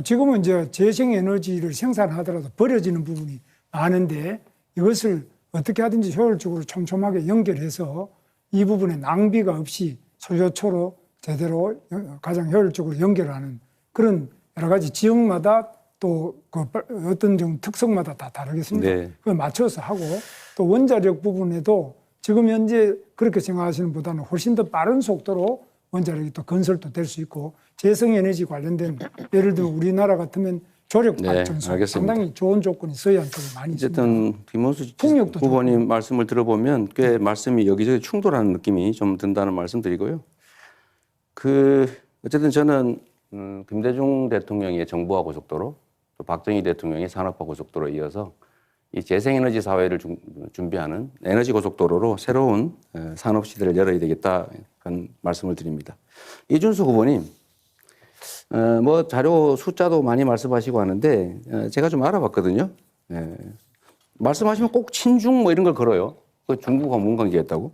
지금은 이제 재생에너지를 생산하더라도 버려지는 부분이 많은데 이것을 어떻게 하든지 효율적으로 촘촘하게 연결해서 이 부분에 낭비가 없이 소요초로 제대로 가장 효율적으로 연결하는 그런 여러 가지 지역마다 또 그 어떤 좀 특성마다 다 다르겠습니다. 네. 그걸 맞춰서 하고 또 원자력 부분에도 지금 현재 그렇게 생각하시는 보다는 훨씬 더 빠른 속도로 원자력이 또 건설도 될 수 있고 재생에너지 관련된 예를 들어 우리나라 같으면 조력 발전소 네, 상당히 좋은 조건이 서해안 쪽에 많이 있습니다. 어쨌든 김문수 풍력도 후보님 말씀을 들어보면 꽤 말씀이 여기저기 충돌하는 느낌이 좀 든다는 말씀드리고요. 어쨌든 저는 김대중 대통령의 정부화 고속도로, 또 박정희 대통령의 산업화 고속도로 이어서 이 재생에너지 사회를 준비하는 에너지 고속도로로 새로운 산업 시대를 열어야 되겠다 그런 말씀을 드립니다. 이준수 후보님, 뭐 자료 숫자도 많이 말씀하시고 하는데 제가 좀 알아봤거든요. 말씀하시면 꼭 친중 뭐 이런 걸 걸어요. 그 중국과 뭔 관계였다고?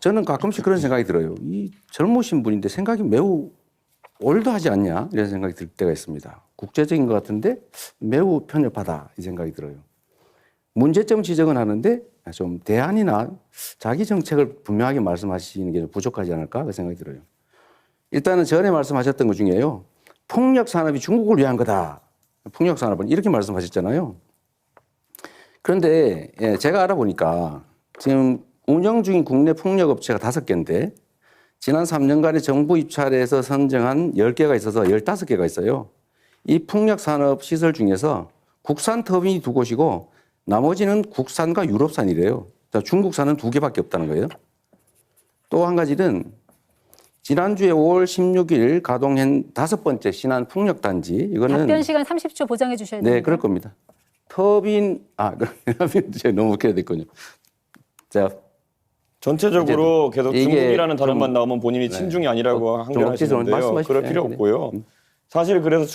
저는 가끔씩 그런 생각이 들어요. 이 젊으신 분인데 생각이 매우 올드하지 않냐 이런 생각이 들 때가 있습니다. 국제적인 것 같은데 매우 편협하다 이 생각이 들어요. 문제점 지적은 하는데 좀 대안이나 자기 정책을 분명하게 말씀하시는 게 좀 부족하지 않을까 그 생각이 들어요. 일단은 전에 말씀하셨던 것 중에요. 폭력 산업이 중국을 위한 거다. 폭력 산업은 이렇게 말씀하셨잖아요. 그런데 제가 알아보니까 지금 운영 중인 국내 폭력 업체가 5개인데 지난 3년간의 정부 입찰에서 선정한 10개가 있어서 15개가 있어요. 이 폭력 산업 시설 중에서 국산 터빈이 2곳이고 나머지는 국산과 유럽산이래요. 중국산은 2개밖에 없다는 거예요. 또 한 가지는 지난주에 5월 16일 가동한 5번째 신안 폭력단지 이거는 답변 시간 30초 보장해 주셔야 됩니다. 네, 그럴 겁니다. 터빈 제가 너무 웃겨야 됐군요. 자, 전체적으로 계속 이게 중국이라는 좀- 단어만 나오면 본인이 친중이 아니라고 항변하시는데요. 말씀하십시오. 그럴 필요 네. 없고요. 사실 그래서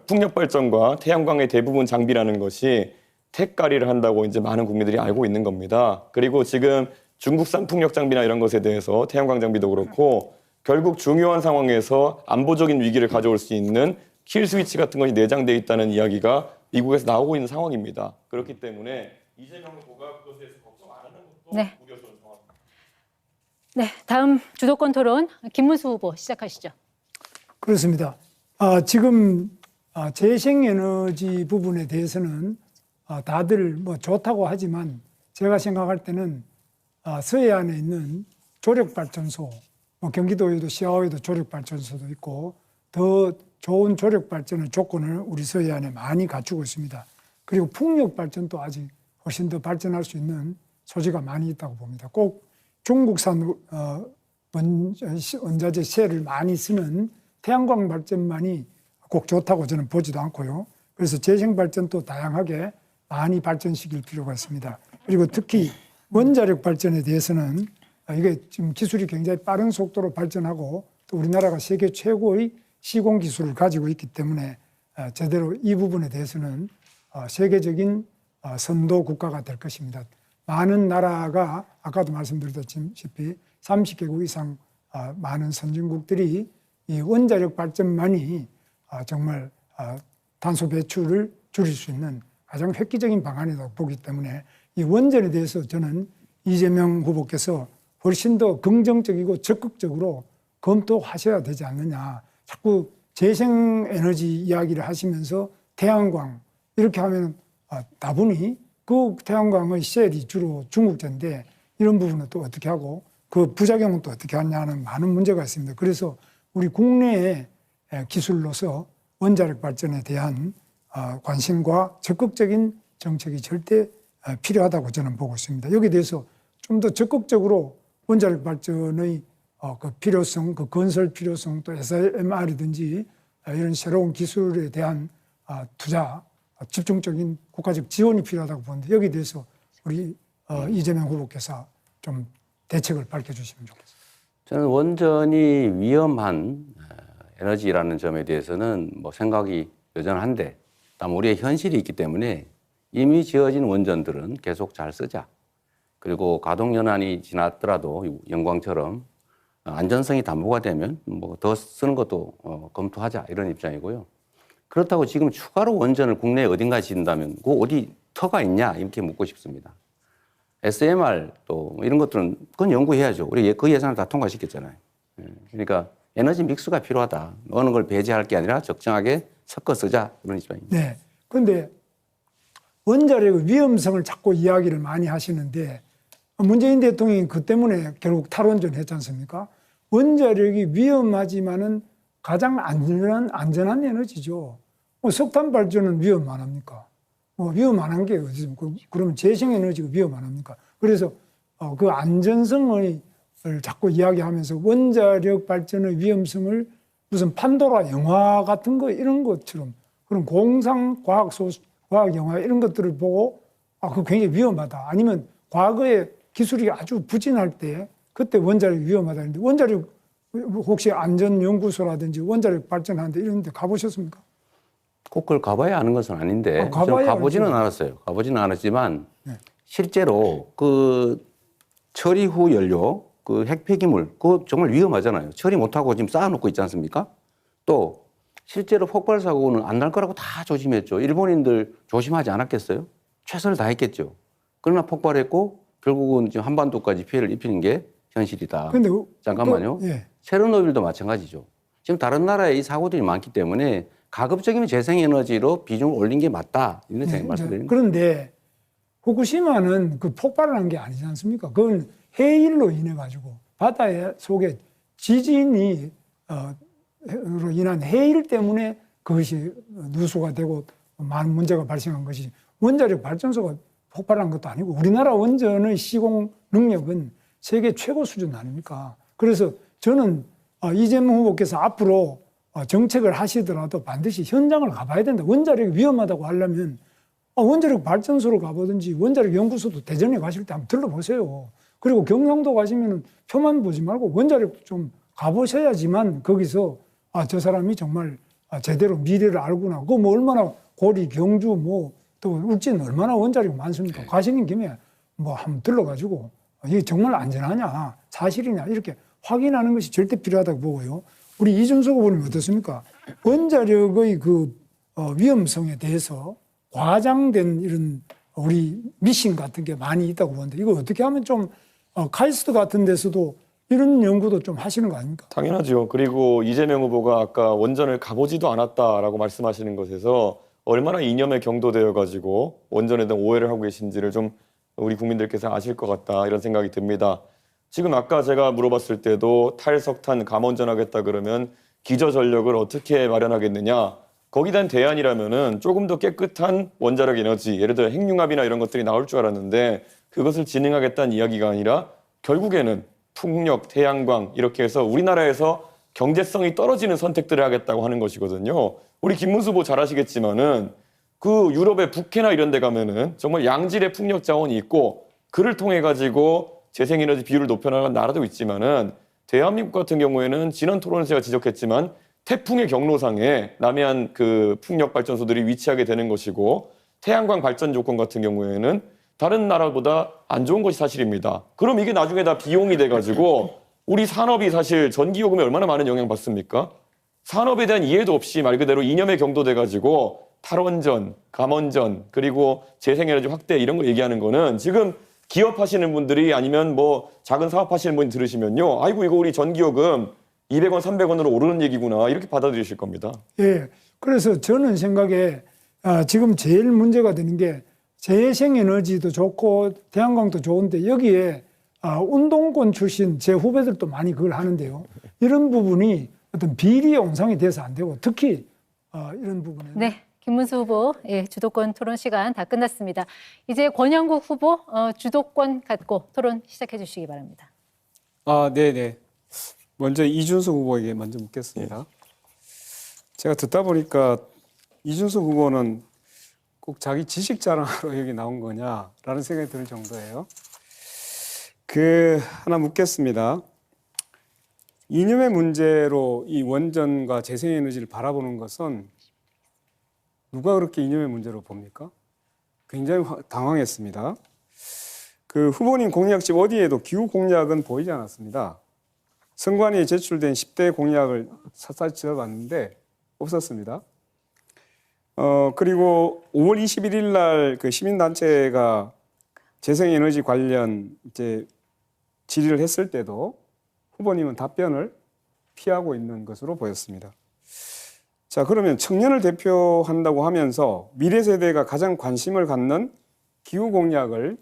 풍력 발전과 태양광의 대부분 장비라는 것이 택가리를 한다고 이제 많은 국민들이 알고 있는 겁니다. 그리고 지금 중국산 풍력 장비나 이런 것에 대해서 태양광 장비도 그렇고 결국 중요한 상황에서 안보적인 위기를 가져올 수 있는 킬 스위치 같은 것이 내장되어 있다는 이야기가 미국에서 나오고 있는 상황입니다. 그렇기 때문에 이재명 후보가 그것에 대해서 걱정 안 하는 것도 네. 우려스러운 상황입니다. 네, 다음 주도권 토론 김문수 후보 시작하시죠. 그렇습니다. 지금 재생에너지 부분에 대해서는 다들 뭐 좋다고 하지만 제가 생각할 때는 서해안에 있는 조력발전소, 뭐 경기도에도 시아오에도 조력발전소도 있고 더 좋은 조력발전의 조건을 우리 서해안에 많이 갖추고 있습니다. 그리고 풍력발전도 아직 훨씬 더 발전할 수 있는 소지가 많이 있다고 봅니다. 꼭 중국산 원자재 셀을 많이 쓰는 태양광 발전만이 꼭 좋다고 저는 보지도 않고요. 그래서 재생발전도 다양하게 많이 발전시킬 필요가 있습니다. 그리고 특히 원자력 발전에 대해서는 이게 지금 기술이 굉장히 빠른 속도로 발전하고 또 우리나라가 세계 최고의 시공 기술을 가지고 있기 때문에 제대로 이 부분에 대해서는 세계적인 선도 국가가 될 것입니다. 많은 나라가 아까도 말씀드렸다시피 30개국 이상 많은 선진국들이 이 원자력 발전만이 정말 탄소 배출을 줄일 수 있는 가장 획기적인 방안이라고 보기 때문에 이 원전에 대해서 저는 이재명 후보께서 훨씬 더 긍정적이고 적극적으로 검토하셔야 되지 않느냐. 자꾸 재생에너지 이야기를 하시면서 태양광 이렇게 하면 다분히 그 태양광의 셀이 주로 중국제인데 이런 부분은 또 어떻게 하고 그 부작용은 또 어떻게 하냐는 많은 문제가 있습니다. 그래서 우리 국내의 기술로서 원자력 발전에 대한 관심과 적극적인 정책이 절대 필요하다고 저는 보고 있습니다. 여기에 대해서 좀 더 적극적으로 원자력 발전의 그 필요성, 그 건설 필요성, 또 SMR이든지 이런 새로운 기술에 대한 투자, 집중적인 국가적 지원이 필요하다고 보는데 여기에 대해서 우리 이재명 후보께서 좀 대책을 밝혀주시면 좋겠습니다. 저는 원전이 위험한 에너지라는 점에 대해서는 뭐 생각이 여전한데, 다만 우리의 현실이 있기 때문에 이미 지어진 원전들은 계속 잘 쓰자. 그리고 가동 연한이 지났더라도 영광처럼 안전성이 담보가 되면 뭐 더 쓰는 것도 검토하자 이런 입장이고요. 그렇다고 지금 추가로 원전을 국내에 어딘가에 짓는다면 그 어디 터가 있냐 이렇게 묻고 싶습니다. SMR 또 이런 것들은 그건 연구해야죠. 우리 그 예산을 다 통과시켰잖아요. 그러니까 에너지 믹스가 필요하다. 어느 걸 배제할 게 아니라 적정하게 섞어 쓰자 이런 입장입니다. 네. 그런데 원자력의 위험성을 자꾸 이야기를 많이 하시는데 문재인 대통령이 그 때문에 결국 탈원전 했지 않습니까? 원자력이 위험하지만은 가장 안전한 에너지죠. 석탄 발전은 위험 안 합니까? 위험 안 한 게 어디 있습니까? 그러면 재생에너지가 위험 안 합니까? 그래서 그 안전성을 자꾸 이야기하면서 원자력 발전의 위험성을 무슨 판도라 영화 같은 거 이런 것처럼 그런 공상 과학 영화 이런 것들을 보고 그거 굉장히 위험하다. 아니면 과거에 기술이 아주 부진할 때 그때 원자력이 위험하다는데 원자력 혹시 안전연구소라든지 원자력 발전하는데 이런 데 가보셨습니까? 꼭 그걸 가봐야 아는 것은 아닌데 가봐야 좀 가보지는 알죠. 않았어요. 가보지는 않았지만 네. 실제로 그 처리 후 연료, 그 핵폐기물, 그거 정말 위험하잖아요. 처리 못하고 지금 쌓아놓고 있지 않습니까? 또 실제로 폭발 사고는 안 날 거라고 다 조심했죠. 일본인들 조심하지 않았겠어요? 최선을 다했겠죠. 그러나 폭발했고 결국은 지금 한반도까지 피해를 입히는 게 현실이다. 근데 잠깐만요. 또, 예. 체르노빌도 마찬가지죠. 지금 다른 나라에 이 사고들이 많기 때문에 가급적이면 재생에너지로 비중을 올린 게 맞다. 이런 생각 말씀드리는 거예요. 그런데 후쿠시마는 그 폭발을 한 게 아니지 않습니까? 그건 해일로 인해 가지고 바다 속에 지진이 로 인한 해일 때문에 그것이 누수가 되고 많은 문제가 발생한 것이 원자력 발전소가 폭발한 것도 아니고 우리나라 원전의 시공 능력은 세계 최고 수준 아닙니까? 그래서 저는 이재명 후보께서 앞으로 정책을 하시더라도 반드시 현장을 가봐야 된다. 원자력이 위험하다고 하려면 원자력 발전소로 가보든지 원자력 연구소도 대전에 가실 때 한번 들러보세요. 그리고 경상도 가시면 표만 보지 말고 원자력도 좀 가보셔야지만 거기서 저 사람이 정말 제대로 미래를 알구나. 그거 뭐 얼마나 고리, 경주 또 울진 얼마나 원자력 많습니까? 가시는 김에 뭐 한번 들러가지고 이게 정말 안전하냐, 사실이냐 이렇게 확인하는 것이 절대 필요하다고 보고요. 우리 이준석 후보님 어떻습니까? 원자력의 그 위험성에 대해서 과장된 이런 우리 미신 같은 게 많이 있다고 보는데 이거 어떻게 하면 좀 카이스트 같은 데서도 이런 연구도 좀 하시는 거 아닙니까? 당연하죠. 그리고 이재명 후보가 아까 원전을 가보지도 않았다라고 말씀하시는 것에서 얼마나 이념에 경도되어 가지고 원전에 대한 오해를 하고 계신지를 좀 우리 국민들께서 아실 것 같다 이런 생각이 듭니다. 지금 아까 제가 물어봤을 때도 탈석탄 감원전 하겠다 그러면 기저전력을 어떻게 마련하겠느냐. 거기에 대한 대안이라면은 조금 더 깨끗한 원자력 에너지, 예를 들어 핵융합이나 이런 것들이 나올 줄 알았는데 그것을 진행하겠다는 이야기가 아니라 결국에는 풍력, 태양광 이렇게 해서 우리나라에서 경제성이 떨어지는 선택들을 하겠다고 하는 것이거든요. 우리 김문수 후보 잘 아시겠지만은 그 유럽의 북해나 이런 데 가면은 정말 양질의 풍력 자원이 있고 그를 통해 가지고 재생에너지 비율을 높여나가는 나라도 있지만은 대한민국 같은 경우에는 지난 토론에서 제가 지적했지만 태풍의 경로상에 남해안 그 풍력 발전소들이 위치하게 되는 것이고 태양광 발전 조건 같은 경우에는 다른 나라보다 안 좋은 것이 사실입니다. 그럼 이게 나중에 다 비용이 돼가지고 우리 산업이 사실 전기요금에 얼마나 많은 영향 받습니까? 산업에 대한 이해도 없이 말 그대로 이념에 경도돼가지고 탈원전, 감원전, 그리고 재생에너지 확대 이런 거 얘기하는 거는 지금 기업하시는 분들이 아니면 뭐 작은 사업하시는 분이 들으시면요. 아이고 이거 우리 전기요금 200원, 300원으로 오르는 얘기구나 이렇게 받아들이실 겁니다. 예. 그래서 저는 생각에 지금 제일 문제가 되는 게 재생에너지도 좋고 태양광도 좋은데 여기에 운동권 출신 제 후배들도 많이 그걸 하는데요. 이런 부분이 어떤 비리 영상이 돼서 안 되고 특히 이런 부분에 네, 김문수 후보 주도권 토론 시간 다 끝났습니다. 이제 권영국 후보 주도권 갖고 토론 시작해 주시기 바랍니다. 네네. 먼저 이준석 후보에게 먼저 묻겠습니다. 제가 듣다 보니까 이준석 후보는 꼭 자기 지식 자랑하러 여기 나온 거냐라는 생각이 들 정도예요. 하나 묻겠습니다. 이념의 문제로 이 원전과 재생에너지를 바라보는 것은 누가 그렇게 이념의 문제로 봅니까? 굉장히 당황했습니다. 후보님 공약집 어디에도 기후 공약은 보이지 않았습니다. 선관위에 제출된 10대 공약을 샅샅이 지어봤는데 없었습니다. 그리고 5월 21일 날 그 시민단체가 재생에너지 관련 이제 질의를 했을 때도 후보님은 답변을 피하고 있는 것으로 보였습니다. 자, 그러면 청년을 대표한다고 하면서 미래 세대가 가장 관심을 갖는 기후 공약을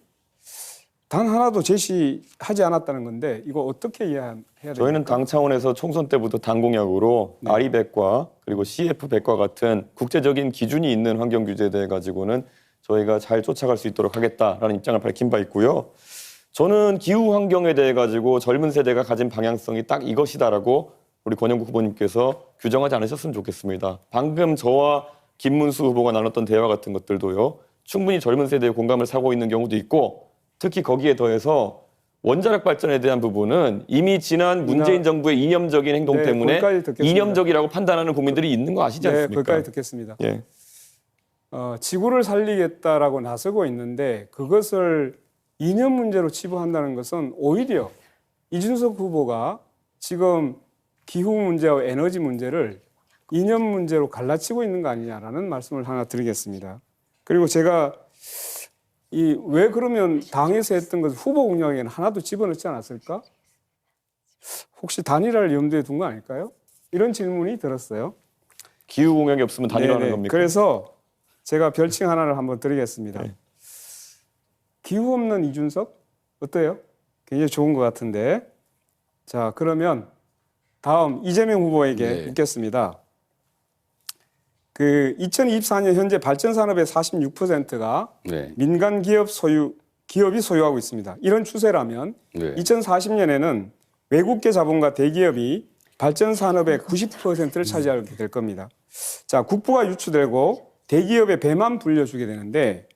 단 하나도 제시하지 않았다는 건데 이거 어떻게 이해해야 됩니까? 저희는 당 차원에서 총선 때부터 당 공약으로 아리백과 그리고 CF백과 같은 국제적인 기준이 있는 환경 규제에 대해 가지고는 저희가 잘 쫓아갈 수 있도록 하겠다라는 입장을 밝힌 바 있고요. 저는 기후 환경에 대해 가지고 젊은 세대가 가진 방향성이 딱 이것이다라고 우리 권영국 후보님께서 규정하지 않으셨으면 좋겠습니다. 방금 저와 김문수 후보가 나눴던 대화 같은 것들도요. 충분히 젊은 세대의 공감을 사고 있는 경우도 있고 특히 거기에 더해서 원자력 발전에 대한 부분은 이미 지난 문재인 정부의 이념적인 행동 네, 때문에 거기까지 듣겠습니다. 이념적이라고 판단하는 국민들이 있는 거 아시지 네, 않습니까? 거기까지 듣겠습니다. 예. 지구를 살리겠다라고 나서고 있는데 그것을 이념 문제로 치부한다는 것은 오히려 이준석 후보가 지금 기후 문제와 에너지 문제를 이념 문제로 갈라치고 있는 거 아니냐라는 말씀을 하나 드리겠습니다. 그리고 제가 왜 그러면 당에서 했던 것을 후보 공약에는 하나도 집어넣지 않았을까? 혹시 단일화를 염두에 둔 거 아닐까요? 이런 질문이 들었어요. 기후 공약이 없으면 단일화하는 네네. 겁니까? 그래서 제가 별칭 하나를 한번 드리겠습니다. 네. 기후 없는 이준석 어때요? 굉장히 좋은 것 같은데. 자, 그러면 다음 이재명 후보에게 네. 묻겠습니다. 그 2024년 현재 발전 산업의 46%가 네. 민간 기업이 소유하고 있습니다. 이런 추세라면 네. 2040년에는 외국계 자본과 대기업이 발전 산업의 90%를 차지하게 될 겁니다. 자, 국부가 유출되고 대기업의 배만 불려주게 되는데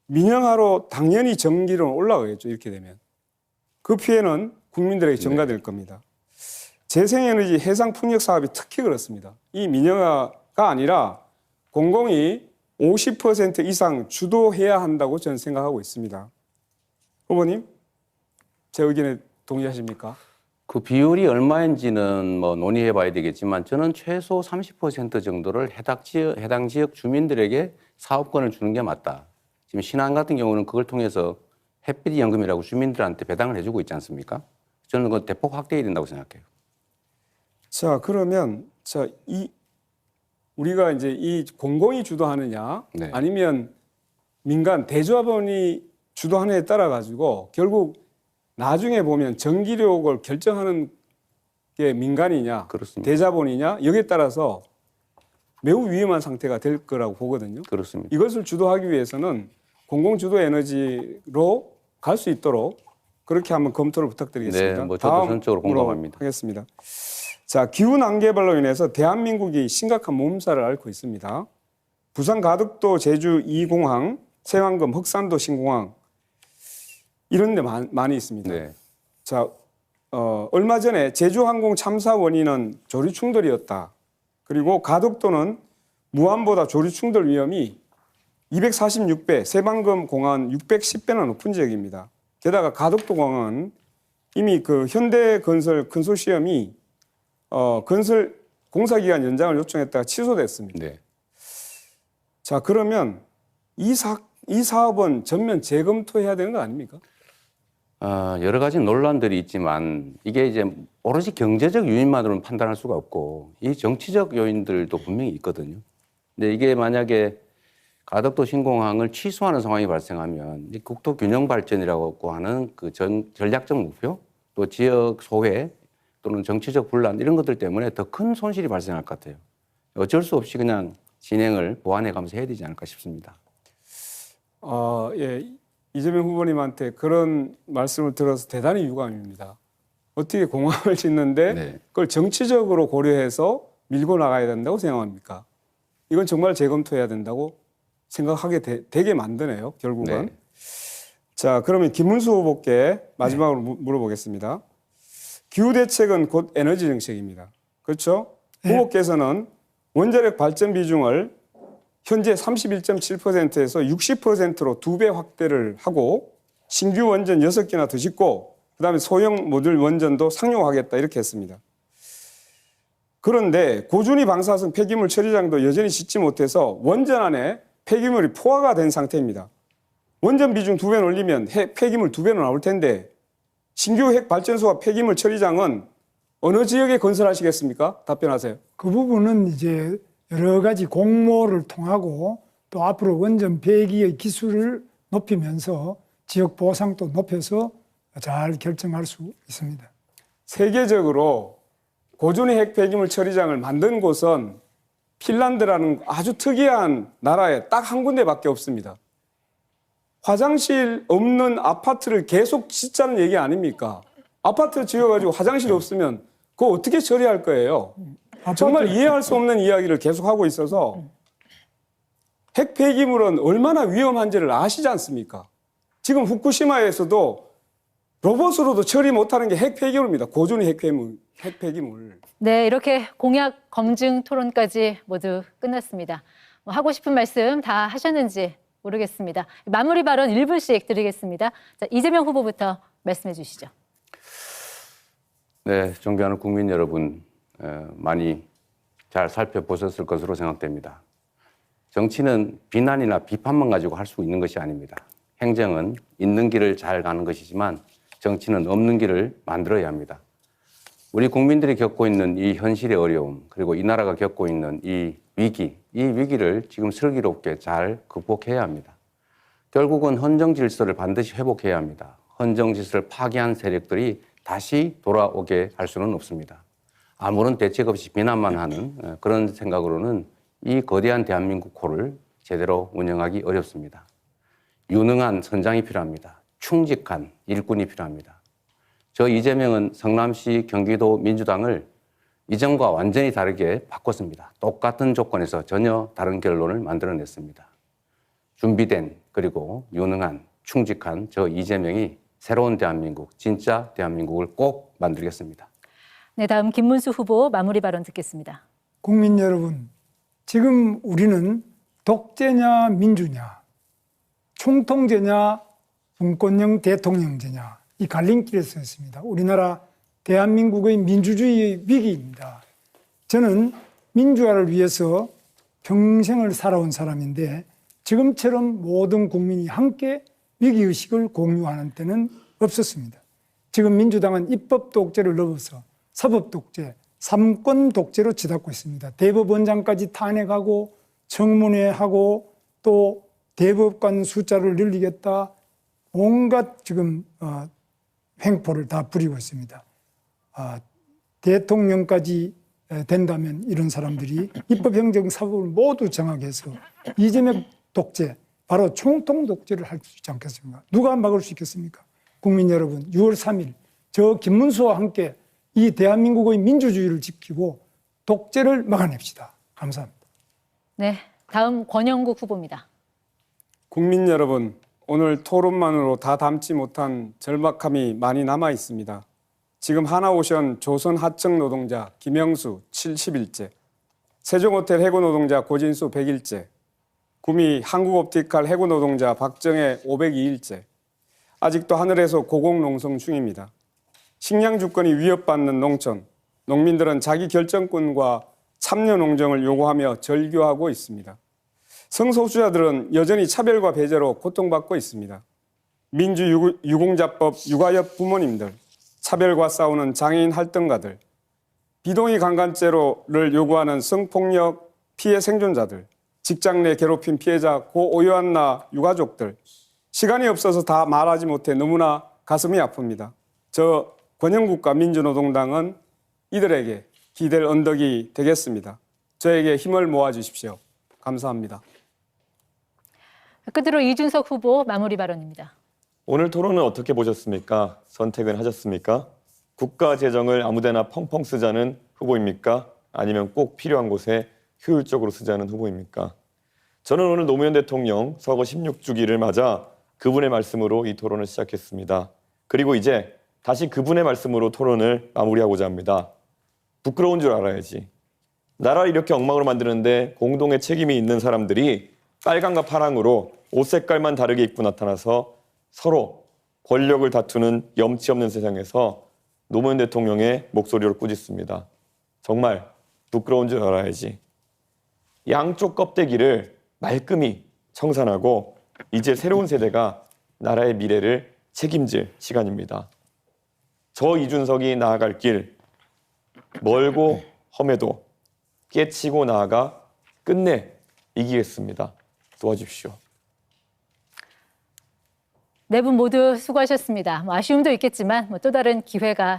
민영화로 당연히 전기료는 올라가겠죠. 이렇게 되면. 그 피해는 국민들에게 전가될 겁니다. 재생에너지 해상 풍력 사업이 특히 그렇습니다. 이 민영화가 아니라 공공이 50% 이상 주도해야 한다고 저는 생각하고 있습니다. 후보님, 제 의견에 동의하십니까? 그 비율이 얼마인지는 뭐 논의해 봐야 되겠지만 저는 최소 30% 정도를 해당 지역 주민들에게 사업권을 주는 게 맞다. 지금 신안 같은 경우는 그걸 통해서 햇빛 연금이라고 주민들한테 배당을 해주고 있지 않습니까? 저는 그건 대폭 확대해야 된다고 생각해요. 자, 그러면 우리가 이제 이 공공이 주도하느냐 네. 아니면 민간 대조합원이 주도하느냐에 따라 가지고 결국 나중에 보면 전기료를 결정하는 게 민간이냐 그렇습니다. 대자본이냐 여기에 따라서 매우 위험한 상태가 될 거라고 보거든요. 그렇습니다. 이것을 주도하기 위해서는 공공주도 에너지로 갈 수 있도록 그렇게 한번 검토를 부탁드리겠습니다. 네, 뭐 저도 전적으로 다음으로 공감합니다. 하겠습니다. 자, 기후난 개발로 인해서 대한민국이 심각한 몸살을 앓고 있습니다. 부산 가덕도 제주 2공항, 세왕금 흑산도 신공항 이런 데 많이 있습니다. 네. 자, 얼마 전에 제주항공 참사 원인은 조류 충돌이었다. 그리고 가덕도는 무안보다 조류 충돌 위험이 246배, 세방금 공항은 610배나 높은 지역입니다. 게다가 가덕도 공항은 이미 그 현대건설 컨소시엄이 건설 공사기간 연장을 요청했다가 취소됐습니다. 네. 자, 그러면 이 사업은 전면 재검토해야 되는 거 아닙니까? 여러 가지 논란들이 있지만 이게 이제 오로지 경제적 요인만으로는 판단할 수가 없고 이 정치적 요인들도 분명히 있거든요. 근데 이게 만약에 가덕도 신공항을 취소하는 상황이 발생하면 이 국토 균형 발전이라고 하는 그 전략적 목표 또 지역 소외 또는 정치적 분란 이런 것들 때문에 더 큰 손실이 발생할 것 같아요. 어쩔 수 없이 그냥 진행을 보완해 가면서 해야 되지 않을까 싶습니다. 예. 이재명 후보님한테 그런 말씀을 들어서 대단히 유감입니다. 어떻게 공항을 짓는데 네. 그걸 정치적으로 고려해서 밀고 나가야 된다고 생각합니까? 이건 정말 재검토해야 된다고 생각하게 되게 만드네요, 결국은. 네. 자, 그러면 김문수 후보께 마지막으로 물어보겠습니다. 기후대책은 곧 에너지 정책입니다. 그렇죠? 네. 후보께서는 원자력 발전 비중을 현재 31.7%에서 60%로 2배 확대를 하고 신규 원전 6개나 더 짓고 그다음에 소형 모듈 원전도 상용하겠다 이렇게 했습니다. 그런데 고준위 방사성 폐기물 처리장도 여전히 짓지 못해서 원전 안에 폐기물이 포화가 된 상태입니다. 원전 비중 2배 올리면 폐기물 2배는 나올 텐데 신규 핵 발전소와 폐기물 처리장은 어느 지역에 건설하시겠습니까? 답변하세요. 그 부분은 이제 여러 가지 공모를 통하고 또 앞으로 원전 폐기의 기술을 높이면서 지역 보상도 높여서 잘 결정할 수 있습니다. 세계적으로 고준위 핵 폐기물 처리장을 만든 곳은 핀란드라는 아주 특이한 나라에 딱 한 군데밖에 없습니다. 화장실 없는 아파트를 계속 짓자는 얘기 아닙니까? 아파트 지어가지고 화장실 없으면 그거 어떻게 처리할 거예요? 정말 이해할 수 없는 이야기를 계속하고 있어서 핵 폐기물은 얼마나 위험한지를 아시지 않습니까? 지금 후쿠시마에서도 로봇으로도 처리 못하는 게 핵폐기물입니다. 고준위 핵폐기물. 네, 이렇게 공약 검증 토론까지 모두 끝났습니다. 뭐 하고 싶은 말씀 다 하셨는지 모르겠습니다. 마무리 발언 1분씩 드리겠습니다. 자, 이재명 후보부터 말씀해 주시죠. 네, 존경하는 국민 여러분, 많이 잘 살펴보셨을 것으로 생각됩니다. 정치는 비난이나 비판만 가지고 할 수 있는 것이 아닙니다. 행정은 있는 길을 잘 가는 것이지만 정치는 없는 길을 만들어야 합니다. 우리 국민들이 겪고 있는 이 현실의 어려움, 그리고 이 나라가 겪고 있는 이 위기를 지금 슬기롭게 잘 극복해야 합니다. 결국은 헌정 질서를 반드시 회복해야 합니다. 헌정 질서를 파괴한 세력들이 다시 돌아오게 할 수는 없습니다. 아무런 대책 없이 비난만 하는 그런 생각으로는 이 거대한 대한민국호를 제대로 운영하기 어렵습니다. 유능한 선장이 필요합니다. 충직한 일꾼이 필요합니다. 저 이재명은 성남시 경기도 민주당을 이전과 완전히 다르게 바꿨습니다. 똑같은 조건에서 전혀 다른 결론을 만들어냈습니다. 준비된 그리고 유능한 충직한 저 이재명이 새로운 대한민국, 진짜 대한민국을 꼭 만들겠습니다. 네, 다음 김문수 후보 마무리 발언 듣겠습니다. 국민 여러분, 지금 우리는 독재냐 민주냐, 총통제냐 분권형 대통령제냐 이 갈림길에 서 있습니다. 우리나라 대한민국의 민주주의의 위기입니다. 저는 민주화를 위해서 평생을 살아온 사람인데 지금처럼 모든 국민이 함께 위기의식을 공유하는 때는 없었습니다. 지금 민주당은 입법 독재를 넘어서 사법 독재, 삼권 독재로 치닫고 있습니다. 대법원장까지 탄핵하고 청문회하고 또 대법관 숫자를 늘리겠다. 온갖 지금 횡포를 다 부리고 있습니다. 대통령까지 된다면 이런 사람들이 입법, 행정, 사법을 모두 정하게해서 이재명 독재, 바로 총통 독재를 할 수 있지 않겠습니까? 누가 막을 수 있겠습니까? 국민 여러분, 6월 3일 저 김문수와 함께 이 대한민국의 민주주의를 지키고 독재를 막아냅시다. 감사합니다. 네, 다음 권영국 후보입니다. 국민 여러분, 오늘 토론만으로 다 담지 못한 절박함이 많이 남아 있습니다. 지금 하나오션 조선 하청 노동자 김영수 70일째, 세종호텔 해고 노동자 고진수 100일째, 구미 한국옵티칼 해고 노동자 박정혜 502일째, 아직도 하늘에서 고공농성 중입니다. 식량 주권이 위협받는 농촌, 농민들은 자기 결정권과 참여 농정을 요구하며 절규하고 있습니다. 성소수자들은 여전히 차별과 배제로 고통받고 있습니다. 민주유공자법 육아협 부모님들, 차별과 싸우는 장애인 활동가들, 비동의 강간죄를 요구하는 성폭력 피해 생존자들, 직장 내 괴롭힘 피해자 고오요한나 유가족들, 시간이 없어서 다 말하지 못해 너무나 가슴이 아픕니다. 저 권영국과 민주노동당은 이들에게 기댈 언덕이 되겠습니다. 저에게 힘을 모아주십시오. 감사합니다. 끝으로 이준석 후보 마무리 발언입니다. 오늘 토론은 어떻게 보셨습니까? 선택은 하셨습니까? 국가 재정을 아무데나 펑펑 쓰자는 후보입니까? 아니면 꼭 필요한 곳에 효율적으로 쓰자는 후보입니까? 저는 오늘 노무현 대통령 서거 16주기를 맞아 그분의 말씀으로 이 토론을 시작했습니다. 그리고 이제 다시 그분의 말씀으로 토론을 마무리하고자 합니다. 부끄러운 줄 알아야지. 나라를 이렇게 엉망으로 만드는데 공동의 책임이 있는 사람들이 빨강과 파랑으로 옷 색깔만 다르게 입고 나타나서 서로 권력을 다투는 염치 없는 세상에서 노무현 대통령의 목소리를 꾸짖습니다. 정말 부끄러운 줄 알아야지. 양쪽 껍데기를 말끔히 청산하고 이제 새로운 세대가 나라의 미래를 책임질 시간입니다. 저 이준석이 나아갈 길 멀고 험해도 깨치고 나아가 끝내 이기겠습니다. 도와주십시오. 네 분 모두 수고하셨습니다. 아쉬움도 있겠지만 또 다른 기회가